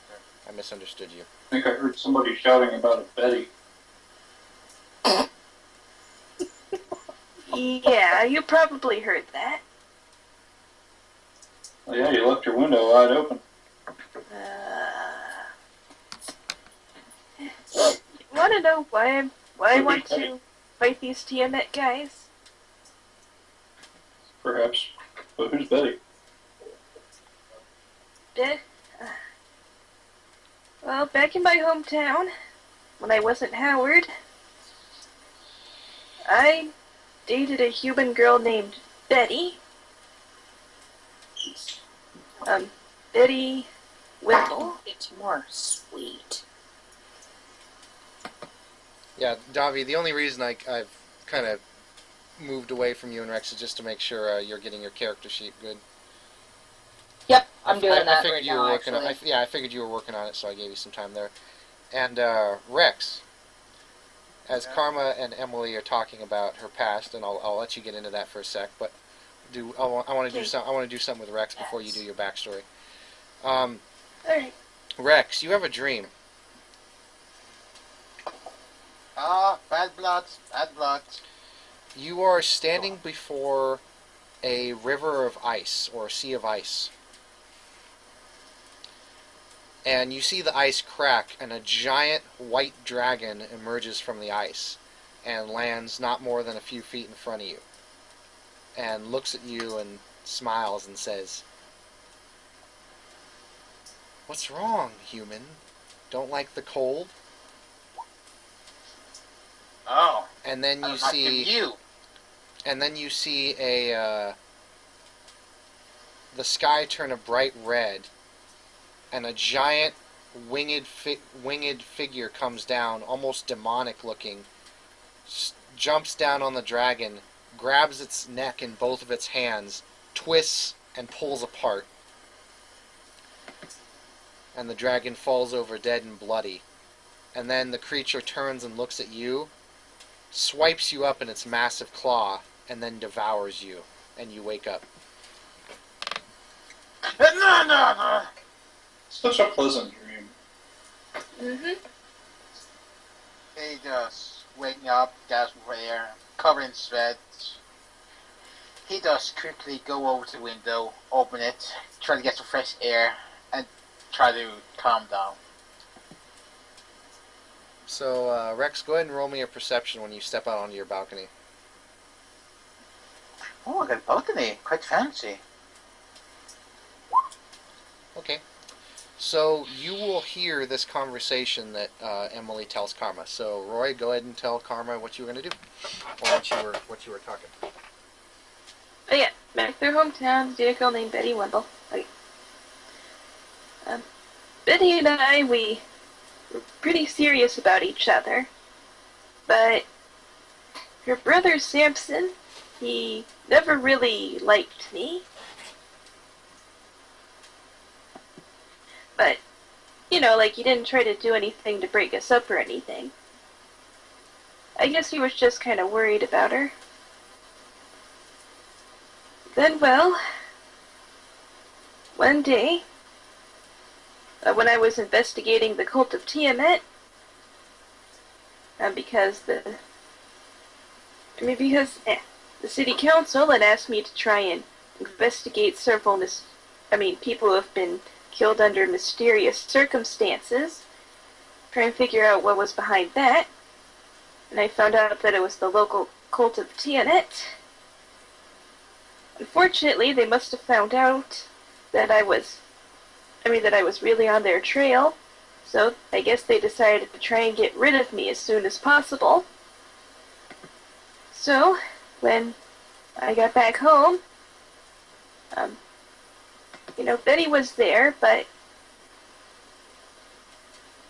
I misunderstood you. I think I heard somebody shouting about a Betty. Yeah, you probably heard that. Oh, yeah, you left your window wide open. You want to know why I want to fight these Tiamat guys? Perhaps. But who's Betty? Well, back in my hometown, when I wasn't Howard, I dated a human girl named Betty. Betty Wimble. It's more sweet. Yeah, Davi, the only reason I've kind of moved away from you and Rex just to make sure you're getting your character sheet good. Yep, I'm doing I that figured right you now, were working actually. I figured you were working on it, so I gave you some time there. And Rex, as Karma and Emily are talking about her past, and I'll let you get into that for a sec, but I want to do something with Rex before you do your backstory. Alright. Rex, you have a dream. Bad blood, bad blood. You are standing before a river of ice, or a sea of ice. And you see the ice crack, and a giant white dragon emerges from the ice, and lands not more than a few feet in front of you, and looks at you and smiles and says, "What's wrong, human? Don't like the cold?" Oh, And then you I see... you. And then you see the sky turn a bright red, and a giant winged figure comes down, almost demonic looking, jumps down on the dragon, grabs its neck in both of its hands, twists, and pulls apart. And the dragon falls over dead and bloody. And then the creature turns and looks at you, swipes you up in its massive claw, and then devours you, and you wake up. No. Such a pleasant dream. Mm-hmm. He just waking up, gasp for air, covered in sweat. He does quickly go over to the window, open it, try to get some fresh air, and try to calm down. So, Rex, go ahead and roll me a perception when you step out onto your balcony. Oh, I got a balcony. Quite fancy. Okay. So, you will hear this conversation that Emily tells Karma. So, Roy, go ahead and tell Karma what you were going to do. Or what you were talking. Oh yeah, back to their hometown, a girl named Betty Wimble. Okay. Betty and I, we were pretty serious about each other. But her brother Samson, he never really liked me. But, you know, like, he didn't try to do anything to break us up or anything. I guess he was just kind of worried about her. Then, well, one day, when I was investigating the cult of Tiamat, because the city council had asked me to try and investigate several people who have been killed under mysterious circumstances, try and figure out what was behind that, and I found out that it was the local cult of Tiamat. Unfortunately, they must have found out that I was really on their trail, so I guess they decided to try and get rid of me as soon as possible. So, when I got back home, Betty was there, but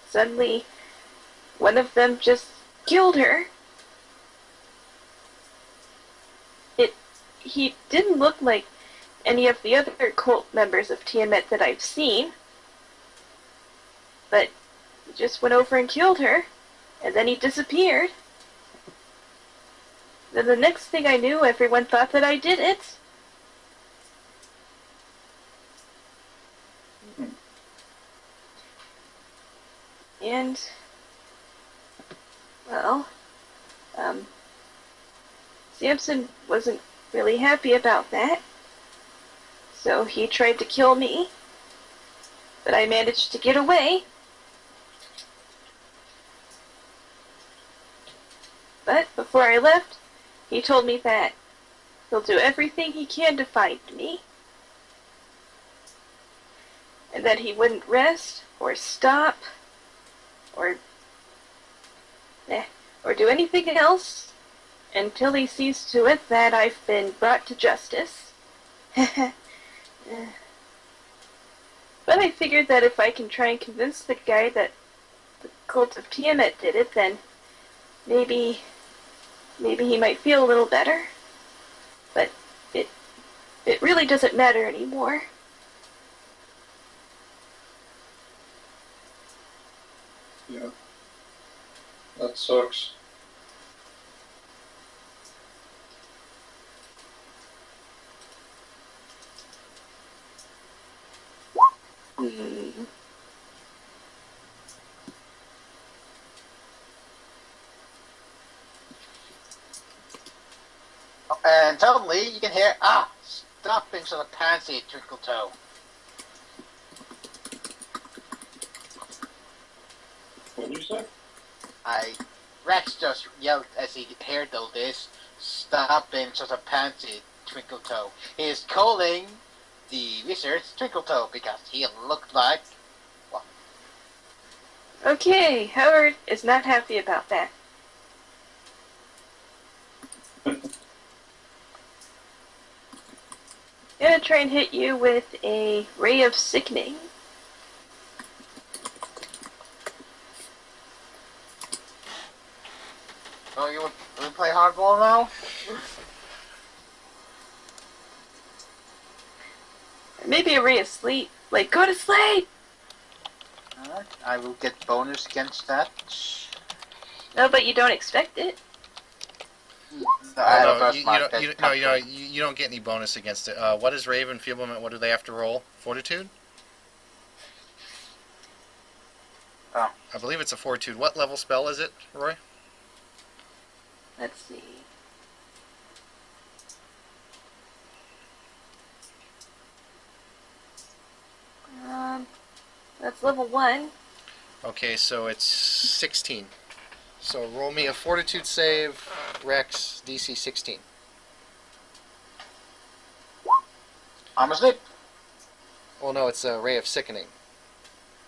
suddenly one of them just killed her. He didn't look like any of the other cult members of Tiamat that I've seen, but he just went over and killed her, and then he disappeared. Then the next thing I knew, everyone thought that I did it. And, well, Samson wasn't really happy about that. So he tried to kill me, but I managed to get away. But before I left, he told me that he'll do everything he can to find me, and that he wouldn't rest or stop or do anything else until he sees to it that I've been brought to justice. But I figured that if I can try and convince the guy that the cult of Tiamat did it, then maybe he might feel a little better. but it really doesn't matter anymore. Yeah. That sucks. Hmm. And suddenly you can hear, stop being so pansy, Twinkle Toe. What did you say? Rex just yelled as he heard all this, stop being such a pansy, Twinkle Toe. He is calling the wizard Twinkle Toe because he looked like, Okay, Howard is not happy about that. Gonna try and hit you with a ray of sickening. oh, you would play hardball now? Maybe a ray of sleep. Like, go to sleep! Alright, I will get bonus against that. No, but you don't expect it. Oh, no, you don't get any bonus against it. What is Rave Enfeeblement? What do they have to roll? Fortitude? Oh. I believe it's a Fortitude. What level spell is it, Roy? Let's see. That's level 1. Okay, so it's 16. So roll me a Fortitude save, Rex, DC 16. I'm asleep. Well, no, it's a Ray of Sickening.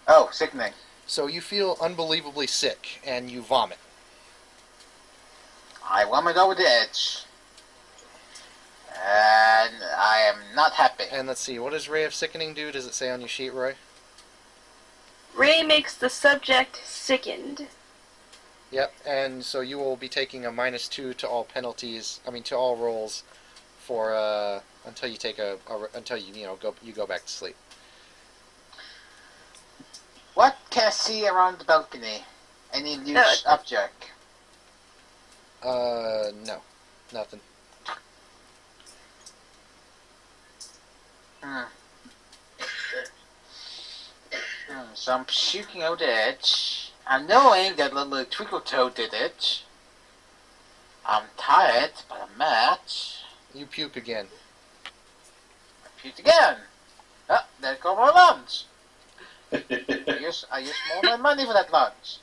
Oh, sickening. So you feel unbelievably sick, and you vomit. I vomit over the edge. And I am not happy. And let's see, what does Ray of Sickening do? Does it say on your sheet, Roy? Ray makes the subject sickened. Yep, and so you will be taking a -2 to all penalties. To all rolls, for until you take until you go back to sleep. What can I see around the balcony? Any loose object? No, nothing. So I'm puking out the edge. I'm knowing that little Twinkle Toe did it. I'm tired, but I'm mad. You puke again. I puked again. Oh, there go my lunch. I used more of my money for that lunch.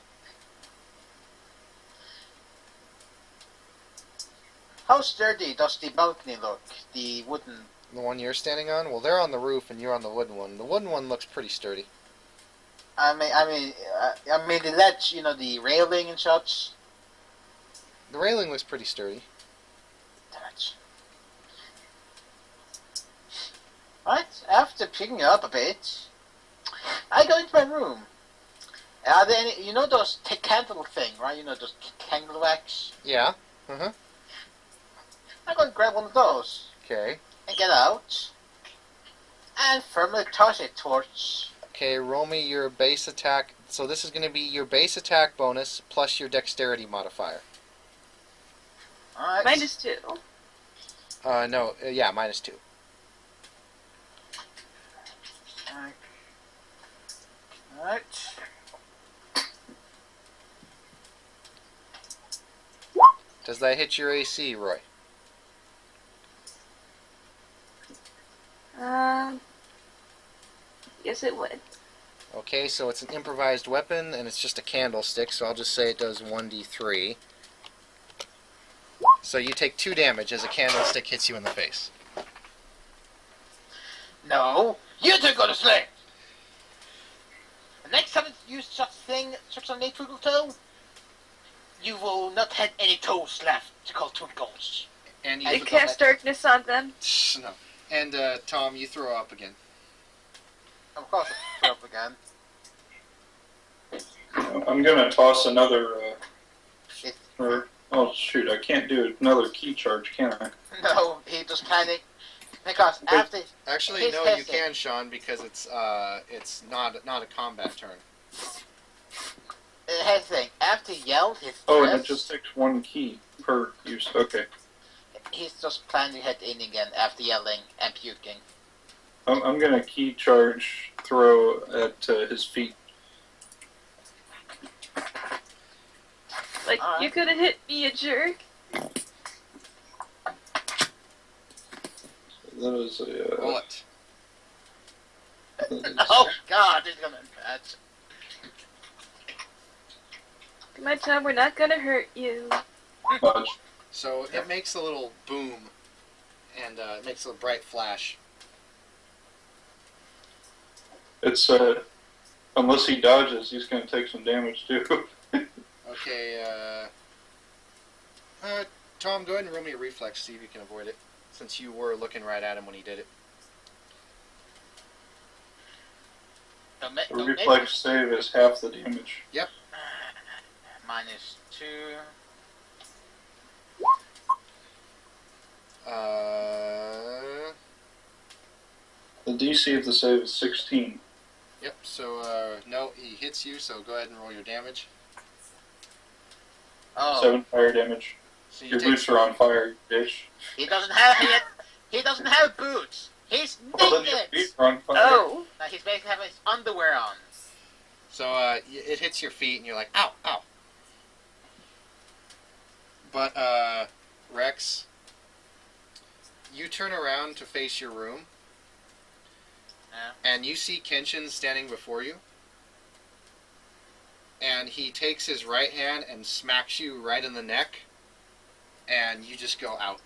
How sturdy does the balcony look? The wooden... The one you're standing on? Well, they're on the roof and you're on the wooden one. The wooden one looks pretty sturdy. I mean the ledge, the railing and such. The railing looks pretty sturdy. Damn it. Right, after picking up a bit, I go into my room. Are there any, those candle thing, right? Those candle wax? Yeah. Uh-huh. I'm going to grab one of those. Okay. And get out. And firmly toss it towards... Okay, roll me your base attack. So this is going to be your base attack bonus plus your dexterity modifier. Alright. -2. No, yeah, -2. Alright. Does that hit your AC, Roy? Yes, it would. Okay, so it's an improvised weapon, and it's just a candlestick, so I'll just say it does 1d3. So you take 2 damage as a candlestick hits you in the face. No, you two go to sleep! The next time you use such a name Twinkle Toe, you will not have any toes left to call twinkles. And You cast darkness on them. No. And Tom, you throw up again. Of course, I'll up again. I'm gonna toss another. Oh shoot! I can't do another key charge, can I? No, he just planning because after Actually, He's no, you hissing. can, Sean, because it's not a combat turn. here's the thing, after he yelled his Oh, and it threats, just takes one key per use. Okay. he's just planning to head in again after yelling and puking. I'm gonna key charge throw at his feet. Like, Alright. you could have hit me, a jerk. That is a. Bullet. That is- Oh God, he's gonna catch. Come on, Tom, we're not gonna hurt you. Much. So it makes a little boom, and it makes a bright flash. It's unless he dodges, he's gonna take some damage too. Okay, Tom, go ahead and roll me a reflex, see if you can avoid it, since you were looking right at him when he did it. A reflex save is half the damage. -2. The DC of the save is 16. Yep, so, no, he hits you, so go ahead and roll your damage. Oh, 7 fire damage. So Your take, boots are on fire, you bitch. he doesn't have boots. He's Well, then your naked. feet are on fire. Oh. Now he's basically having his underwear on. so, it hits your feet, and you're like, ow, ow. But, Rex, you turn around to face your room, Yeah. and you see Kenshin standing before you. And he takes his right hand and smacks you right in the neck, and you just go out.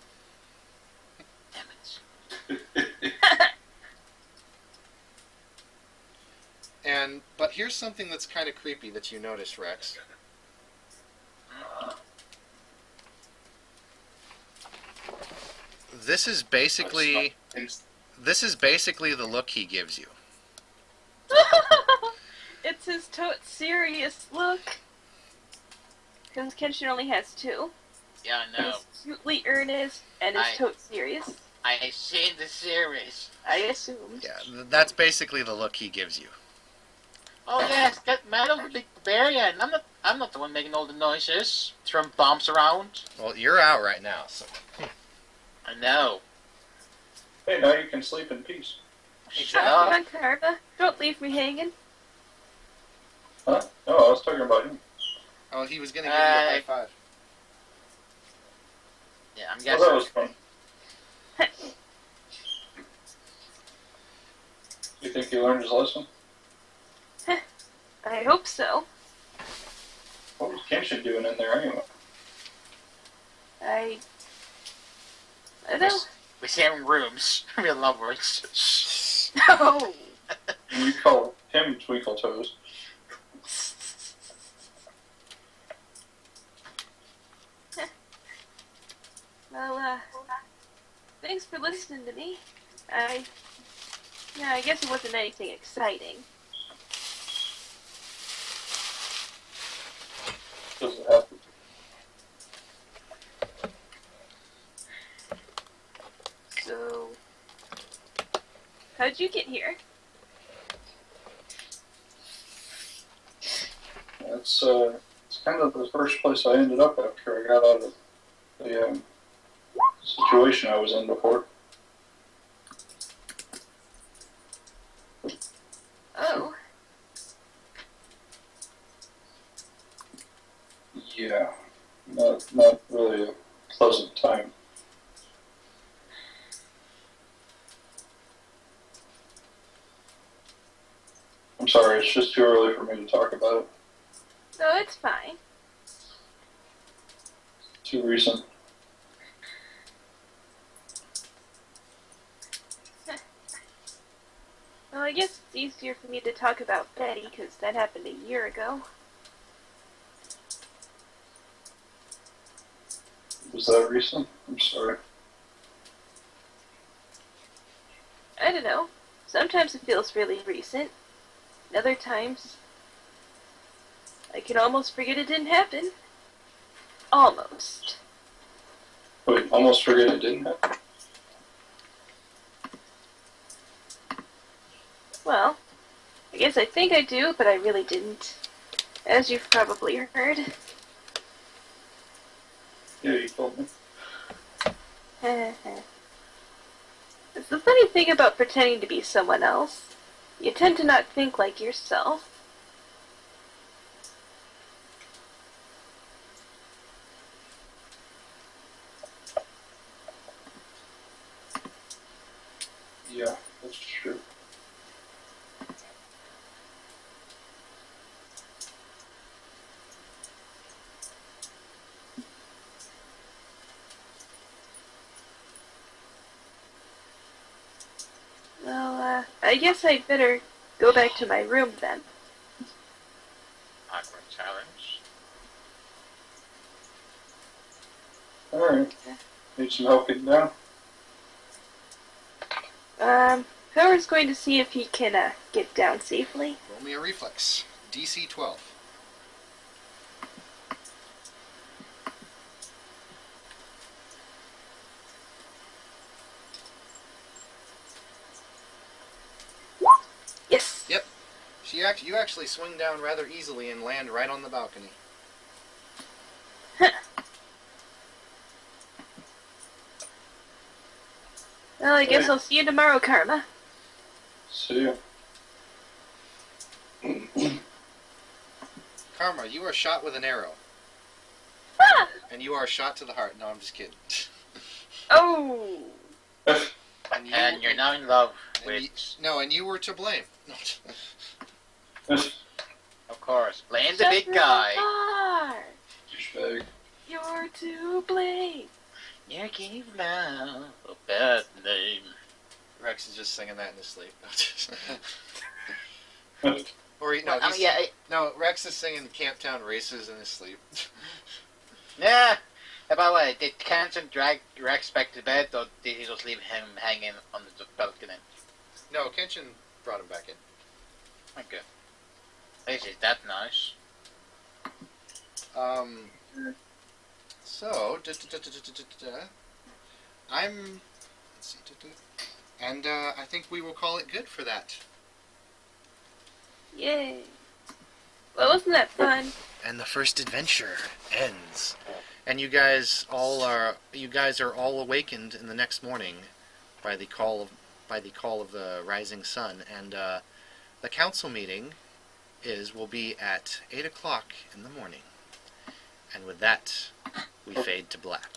Damn it. But here's something that's kind of creepy that you notice, Rex. This is basically the look he gives you. It's his tote serious look. Because Kenshin only has two. Yeah, I know. His sweetly earnest and his I- tote serious. I seen the series. I assumed. Yeah, that's basically the look he gives you. Oh yes, get mad of the big barbarian. I'm not the one making all the noises, throwing bombs around. Well, you're out right now, so. I know. Hey, now you can sleep in peace. Shut Come up. on, Karma. Don't leave me hanging. Huh? No, I was talking about him. Oh, he was gonna give you a high five. Yeah, I'm Oh, guessing. that was fun. You think he learned his lesson? I hope so. What was Kenshin doing in there anyway? I don't know. We see him in rooms. Real lovers. No. And you call him Twinkle Toes. Well, thanks for listening to me. I guess it wasn't anything exciting. Does it have to? So, how'd you get here? It's kind of the first place I ended up after I got out of the situation I was in before. Oh, Yeah, not really a pleasant time. I'm sorry, it's just too early for me to talk about it. no, it's fine. Too recent. Well, I guess it's easier for me to talk about Betty because that happened a year ago. Was that recent? I'm sorry. I don't know. Sometimes it feels really recent. And other times, I can almost forget it didn't happen. Almost. Wait, almost forget it didn't happen? Well, I guess I think I do, but I really didn't. As you've probably heard. Yeah, you told me. It's the funny thing about pretending to be someone else. You tend to not think like yourself. Yeah, that's true. Well, I guess I'd better go back to my room then. Awkward challenge. Alright. Need some help getting down? Howard's going to see if he can, get down safely. Roll me a reflex. DC 12. Yes! Yep. You actually swing down rather easily and land right on the balcony. Well, I guess Hey. I'll see you tomorrow, Karma. See ya. Karma, you are shot with an arrow. Ah! And you are shot to the heart. No, I'm just kidding. Oh! And you're now in love and with, and you were to blame. of course, blame the big guy. Douchebag. You're to blame. You gave love a bad name. Rex is just singing that in his sleep. That's No, Rex is singing Camptown Races in his sleep. Yeah. By the way, did Canton drag Rex back to bed, or did he just leave him hanging on the balcony? No, Kenshin brought him back in. Okay. At least he's that nice. So, I'm, let's see, and I think we will call it good for that. Yay. Well, wasn't that fun? And the first adventure ends. And you guys are all awakened in the next morning by the call of the rising sun, and the council meeting will be at 8 o'clock in the morning. And with that, we fade to black.